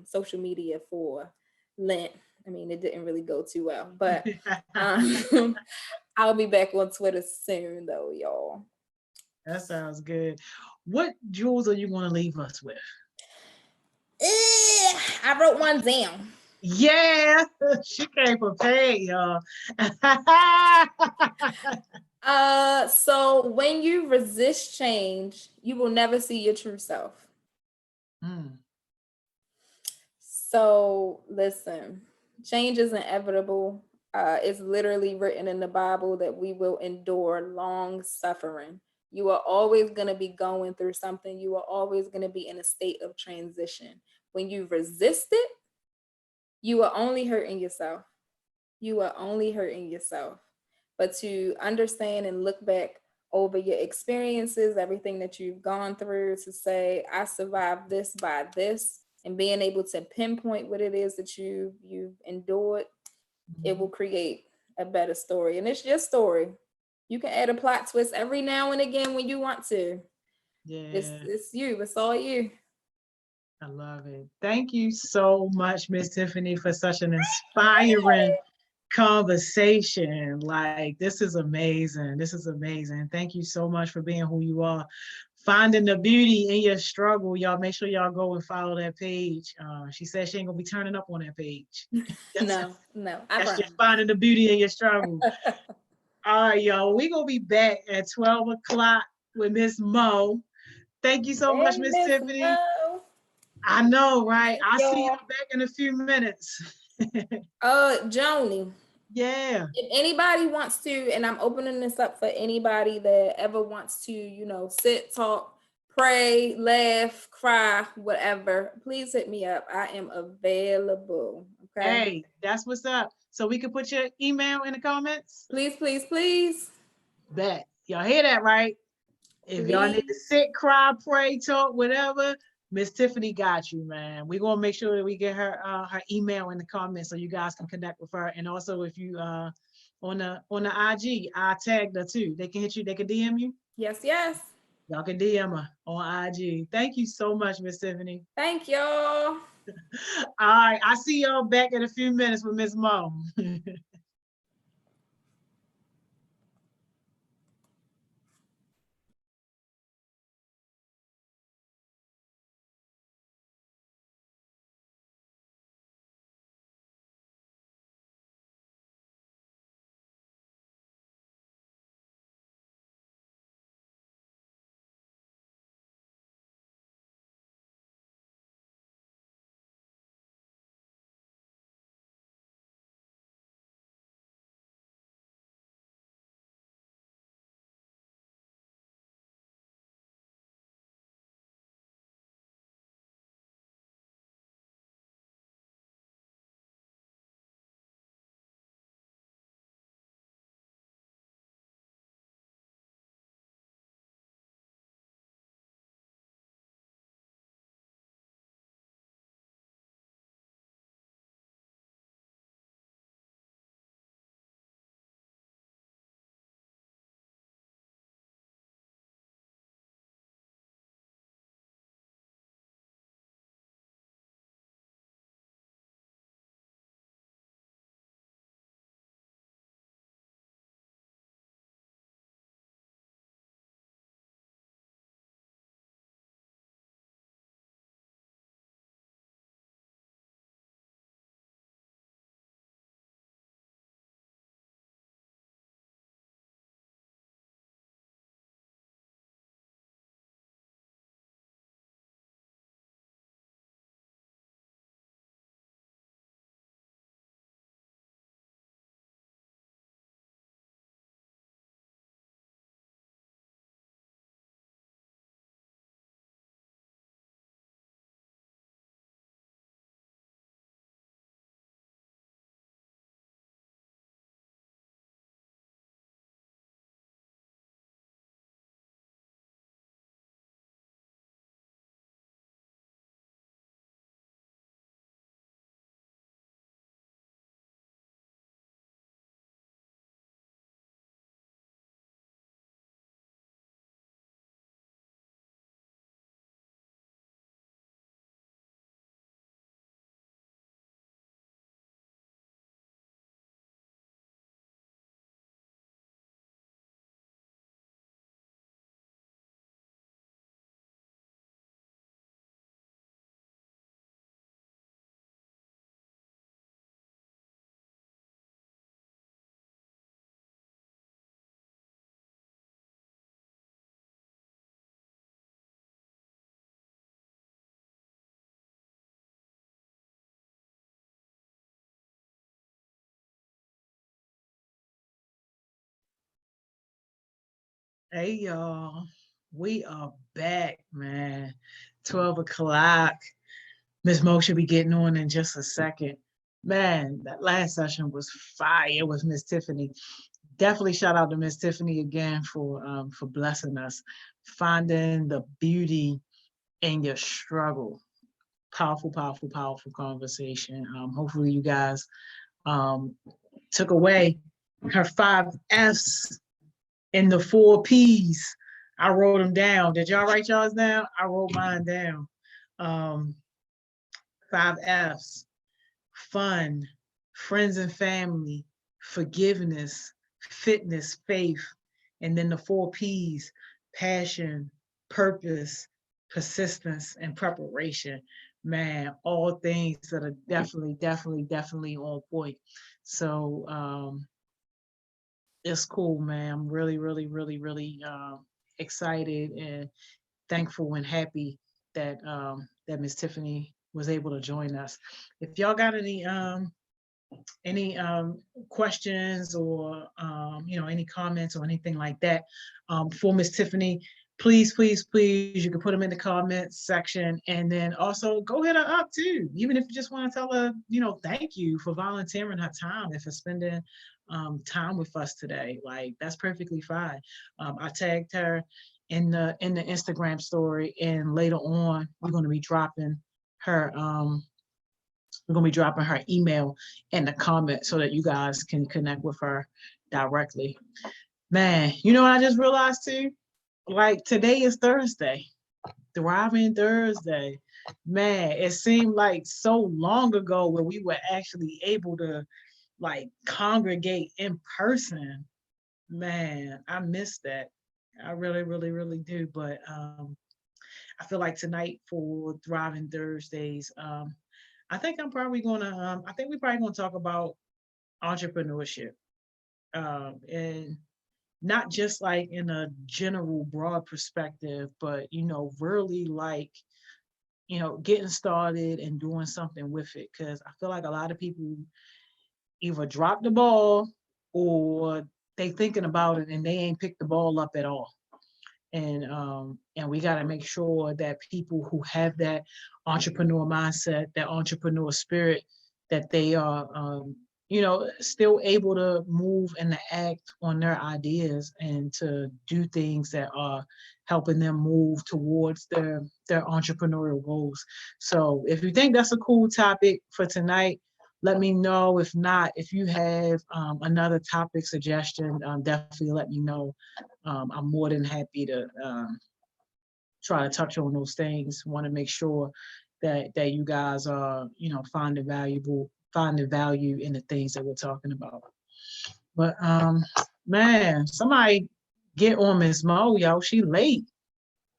social media for Lent, I mean, it didn't really go too well, but I'll be back on Twitter soon though, y'all. That sounds good. What jewels are you going to leave us with? I wrote one down. Yeah, she came prepared, y'all. So when you resist change, you will never see your true self. So listen, change is inevitable. It's literally written in the Bible that we will endure long suffering. You are always going to be going through something. You are always going to be in a state of transition. When you resist it, you are only hurting yourself. You are only hurting yourself. But to understand and look back over your experiences, everything that you've gone through, to say, I survived this by this, and being able to pinpoint what it is that you've endured, it will create a better story. And it's your story. You can add a plot twist every now and again when you want to. Yeah. It's you. It's all you. I love it. Thank you so much, Miss Tiffany, for such an inspiring conversation. Like, this is amazing. This is amazing. Thank you so much for being who you are. Finding the beauty in your struggle. Y'all make sure y'all go and follow that page. She said she ain't gonna be turning up on that page. No. That's just finding the beauty in your struggle. All right, y'all. We're gonna be back at 12 o'clock with Miss Mo. Thank you so much, Miss Tiffany. Mo. I know, right? I'll see you back in a few minutes. Joni. Yeah. If anybody wants to, and I'm opening this up for anybody that ever wants to, sit, talk, pray, laugh, cry, whatever, please hit me up. I am available. Okay. Hey, that's what's up. So we can put your email in the comments? Please, please, please. Bet. Y'all hear that, right? If y'all need to sit, cry, pray, talk, whatever, Miss Tiffany got you, man. We're gonna make sure that we get her her email in the comments so you guys can connect with her. And also, if you on the IG, I tagged her too. They can hit you. They can DM you. Yes. Y'all can DM her on IG. Thank you so much, Miss Tiffany. Thank y'all. All right, I see y'all back in a few minutes with Miss Mo. Hey y'all, we are back, man. 12 o'clock. Miss Mo should be getting on in just a second. Man, that last session was fire with Miss Tiffany. Definitely shout out to Miss Tiffany again for blessing us, finding the beauty in your struggle. Powerful, powerful, powerful conversation. Hopefully you guys um, took away her 5 F's and the 4 P's. I wrote them down. Did y'all write y'all's down? I wrote mine down. Um, 5 F's: fun, friends and family, forgiveness, fitness, faith, and then the 4 P's: passion, purpose, persistence, and preparation. Man, all things that are definitely, definitely, definitely on point. So it's cool, man. I'm really, really, really, really excited and thankful and happy that that Miss Tiffany was able to join us. If y'all got any questions or any comments or anything like that for Miss Tiffany, please, please, please, you can put them in the comments section, and then also go hit her up too. Even if you just want to tell her, thank you for volunteering her time and for spending time with us today. Like, that's perfectly fine. I tagged her in the Instagram story, and later on we're going to be dropping her email in the comment so that you guys can connect with her directly. Man, you know what I just realized too? Like, today is Thursday, Thriving Thursday. Man, it seemed like so long ago when we were actually able to like congregate in person. Man, I miss that. I really, really, really do. But I feel like tonight for Thriving Thursdays, I think we're probably gonna talk about entrepreneurship, and not just like in a general broad perspective, but really like getting started and doing something with it. Because I feel like a lot of people either drop the ball or they thinking about it and they ain't picked the ball up at all. And we got to make sure that people who have that entrepreneur mindset, that entrepreneur spirit, that they are still able to move and to act on their ideas and to do things that are helping them move towards their entrepreneurial goals. So if you think that's a cool topic for tonight, let me know. If not, if you have another topic suggestion, definitely let me know. I'm more than happy to try to touch on those things. Want to make sure that you guys are, finding value in the things that we're talking about. But man, somebody get on Miss Mo, yo. She late.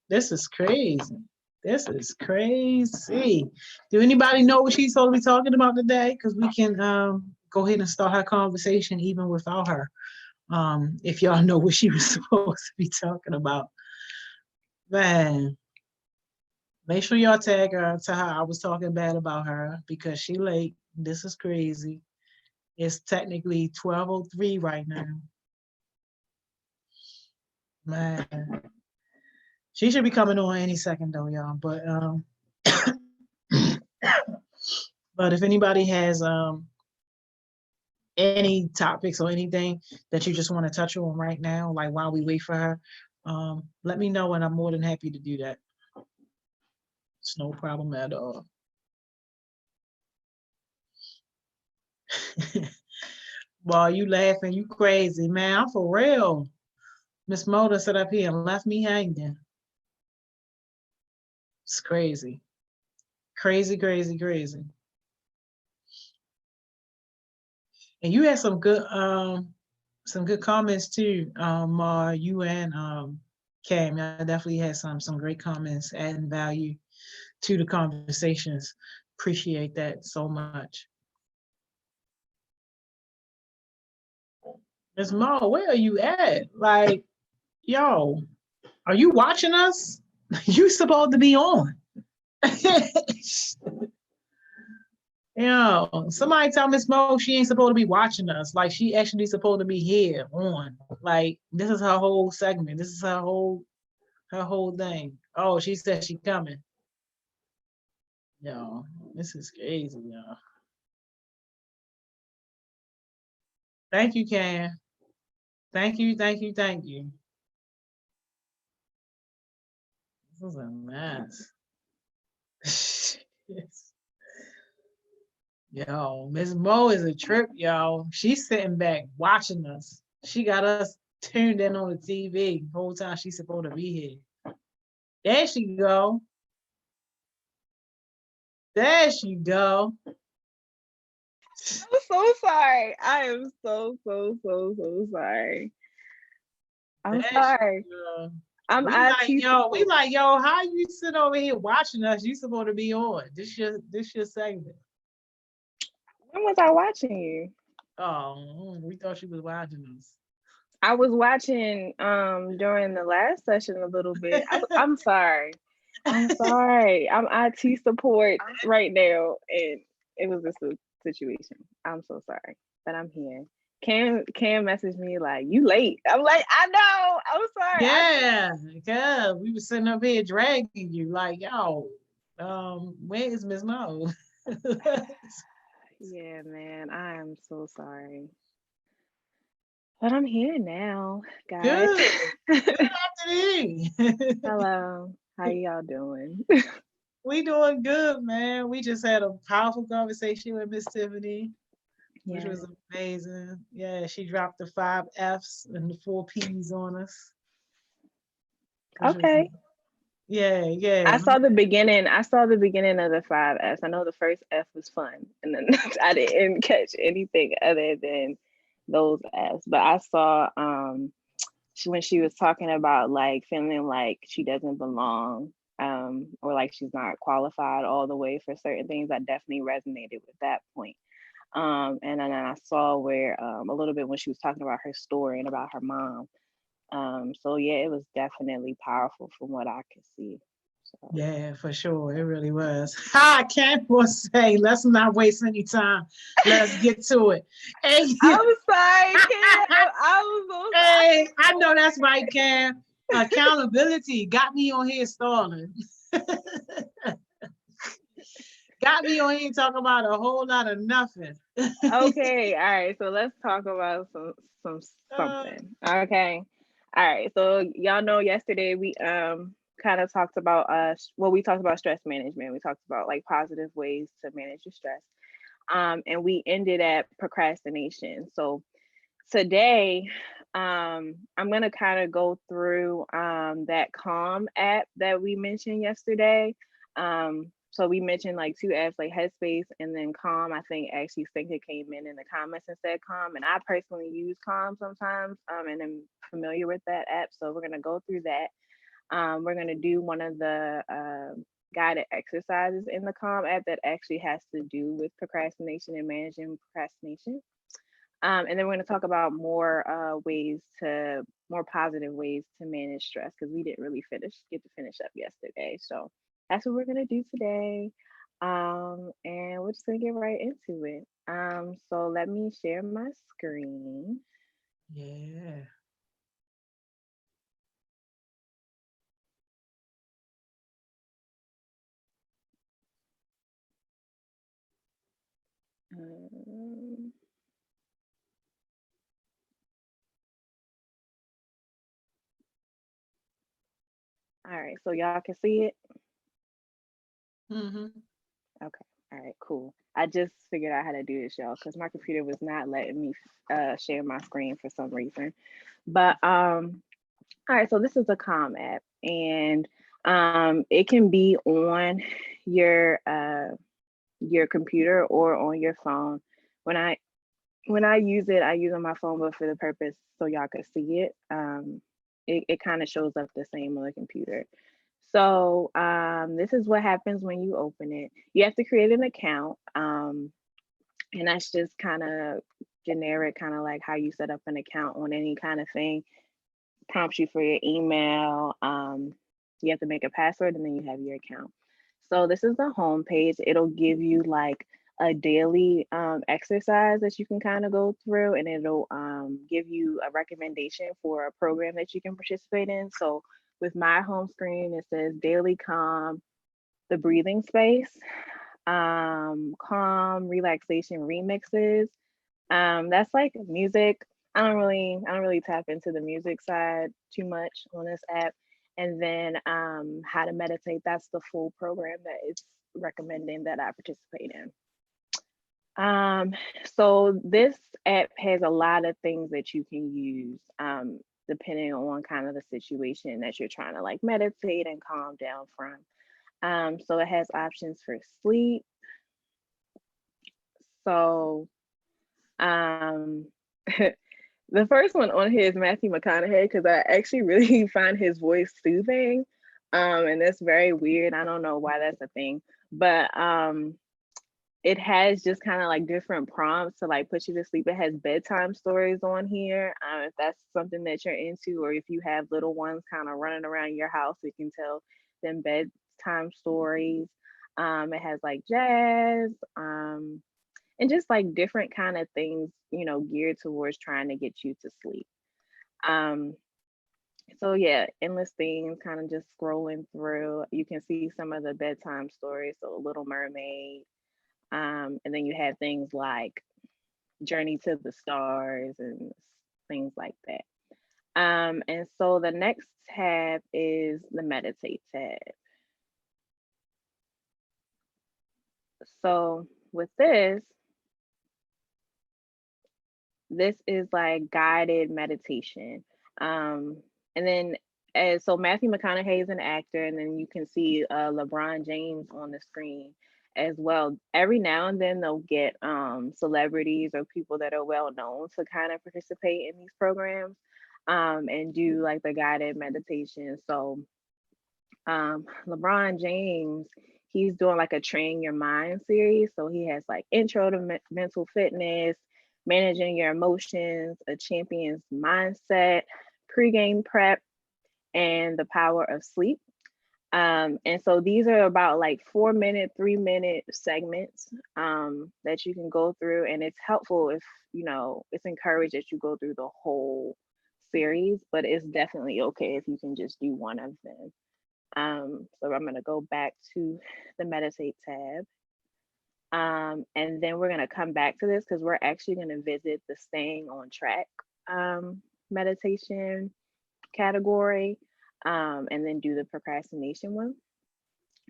This is crazy. This is crazy. Do anybody know what she's supposed to be talking about today? Because we can go ahead and start her conversation even without her. If y'all know what she was supposed to be talking about. Man, make sure y'all tag her to her. I was talking bad about her because she late. This is crazy. It's technically 12:03 right now. Man, she should be coming on any second though, y'all. But but if anybody has any topics or anything that you just want to touch on right now, like while we wait for her, let me know and I'm more than happy to do that. It's no problem at all. Boy, you laughing, you crazy, man. I'm for real. Miss Moda sat up here and left me hanging. It's crazy. Crazy, crazy, crazy. And you had some good comments too, you and Cam. I definitely had some great comments adding value to the conversations. Appreciate that so much. Ms. Mo, where are you at? Like, yo, are you watching us? You supposed to be on. Somebody tell Miss Mo she ain't supposed to be watching us. Like she actually supposed to be here on. Like this is her whole segment. This is her whole thing. Oh, she said she coming. Yo, this is crazy, yo. Thank you, Cam. Thank you, thank you, thank you. This is a mess. Yo, Miss Mo is a trip, yo. She's sitting back watching us. She got us tuned in on the TV the whole time she's supposed to be here. There she go. There she go. I'm so sorry. I am so sorry. I'm There sorry. she go. I'm We IT like, yo, support. how you sit over here watching us? You supposed to be on. This your segment. When was I watching you? Oh, we thought she was watching us. I was watching during the last session a little bit. I'm sorry. I'm sorry. I'm IT support right now, and it was just a situation. I'm so sorry, but I'm here. Cam messaged me like, "You late?" I'm like, "I know. I'm sorry." Yeah, because we were sitting up here dragging you like, yo, where is Miss Mo? Yeah, man. I am so sorry, but I'm here now, guys. Good. Good afternoon. Hello. How y'all doing? We doing good, man. We just had a powerful conversation with Miss Tiffany, which Yeah. was amazing. Yeah, she dropped the 5 F's and the 4 P's on us. Which was, Okay. yeah. I saw the beginning. I saw the beginning of the 5 F's. I know the first F was fun, and then I didn't catch anything other than those F's. But I saw when she was talking about like feeling like she doesn't belong, or like she's not qualified all the way for certain things. I definitely resonated with that point. And then I saw where a little bit when she was talking about her story and about her mom. So yeah, it was definitely powerful from what I could see. So. Yeah, for sure. It really was. I can't say, let's not waste any time. Let's get to it. Hey, I'm sorry, Kim. I was so sorry. hey, I know that's right, Cam. Accountability got me on here stalling. Got me on here talking about a whole lot of nothing. Okay, all right. So let's talk about something. Okay. All right. So y'all know yesterday we kind of talked about we talked about stress management. We talked about like positive ways to manage your stress. And we ended at procrastination. So today I'm going to kind of go through that Calm app that we mentioned yesterday. So we mentioned like 2 apps like Headspace and then Calm. I think actually Stinker came in the comments and said Calm, and I personally use Calm sometimes, and I'm familiar with that app. So we're going to go through that. We're going to do one of the guided exercises in the Calm app that actually has to do with procrastination and managing procrastination. And then we're going to talk about more positive ways to manage stress, because we didn't really get to finish up yesterday. So that's what we're going to do today. And we're just going to get right into it. So let me share my screen. Yeah. All right, so y'all can see it. Mm-hmm. Okay. All right, cool. I just figured out how to do this, y'all, because my computer was not letting me share my screen for some reason. But all right, so this is a Calm app, and it can be on your computer or on your phone. When I use it, I use it on my phone, but for the purpose so y'all could see it, it kind of shows up the same on the computer. So this is what happens when you open it. You have to create an account, and that's just kind of generic, kind of like how you set up an account on any kind of thing. Prompts you for your email. You have to make a password, and then you have your account. So this is the home page. It'll give you like a daily exercise that you can kind of go through, and it'll give you a recommendation for a program that you can participate in. So with my home screen, it says daily calm, the breathing space, calm relaxation remixes. That's like music. I don't really tap into the music side too much on this app. And then how to meditate, that's the full program that it's recommending that I participate in. So this app has a lot of things that you can use depending on kind of the situation that you're trying to like meditate and calm down from. So it has options for sleep. So um the first one on here is Matthew McConaughey because I actually really find his voice soothing. And that's very weird. I don't know why that's a thing, but it has just kind of like different prompts to like put you to sleep. It has bedtime stories on here. If that's something that you're into, or if you have little ones kind of running around your house, you can tell them bedtime stories. It has like jazz, and just like different kind of things, you know, geared towards trying to get you to sleep. Um, so yeah, endless things, kind of just scrolling through. You can see some of the bedtime stories. So Little Mermaid. And then you have things like Journey to the Stars and things like that. And so the next tab is the Meditate tab. So with this is like guided meditation. And then so Matthew McConaughey is an actor, and then you can see LeBron James on the screen as well. Every now and then they'll get celebrities or people that are well known to kind of participate in these programs and do like the guided meditation. So LeBron James, he's doing like a train your mind series. So he has like intro to mental fitness, managing your emotions, a champion's mindset, pre-game prep, and the power of sleep. And so these are about like 4-minute, 3-minute segments that you can go through. And it's helpful if, you know, it's encouraged that you go through the whole series, but it's definitely okay if you can just do one of them. So I'm going to go back to the meditate tab. And then we're going to come back to this because we're actually going to visit the staying on track meditation category, and then do the procrastination one.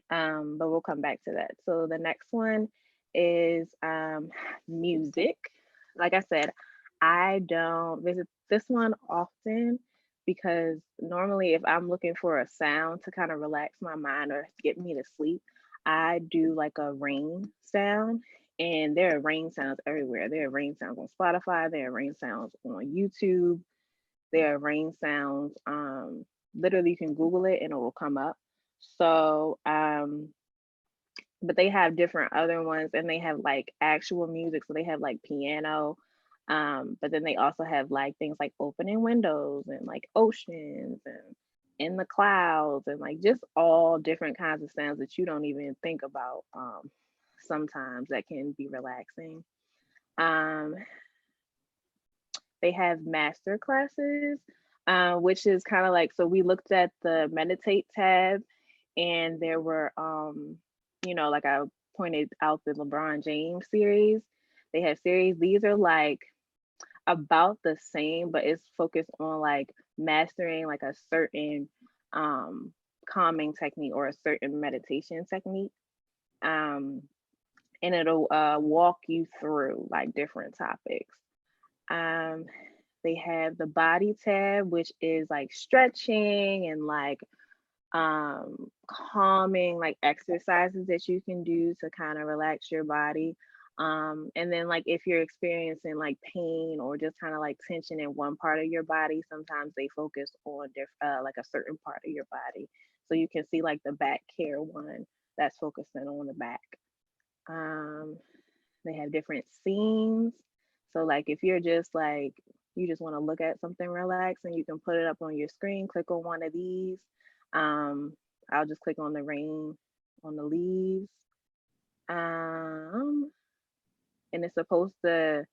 But we'll come back to that. So the next one is music. Like I said, I don't visit this one often because normally if I'm looking for a sound to kind of relax my mind or get me to sleep, I do like a rain sound. And there are rain sounds everywhere. There are rain sounds on Spotify. There are rain sounds on YouTube. There are rain sounds. Literally, you can Google it and it will come up. So, but they have different other ones, and they have like actual music. So they have like piano, but then they also have like things like opening windows and like oceans and in the clouds and like just all different kinds of sounds that you don't even think about. Sometimes that can be relaxing. They have master classes, which is kind of like, so we looked at the meditate tab, and there were, you know, like I pointed out the LeBron James series. They have series. These are like about the same, but it's focused on like mastering like a certain calming technique or a certain meditation technique. And it'll walk you through like different topics. They have the body tab, which is like stretching and like calming like exercises that you can do to kind of relax your body. And then like if you're experiencing like pain or just kind of like tension in one part of your body, sometimes they focus on like a certain part of your body. So you can see like the back care one that's focusing on the back. They have different scenes. So like if you're just like, you just want to look at something relaxing, you can put it up on your screen, click on one of these. I'll just click on the rain on the leaves. and it's supposed to,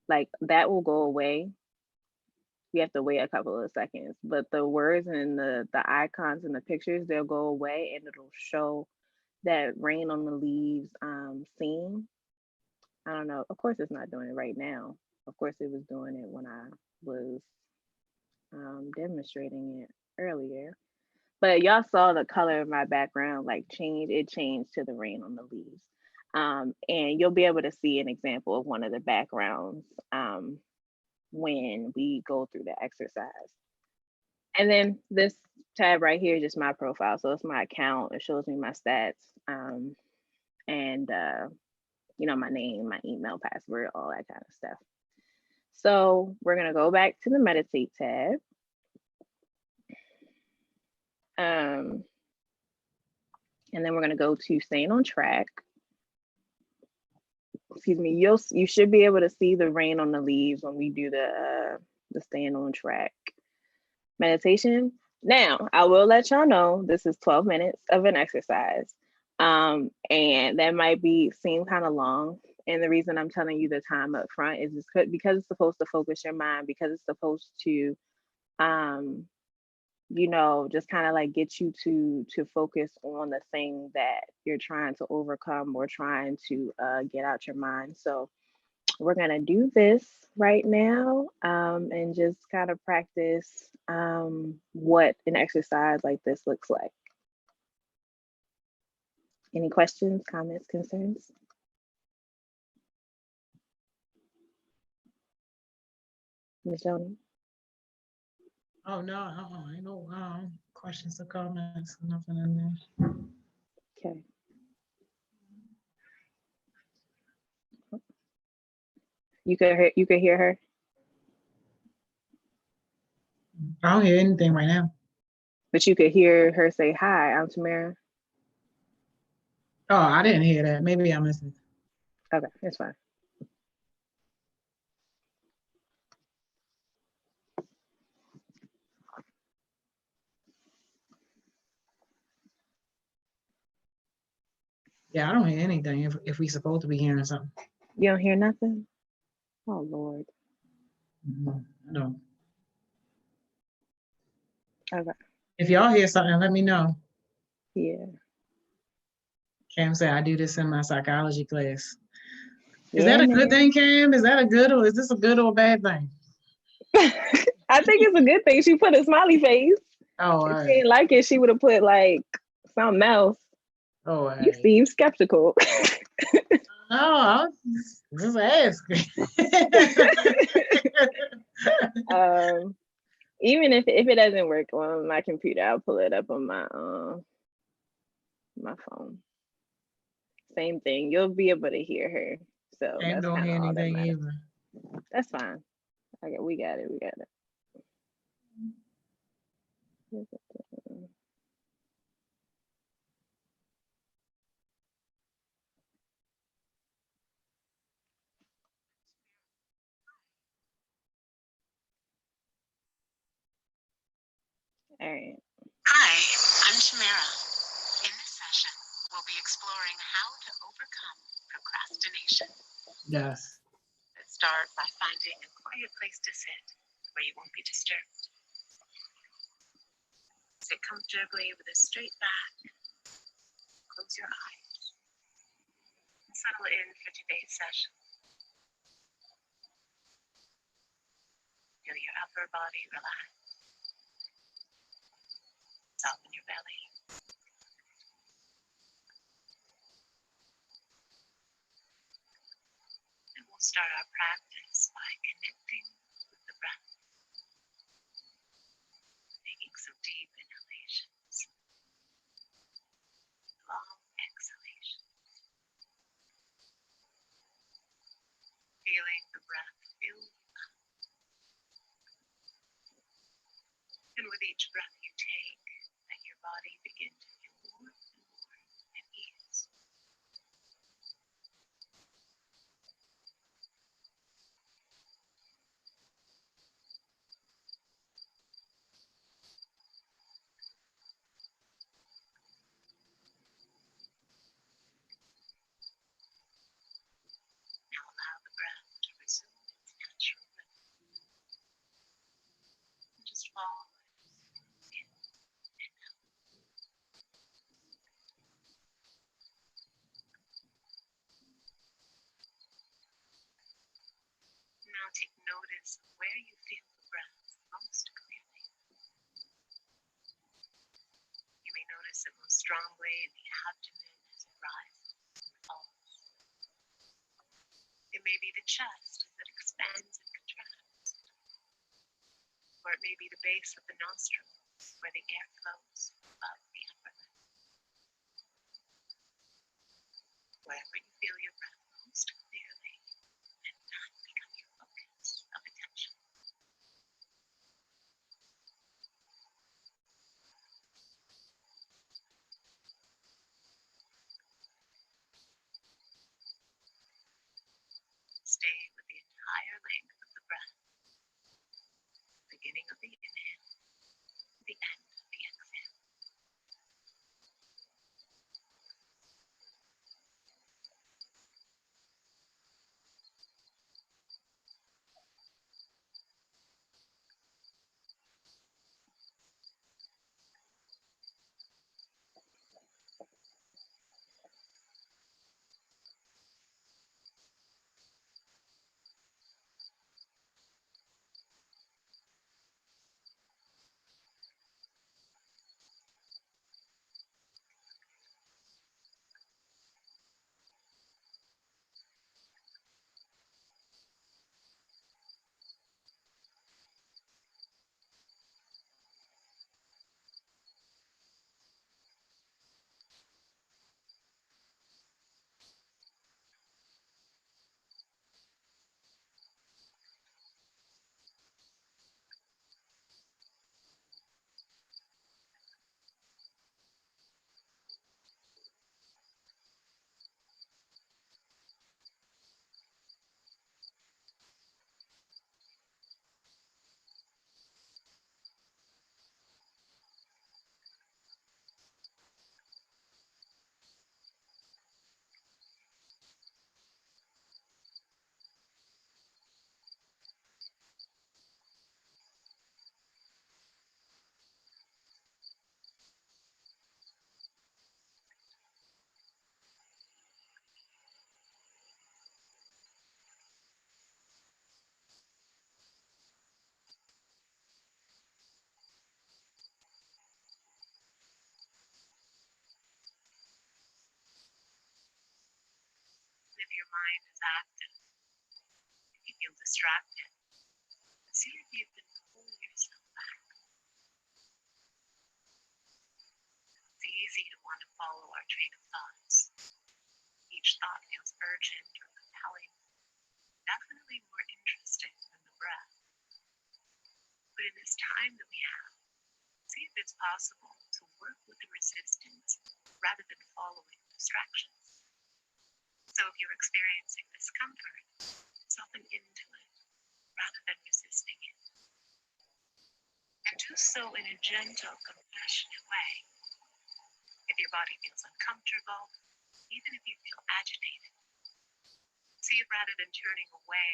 like, that will go away. You have to wait a couple of seconds, but the words and the icons and the pictures, they'll go away, and it'll show that rain on the leaves scene. I don't know. Of course, it's not doing it right now. Of course, it was doing it when I was demonstrating it earlier. But y'all saw the color of my background like change. It changed to the rain on the leaves. And you'll be able to see an example of one of the backgrounds when we go through the exercise. And then this tab right here is just my profile. So it's my account. It shows me my stats and my name, my email, password, all that kind of stuff. So we're going to go back to the meditate tab. And then we're going to go to staying on track. Excuse me. You should be able to see the rain on the leaves when we do the staying on track meditation. Now, I will let y'all know this is 12 minutes of an exercise. And that might seem kind of long. And the reason I'm telling you the time up front is because it's supposed to focus your mind, because it's supposed to just kind of like get you to focus on the thing that you're trying to overcome or trying to get out your mind. So we're going to do this right now and just kind of practice what an exercise like this looks like. Any questions, comments, concerns? Ms. Joni? Oh, no, ain't no questions or comments, nothing in there. Okay. You could hear her? I don't hear anything right now. But you could hear her say, "Hi, I'm Tamara." Oh, I didn't hear that. Maybe I missed it. Okay, that's fine. Yeah, I don't hear anything if we supposed to be hearing something. You don't hear nothing? Oh, Lord. I don't. Okay. If y'all hear something, let me know. Yeah. Cam said, I do this in my psychology class. Is Yeah, that a good man. thing, Cam? Is this a good or a bad thing? I think it's a good thing she put a smiley face. Oh, all If she right. didn't like it, she would have put like something else. Oh, all You right. seem skeptical. No, I'm just asking. Even if it doesn't work on my computer, I'll pull it up on my phone. Same thing. You'll be able to hear her. So Cam that's don't kind hear of all that anything matters. either. That's fine. Okay, we got it. All right. Hi, I'm Tamara. In this session, we'll be exploring how to overcome procrastination. Yes. Let's start by finding a quiet place to sit where you won't be disturbed. Sit comfortably with a straight back. Close your eyes. And settle in for today's session. Feel your upper body relax. Soften your belly. And we'll start our practice by connecting with the breath. Taking some deep inhalations, long exhalations. Feeling the breath fill you up. And with each breath you take, let your body begin to feel more and more at ease. Now allow awareness of where you feel the breath most clearly. You may notice it most strongly in the abdomen as it rises and falls. It may be the chest as it expands and contracts. Or it may be the base of the nostrils where the air flows above the upper lip. Wherever you feel your breath most clearly, and that become your focus of attention. Stay with the entire length of the breath, beginning of the inhale, the end of the exhale. If your mind is active, if you feel distracted, see if you can pull yourself back. It's easy to want to follow our train of thoughts. Each thought feels urgent or compelling, definitely more interesting than the breath. But in this time that we have, see if it's possible to work with the resistance rather than following distractions. So if you're experiencing discomfort, soften into it rather than resisting it. And do so in a gentle, compassionate way. If your body feels uncomfortable, even if you feel agitated, see if rather than turning away,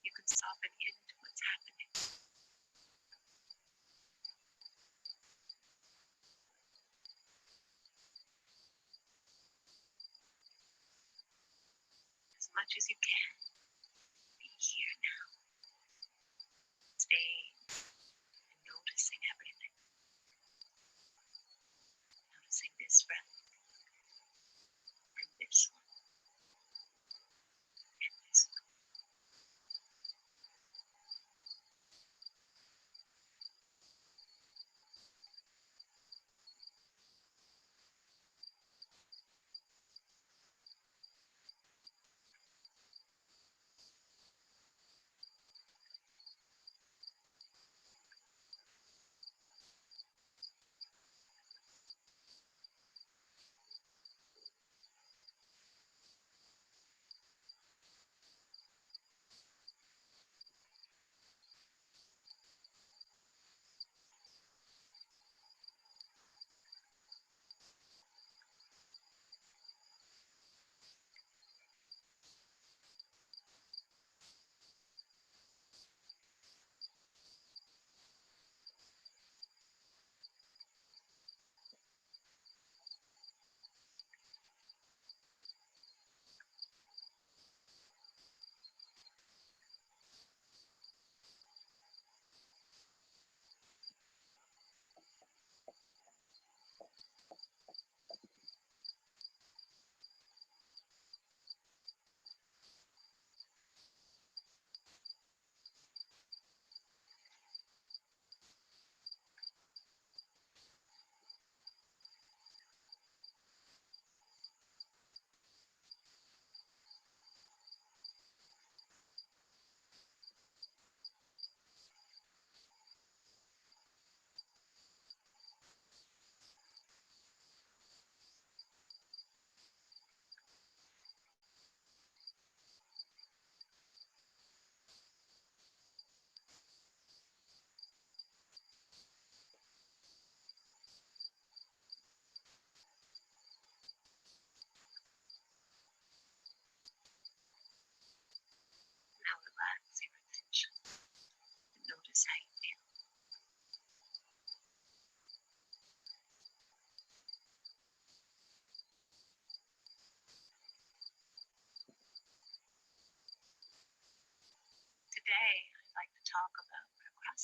you can soften into what's happening. As much as you can, be here now. Staying and noticing everything. Noticing this breath, and this one, and this one.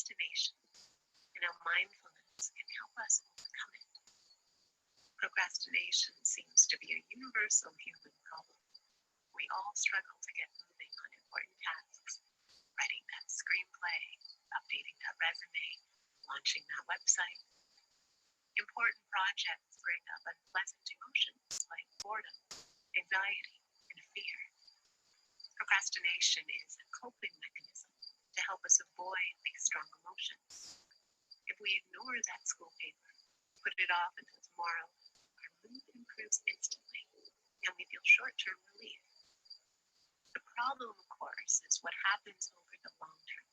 procrastination and how mindfulness can help us overcome it. Procrastination seems to be a universal human problem. We all struggle to get moving on important tasks, writing that screenplay, updating that resume, launching that website. Important projects bring up unpleasant emotions like boredom, anxiety, and fear. Procrastination is a coping mechanism to help us avoid these strong emotions. If we ignore that school paper, put it off until tomorrow, our mood improves instantly, and we feel short-term relief. The problem, of course, is what happens over the long term.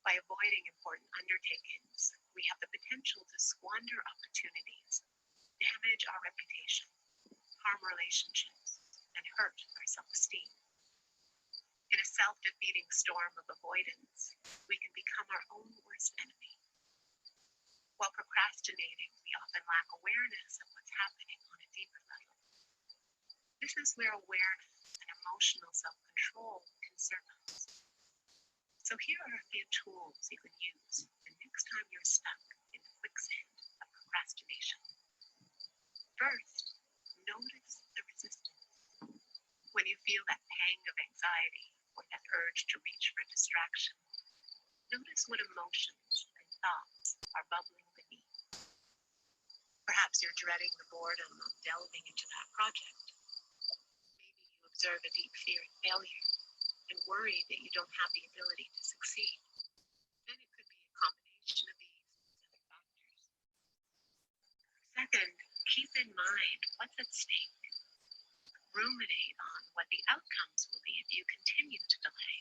By avoiding important undertakings, we have the potential to squander opportunities, damage our reputation, harm relationships, and hurt our self-esteem. In a self-defeating storm of avoidance, we can become our own worst enemy. While procrastinating, we often lack awareness of what's happening on a deeper level. This is where awareness and emotional self-control can serve us. So here are a few tools you can use the next time you're stuck in the quicksand of procrastination. First, notice the resistance. When you feel that pang of anxiety or that urge to reach for distraction, notice what emotions and thoughts are bubbling beneath. Perhaps you're dreading the boredom of delving into that project. Maybe you observe a deep fear of failure and worry that you don't have the ability to succeed. Then it could be a combination of these other factors. Second, keep in mind what's at stake. Ruminate on what the outcomes will be if you continue to delay.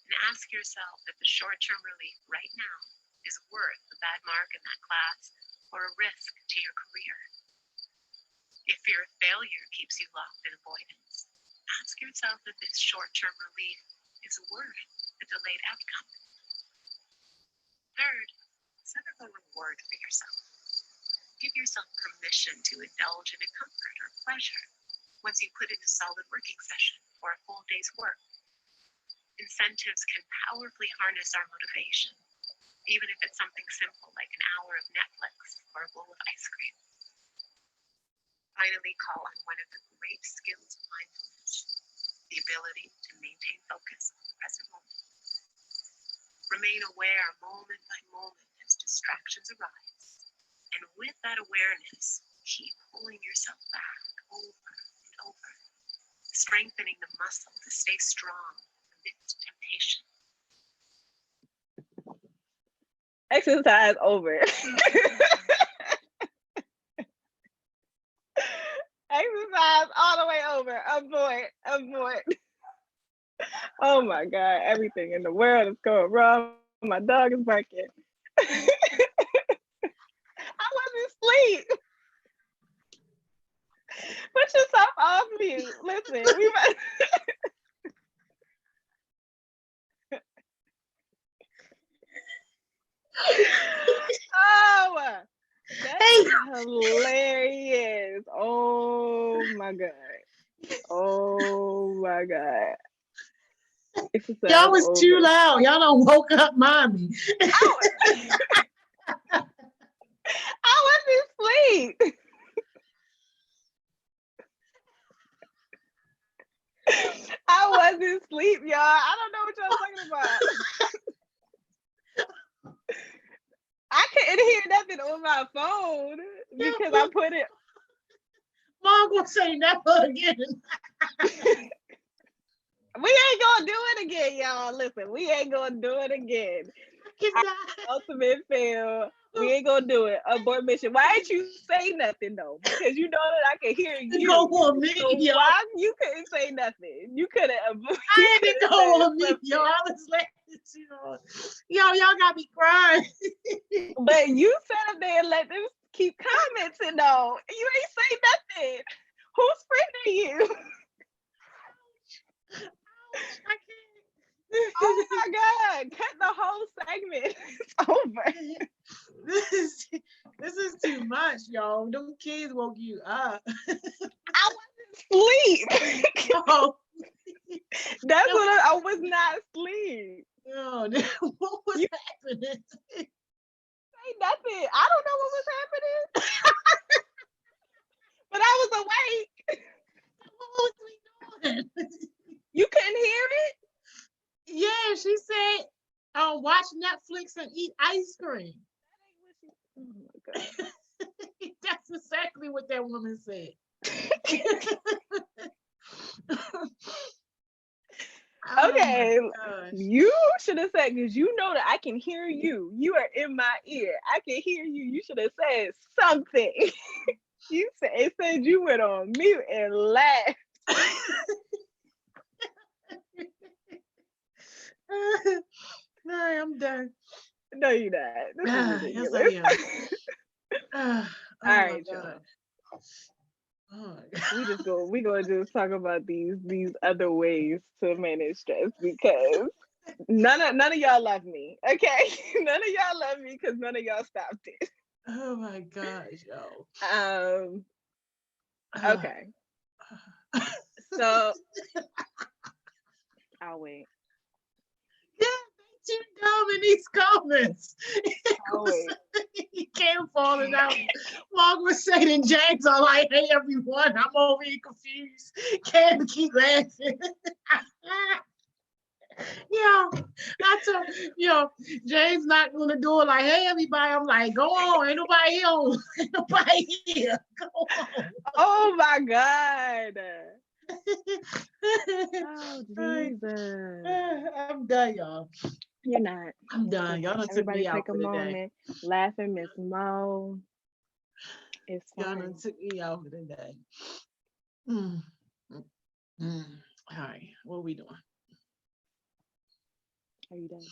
And ask yourself if the short-term relief right now is worth the bad mark in that class or a risk to your career. If fear of failure keeps you locked in avoidance, ask yourself if this short-term relief is worth the delayed outcome. Third, set up a reward for yourself. Give yourself permission to indulge in a comfort or pleasure once you put in a solid working session or a full day's work. Incentives can powerfully harness our motivation, even if it's something simple like an hour of Netflix or a bowl of ice cream. Finally, call on one of the great skills of mindfulness, the ability to maintain focus on the present moment. Remain aware moment by moment as distractions arise, and with that awareness, keep pulling yourself back over and over, strengthening the muscle to stay strong amidst temptation. Exercise over. Exercise all the way over. Abort. Oh my God, everything in the world is going wrong. My dog is barking. I wasn't asleep. Put yourself off mute. Listen, we might. Oh, that's hilarious. Oh my God. Oh my God. Y'all was too loud. Y'all don't woke up mommy. I wasn't asleep. I wasn't asleep, y'all. I don't know what y'all talking about. I couldn't hear nothing on my phone because I put it. Mom gonna say never again. We ain't gonna do it again, y'all. Listen, we ain't gonna do it again. Ultimate fail. We ain't gonna do it. Abort mission. Why ain't you say nothing though? Because you know that I can hear you. Go on me, so y'all. why you couldn't say nothing? You couldn't. I had to go on me, y'all. I was like, y'all got me crying. But you sat up there and let them keep commenting though. You ain't say nothing. Who's spreading you? I can't. Oh my God! Cut the whole segment. It's over. This is too much, y'all. Them kids woke you up. I wasn't asleep. Oh. That's what I was not asleep. Oh, what was happening? Ain't nothing. I don't know what was happening, but I was awake. What was we doing? You couldn't hear it? Yeah, she said, watch Netflix and eat ice cream. Oh my God. That's exactly what that woman said. Okay, Oh my gosh. you should have said, because you know that I can hear you. You are in my ear. I can hear you. You should have said something. You said it said you went on mute and laughed. All right, I'm done. No, you're not. This is Yes, ridiculous. I am. Oh All my right, y'all. God. Oh my God. We gonna just talk about these other ways to manage stress, because none of y'all love me. Okay. None of y'all love me because none of y'all stopped it. Oh my gosh, yo. Okay. So I'll wait. Yeah, they too dumb in these comments. I'll wait. He came falling out. Margaret said and James are like, hey everyone, I'm over here confused. Can't keep laughing. James not gonna do it like, hey everybody. I'm like, go on, ain't nobody here. Ain't nobody here. Go on. Oh my God. Oh Right. Jesus. I'm done, y'all. You're not. I'm done. Y'all done took Everybody me out take a for the day. moment. Laughing, Miss Mo. It's Y'all fine. done took me out for the day. Mm. Mm. All right, what are we doing? Are you done?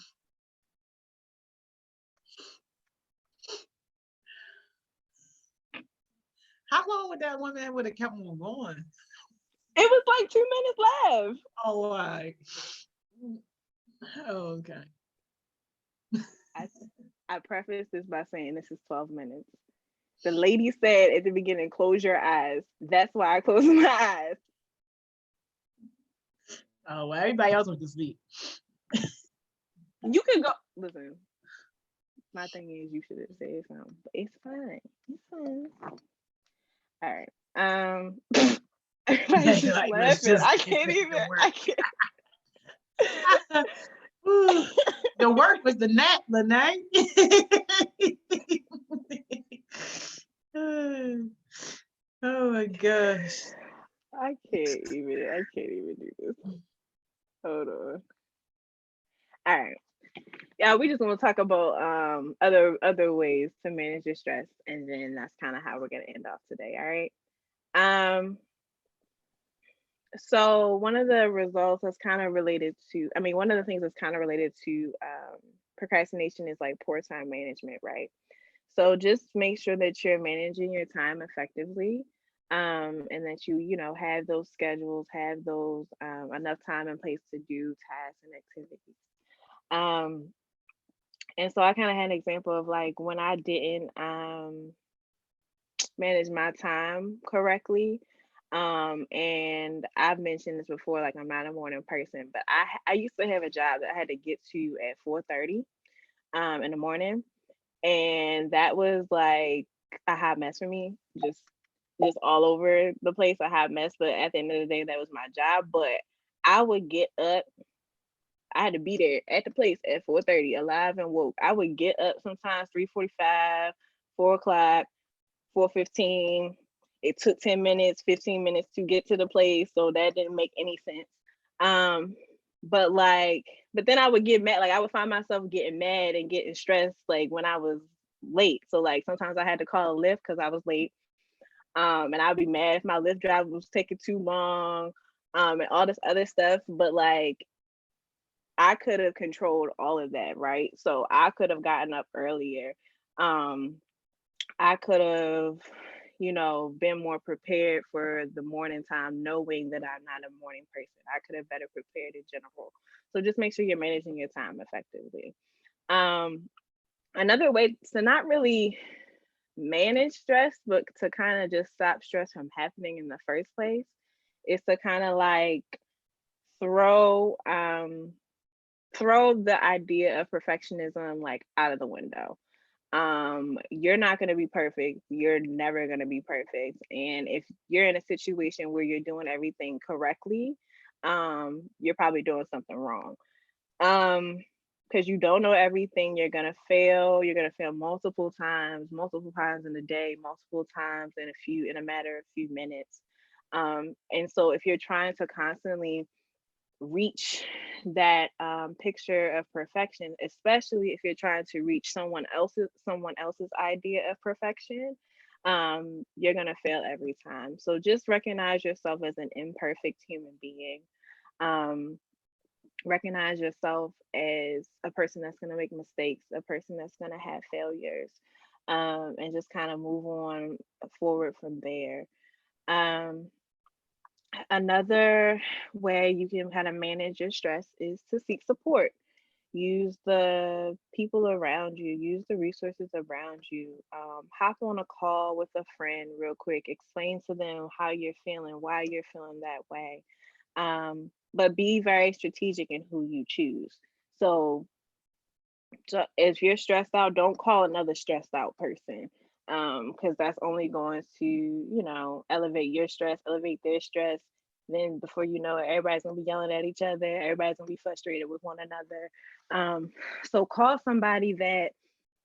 How long would that woman would have kept on going? It was like 2 minutes left. Oh, all right. Oh, okay. I preface this by saying this is 12 minutes. The lady said at the beginning, close your eyes. That's why I closed my eyes. Oh, well, everybody else went to sleep. You can go. Listen, my thing is you should have said something, but it's fine. It's fine. All right. Everybody's just Like, let's laughing. just I get can't back to even. work. I can't. The work was the nap, Lene. Oh my gosh. I can't even do this. Hold on. All right. Yeah, we just want to talk about other ways to manage your stress, and then that's kind of how we're gonna end off today. All right. So one of the results that's kind of related to, one of the things that's kind of related to procrastination is like poor time management, right? So just make sure that you're managing your time effectively, and that you have those schedules, have those enough time in place to do tasks and activities. And so I kind of had an example of like when I didn't manage my time correctly. And I've mentioned this before, like I'm not a morning person, but I used to have a job that I had to get to at 4:30 in the morning. And that was like a hot mess for me. Just all over the place, a hot mess. But at the end of the day, that was my job. But I would get up. I had to be there at the place at 4:30, alive and woke. I would get up sometimes 3:45, 4 o'clock, 4:15. It took 10 minutes, 15 minutes to get to the place, so that didn't make any sense. But then I would get mad. Like I would find myself getting mad and getting stressed, like when I was late. So like sometimes I had to call a Lyft because I was late. And I'd be mad if my Lyft driver was taking too long, and all this other stuff. But like I could have controlled all of that, right? So I could have gotten up earlier. I could have, been more prepared for the morning time, knowing that I'm not a morning person. I could have better prepared in general. So just make sure you're managing your time effectively. Another way to not really manage stress, but to kind of just stop stress from happening in the first place is to kind of like throw throw the idea of perfectionism like out of the window. You're not going to be perfect. You're never going to be perfect. And if you're in a situation where you're doing everything correctly, you're probably doing something wrong. Because you don't know everything, you're gonna fail. You're gonna fail multiple times in a day, multiple times in a matter of few minutes. And so if you're trying to constantly reach that picture of perfection, especially if you're trying to reach someone else's idea of perfection, you're gonna fail every time. So just recognize yourself as an imperfect human being. Um, Recognize yourself as a person that's going to make mistakes, a person that's going to have failures, and just kind of move on forward from there. Um, Another way you can kind of manage your stress is to seek support. Use the people around you, use the resources around you. Hop on a call with a friend real quick, explain to them how you're feeling, why you're feeling that way. But be very strategic in who you choose. So if you're stressed out, don't call another stressed out person, because that's only going to, elevate your stress, elevate their stress. Then before you know it, everybody's gonna be yelling at each other. Everybody's gonna be frustrated with one another. So call somebody that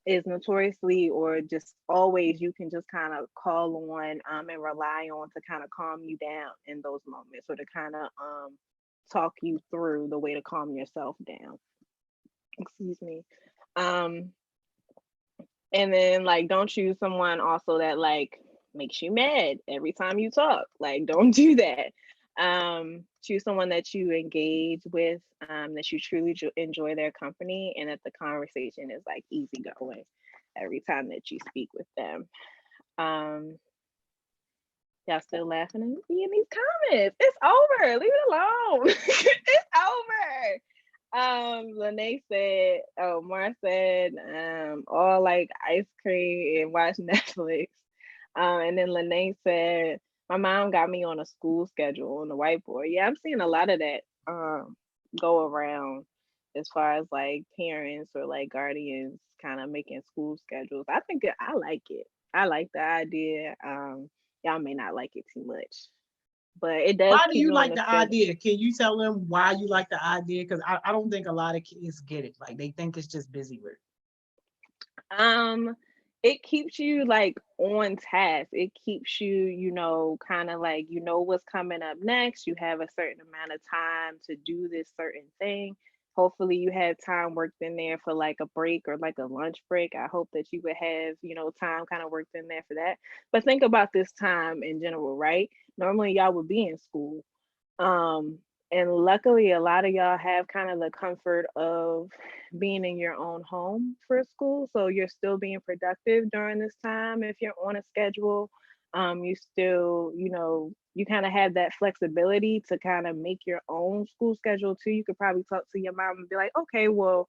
is notoriously or just always you can just kind of call on and rely on to kind of calm you down in those moments, or to kind of talk you through the way to calm yourself down. Excuse me. um and then like don't choose someone also that like makes you mad every time you talk. Like don't do that. Choose someone that you engage with, that you truly enjoy their company, and that the conversation is like easygoing every time that you speak with them. Y'all still laughing at me in these comments? It's over. Leave it alone. It's over. Lene said, Mar said, all like ice cream and watch Netflix. And then Lene said, my mom got me on a school schedule on the whiteboard. Yeah, I'm seeing a lot of that go around, as far as like parents or like guardians kind of making school schedules. I think I like it. I like the idea. Y'all may not like it too much, but it does Why do keep you you on like the the schedule. idea? Can you tell them why you like the idea? Because I don't think a lot of kids get it. Like they think it's just busy work. It keeps you like on task. It keeps you, kind of like what's coming up next. You have a certain amount of time to do this certain thing. Hopefully you have time worked in there for like a break or like a lunch break. I hope that you would have, time kind of worked in there for that. But think about this time in general, right? Normally y'all would be in school. Um, and luckily, a lot of y'all have kind of the comfort of being in your own home for school. So you're still being productive during this time. If you're on a schedule, you still, you kind of have that flexibility to kind of make your own school schedule too. You could probably talk to your mom and be like, okay, well,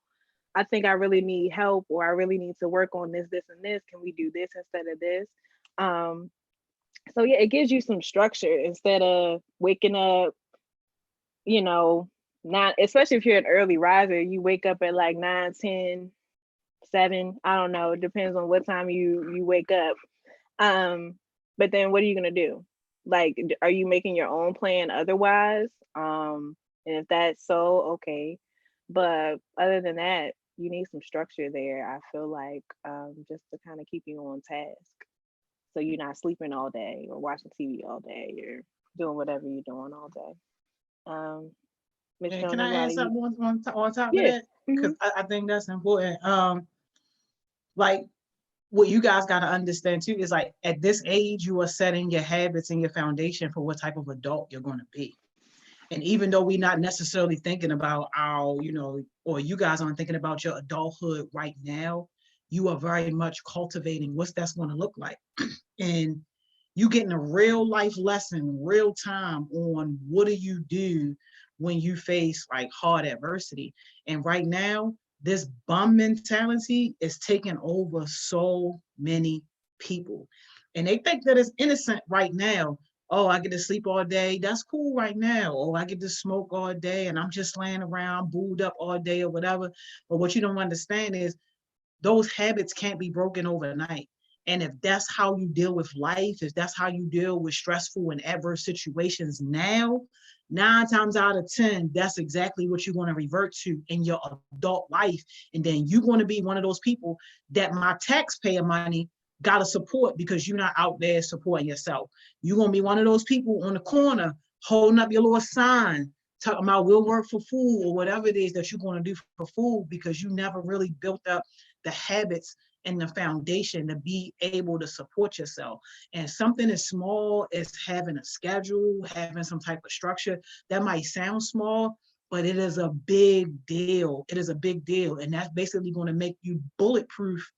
I think I really need help, or I really need to work on this, this, and this. Can we do this instead of this? So yeah, it gives you some structure instead of waking up, not, especially if you're an early riser, you wake up at like 9, 10, 7, I don't know, it depends on what time you wake up. But then what are you going to do? Like, are you making your own plan otherwise? And if that's so, okay. But other than that, you need some structure there, I feel like, just to kind of keep you on task. So you're not sleeping all day or watching TV all day or doing whatever you're doing all day. Miss And can Jonas, I why add do you? something on top of Yeah. that? Because I think that's important. Like what you guys got to understand too is like at this age, you are setting your habits and your foundation for what type of adult you're going to be. And even though we're not necessarily thinking about our, or you guys aren't thinking about your adulthood right now, you are very much cultivating what's that's going to look like. And you getting a real life lesson, real time on what do you do when you face like hard adversity. And right now, this bum mentality is taking over so many people. And they think that it's innocent right now. oh, I get to sleep all day. That's cool right now. Or I get to smoke all day and I'm just laying around, booed up all day or whatever. But what you don't understand is those habits can't be broken overnight. And if that's how you deal with life, if that's how you deal with stressful and adverse situations now, 9 times out of 10, that's exactly what you're going to revert to in your adult life. And then you're going to be one of those people that my taxpayer money got to support because you're not out there supporting yourself. You're going to be one of those people on the corner holding up your little sign talking about we'll work for food or whatever it is that you're going to do for food because you never really built up the habits and the foundation to be able to support yourself. And something as small as having a schedule, having some type of structure, that might sound small, but it is a big deal. It is a big deal. And that's basically going to make you bulletproof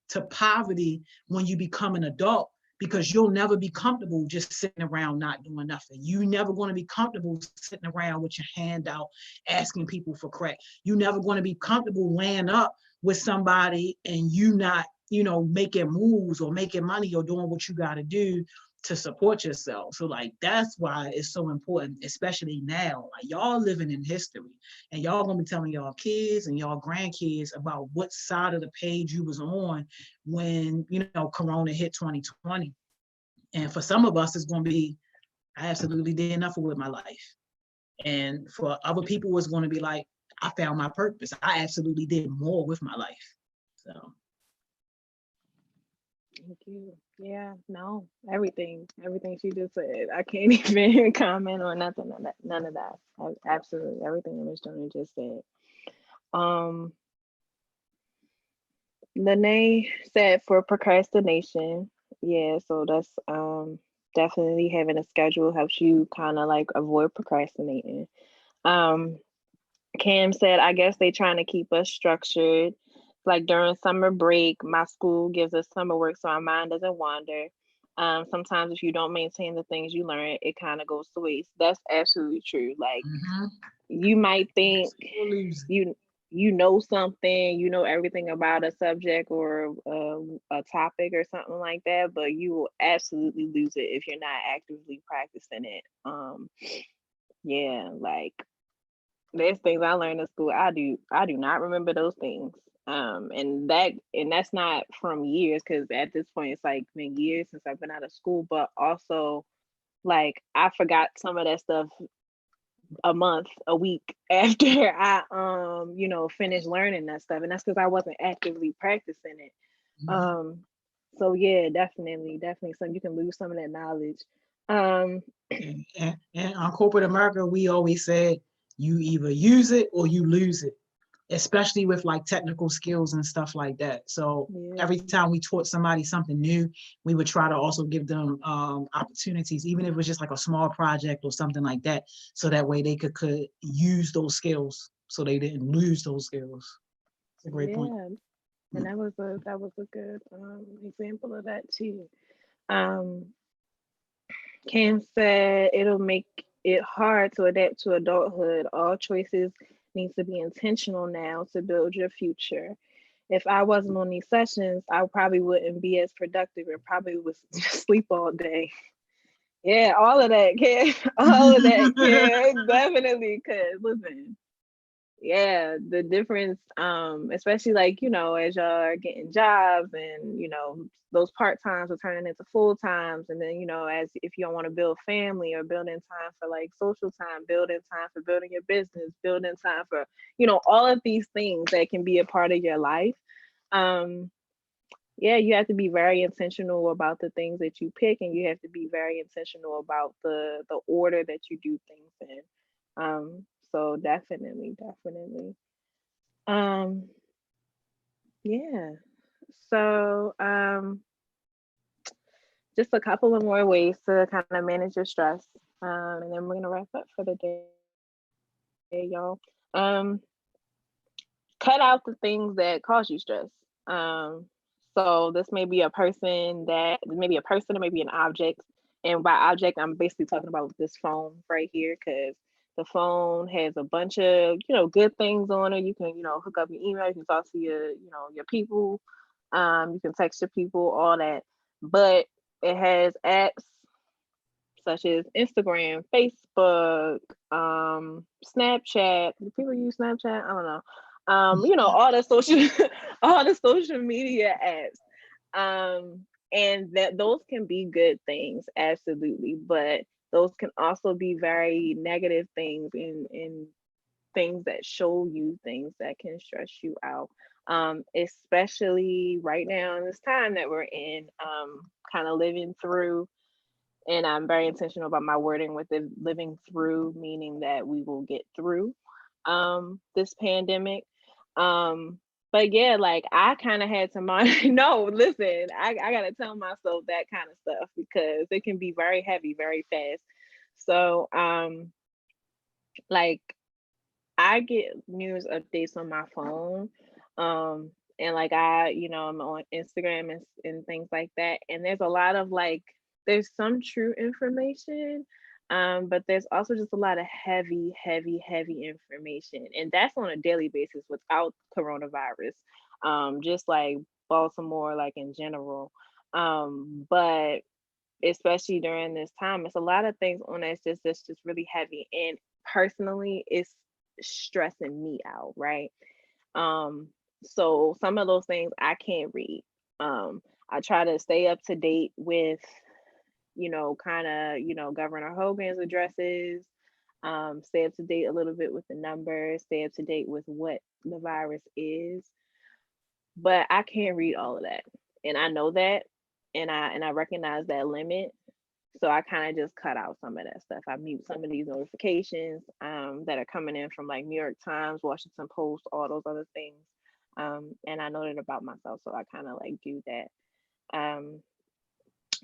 to poverty when you become an adult, because you'll never be comfortable just sitting around not doing nothing. You never going to be comfortable sitting around with your hand out asking people for crack. You never going to be comfortable laying up with somebody and you not, making moves or making money or doing what you got to do to support yourself. So like, that's why it's so important, especially now. Like, y'all living in history and y'all gonna be telling y'all kids and y'all grandkids about what side of the page you was on when, Corona hit 2020. And for some of us, it's gonna be, I absolutely did nothing with my life. And for other people, it's gonna be like, I found my purpose. I absolutely did more with my life. So. Thank you. Yeah, no, everything she just said. I can't even comment on nothing on that, none of that. Absolutely everything Ms. Jones just said. Lene said for procrastination. Yeah, so that's definitely having a schedule helps you kind of like avoid procrastinating. Cam said, I guess they trying to keep us structured. Like during summer break, my school gives us summer work so our mind doesn't wander. Sometimes if you don't maintain the things you learn, it kind of goes to waste. That's absolutely true. Like you might think you know something, you know everything about a subject or a topic or something like that, but you will absolutely lose it if you're not actively practicing it. Yeah, like there's things I learned in school. I do not remember those things. And that's not from years, because at this point it's like been years since I've been out of school, but also like I forgot some of that stuff a month, a week after I finished learning that stuff. And that's because I wasn't actively practicing it. So yeah, definitely so you can lose some of that knowledge. And on corporate America, we always said you either use it or you lose it, especially with like technical skills and stuff like that. So every time we taught somebody something new, we would try to also give them opportunities, even if it was just like a small project or something like that, so that way they could use those skills so they didn't lose those skills. It's a great point. And that was a good example of that too. Cam said it'll make it hard to adapt to adulthood. All choices need to be intentional now to build your future. If I wasn't on these sessions, I probably wouldn't be as productive and probably would just sleep all day. Yeah, all of that, Cam. All of that, Cam. Definitely, because listen, yeah, the difference, especially like, as y'all are getting jobs and, those part-times are turning into full-times. And then, as if you don't want to build family or building time for like social time, building time for building your business, building time for, all of these things that can be a part of your life. Yeah, you have to be very intentional about the things that you pick, and you have to be very intentional about the order that you do things in. So definitely. Yeah. So just a couple of more ways to kind of manage your stress. And then we're gonna wrap up for the day, y'all. Cut out the things that cause you stress. So this may be a person, or maybe an object. And by object, I'm basically talking about this phone right here, because the phone has a bunch of, good things on it. You can, hook up your email, you can talk to your people, you can text your people, all that. But it has apps such as Instagram, Facebook, Snapchat. Do people use Snapchat? I don't know. You know, all the social all the social media apps. And that those can be good things, absolutely, but those can also be very negative things and things that show you things that can stress you out. Especially right now in this time that we're in, kind of living through, and I'm very intentional about my wording with it, living through, meaning that we will get through this pandemic. But yeah, like I kind of had to mind, no, listen, I gotta tell myself that kind of stuff because it can be very heavy, very fast. So like I get news updates on my phone. And like I'm on Instagram and things like that. And there's a lot of like, there's some true information, but there's also just a lot of heavy, heavy, heavy information. And that's on a daily basis without coronavirus. Just like Baltimore, like in general. But especially during this time, it's a lot of things on that's just really heavy. And personally, it's stressing me out, right? So some of those things I can't read. I try to stay up to date with, kind of, Governor Hogan's addresses, stay up to date a little bit with the numbers, stay up to date with what the virus is. But I can't read all of that. And I know that, and I recognize that limit. So I kind of just cut out some of that stuff. I mute some of these notifications that are coming in from like New York Times, Washington Post, all those other things. And I know that about myself, so I kind of like do that.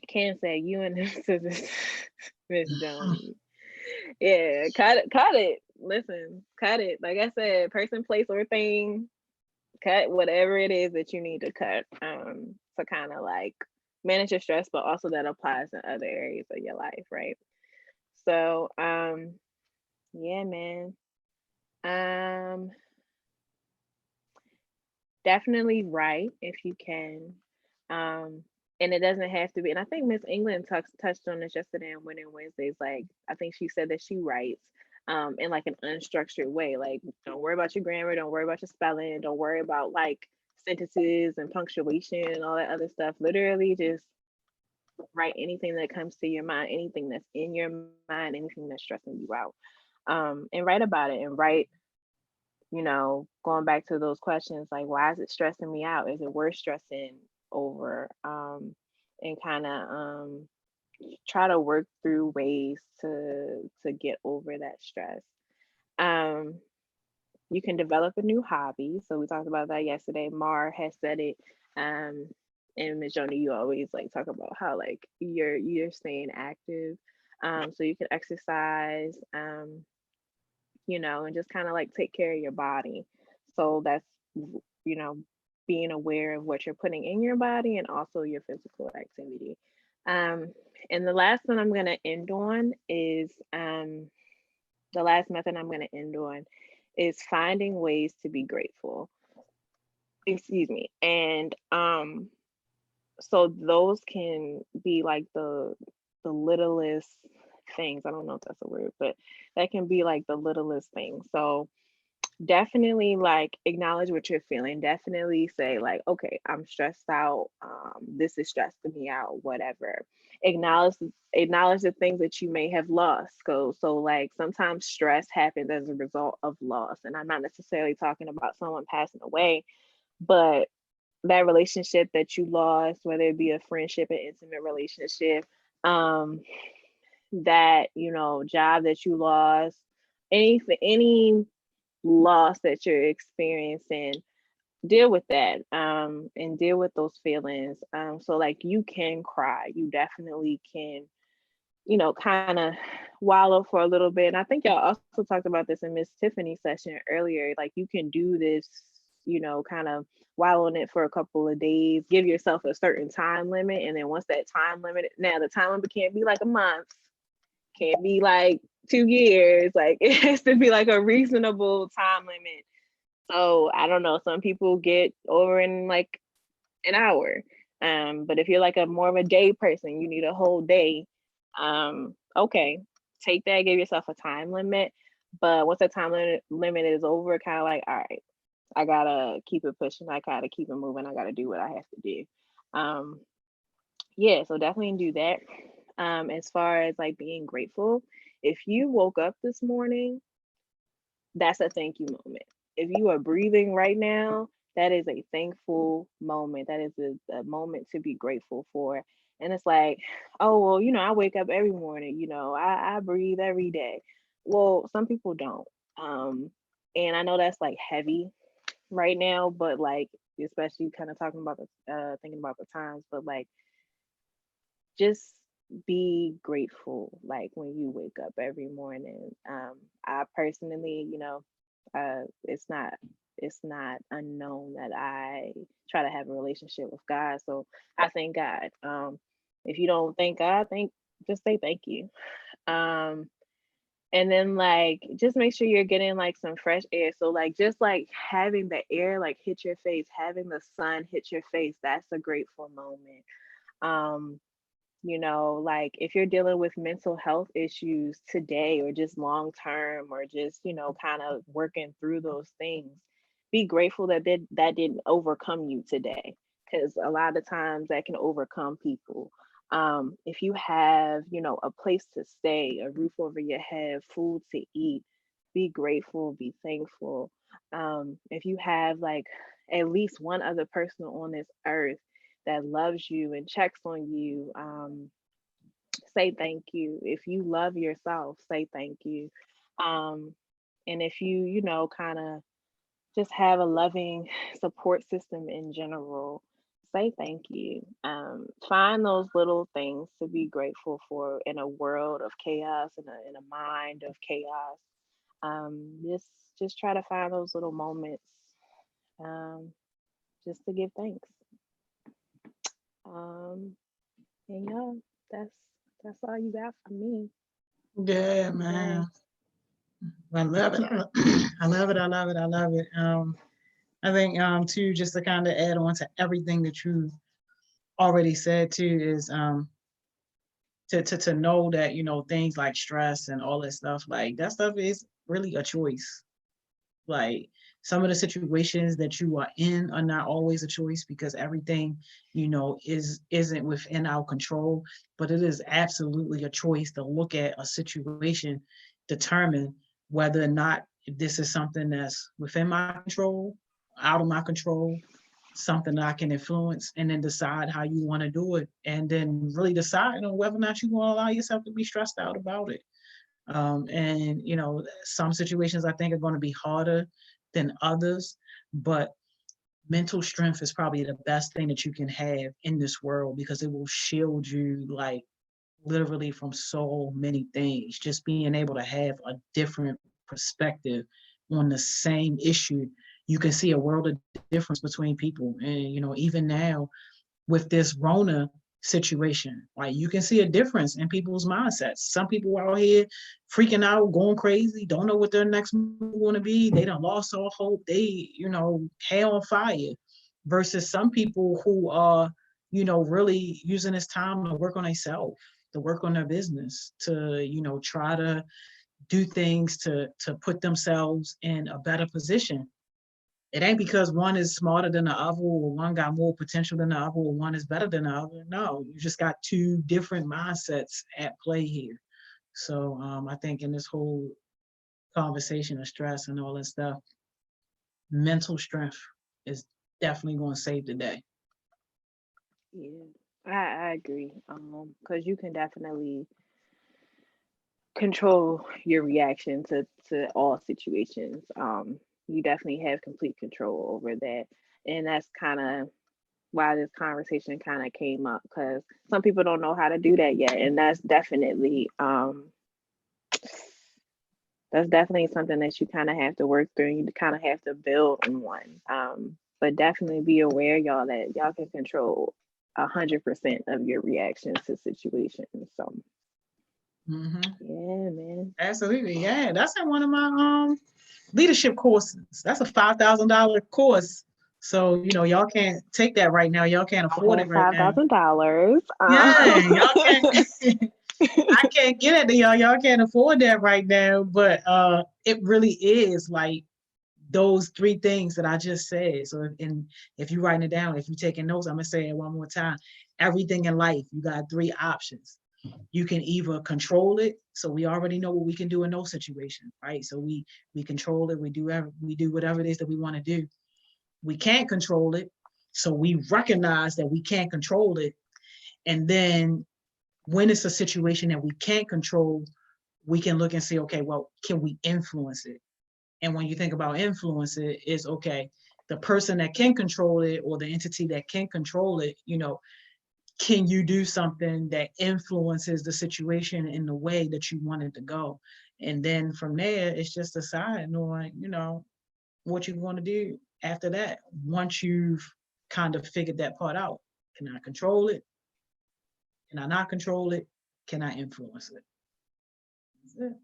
Can't say you and this Miss Jones. Yeah, cut it. Listen, cut it. Like I said, person, place, or thing. Cut whatever it is that you need to cut. To kind of like manage your stress, but also that applies in other areas of your life, right? So yeah, man. Definitely write if you can. And it doesn't have to be, and I think Miss England touched on this yesterday on Winning Wednesdays. Like I think she said that she writes in like an unstructured way. Like don't worry about your grammar, don't worry about your spelling, don't worry about like sentences and punctuation and all that other stuff. Literally just write anything that comes to your mind, anything that's in your mind, anything that's stressing you out. And write about it, and write, going back to those questions, like why is it stressing me out? Is it worth stressing over? And kind of try to work through ways to get over that stress. You can develop a new hobby. So we talked about that yesterday. Mar has said it. And Ms. Joni, you always like talk about how like you're staying active. So you can exercise, and just kind of like take care of your body. So that's, being aware of what you're putting in your body and also your physical activity. And the last one I'm going to end on is the last method I'm going to end on is finding ways to be grateful. Excuse me. And so those can be like the littlest things. I don't know if that's a word, but that can be like the littlest things. So definitely like acknowledge what you're feeling. Definitely say like, okay, I'm stressed out. This is stressing me out, whatever. Acknowledge the things that you may have lost. So like sometimes stress happens as a result of loss. And I'm not necessarily talking about someone passing away, but that relationship that you lost, whether it be a friendship, an intimate relationship, that, job that you lost, any loss that you're experiencing, deal with that, and deal with those feelings. So like you can cry, you definitely can, kind of wallow for a little bit. And I think y'all also talked about this in Miss Tiffany's session earlier. Like you can do this, kind of wallow in it for a couple of days, give yourself a certain time limit. And then once that time limit, now the time limit can't be like a month, can't be like 2 years, like it has to be like a reasonable time limit. So I don't know, some people get over in like an hour. But if you're like a more of a day person, you need a whole day. okay, take that, give yourself a time limit. But once the limit is over, kind of like, all right, I gotta keep it pushing. I gotta keep it moving. I gotta do what I have to do. Yeah, so definitely do that. As far as like being grateful, if you woke up this morning, that's a thank you moment. If you are breathing right now, that is a thankful moment. That is a moment to be grateful for. And it's like, oh, well, I wake up every morning, I breathe every day. Well, some people don't. And I know that's like heavy right now, but like, especially kind of talking about the thinking about the times, but like, just be grateful like when you wake up every morning. I personally, it's not unknown that I try to have a relationship with God, so I thank God. If you don't thank God, just say thank you. And then like just make sure you're getting like some fresh air, so like just like having the air like hit your face, having the sun hit your face, that's a grateful moment. Like if you're dealing with mental health issues today or just long term or just, kind of working through those things, be grateful that that didn't overcome you today, because a lot of times that can overcome people. If you have, a place to stay, a roof over your head, food to eat, be grateful, be thankful. If you have like at least one other person on this earth that loves you and checks on you, say thank you. If you love yourself, say thank you. And if you, kind of just have a loving support system in general, say thank you. Find those little things to be grateful for in a world of chaos, in a mind of chaos. Just try to find those little moments, just to give thanks. And yeah, that's all you got for me. Yeah, man. I love it. I love it. I love it. I love it. I think too, just to kind of add on to everything that you already said too, is to know that, things like stress and all that stuff, like that stuff is really a choice. Like some of the situations that you are in are not always a choice, because everything, isn't within our control, but it is absolutely a choice to look at a situation, determine whether or not this is something that's within my control, out of my control, something that I can influence, and then decide how you want to do it, and then really decide on whether or not you want to allow yourself to be stressed out about it. And some situations I think are going to be harder than others, but mental strength is probably the best thing that you can have in this world, because it will shield you like literally from so many things. Just being able to have a different perspective on the same issue, you can see a world of difference between people. And even now with this Rona situation, like you can see a difference in people's mindsets. Some people out here freaking out, going crazy, don't know what their next move going to be. They done lost all hope. They, hair on fire. Versus some people who are, really using this time to work on themselves, to work on their business, to, try to do things to put themselves in a better position. It ain't because one is smarter than the other, or one got more potential than the other, or one is better than the other. No, you just got two different mindsets at play here. So I think in this whole conversation of stress and all that stuff, mental strength is definitely going to save the day. Yeah, I agree. Because you can definitely control your reaction to all situations. You definitely have complete control over that, and that's kind of why this conversation kind of came up, because some people don't know how to do that yet, and that's definitely something that you kind of have to work through. You kind of have to build on one. But definitely be aware, y'all, that y'all can control 100% of your reactions to situations. So yeah, man. Absolutely. Yeah, that's in one of my leadership courses. That's a $5,000 course. So, y'all can't take that right now. Y'all can't afford it right now. $5,000. Yeah, y'all can't. I can't get it to y'all. Y'all can't afford that right now. But it really is like those three things that I just said. So if you're writing it down, if you're taking notes, I'm gonna say it one more time. Everything in life, you got three options. You can either control it. So we already know what we can do in those situations, right? So we control it. We do whatever it is that we want to do. We can't control it. So we recognize that we can't control it. And then when it's a situation that we can't control, we can look and say, okay, well, can we influence it? And when you think about influence, it is okay, the person that can control it or the entity that can control it, can you do something that influences the situation in the way that you want it to go? And then from there, it's just deciding on, what you want to do after that. Once you've kind of figured that part out, can I control it? Can I not control it? Can I influence it? That's it.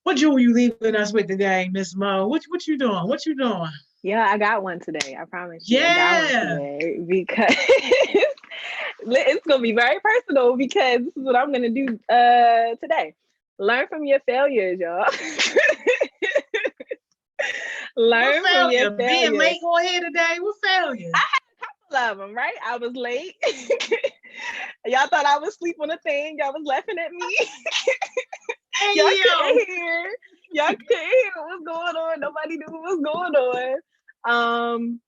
What jewel you leaving us with today, Miss Mo? What you doing? What you doing? Yeah, I got one today. I promise you. Yeah. I got one today because it's gonna be very personal because this is what I'm gonna do today. Learn from your failures, y'all. Learn What from your failure? Being failures. late on here today, what failure? Love them, right? I was late. Y'all thought I was asleep on the thing. Y'all was laughing at me. Hey, Y'all yo. couldn't hear. Y'all couldn't hear what was going on. Nobody knew what was going on.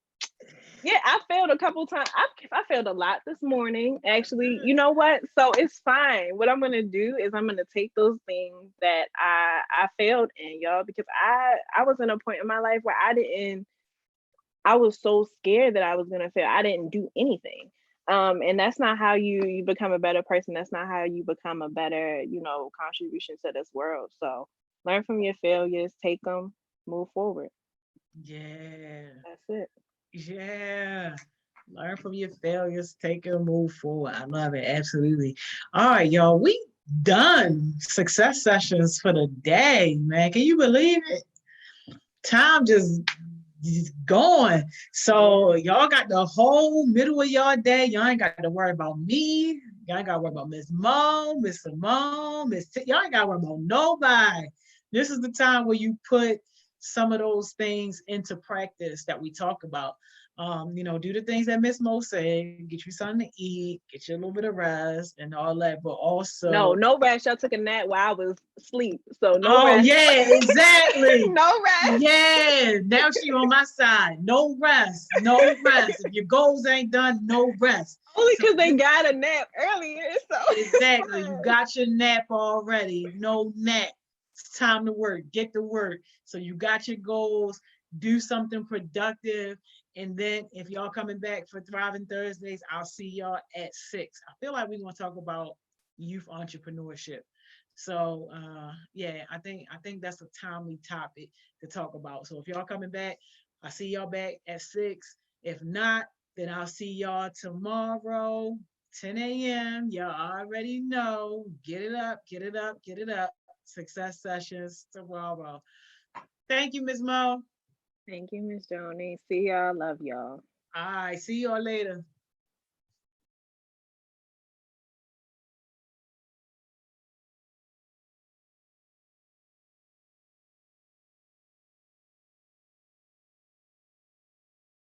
Yeah, I failed a couple times. I failed a lot this morning, actually. You know what? So it's fine. What I'm gonna do is I'm gonna take those things that I failed in, y'all, because I was in a point in my life where I was so scared that I was gonna fail. I didn't do anything. And that's not how you become a better person. That's not how you become a better, contribution to this world. So learn from your failures, take them, move forward. Yeah. That's it. Yeah. Learn from your failures, take a move forward. I love it. Absolutely. All right, y'all. We done success sessions for the day, man. Can you believe it? Time just going. So y'all got the whole middle of your day. Y'all ain't got to worry about me. Y'all ain't got to worry about Miss Mo, Miss Simone, y'all ain't got to worry about nobody. This is the time where you put some of those things into practice that we talk about. Do the things that Miss Mo said, get you something to eat, get you a little bit of rest and all that, but also no rest. Y'all took a nap while I was asleep. So no oh, rest. yeah, exactly. No rest. Yeah, now she on my side. No rest. No rest. If your goals ain't done, no rest. Only because they got a nap earlier. So exactly. You got your nap already. No nap. It's time to work. Get to work. So you got your goals. Do something productive. And then if y'all coming back for Thriving Thursdays, I'll see y'all at 6. I feel like we're going to talk about youth entrepreneurship. So I think that's a timely topic to talk about. So if y'all coming back, I'll see y'all back at 6. If not, then I'll see y'all tomorrow, 10 a.m. Y'all already know. Get it up, get it up, get it up. Success sessions tomorrow. Thank you, Ms. Mo. thank you, Miss Joni. See y'all. Love y'all. All right, see y'all later.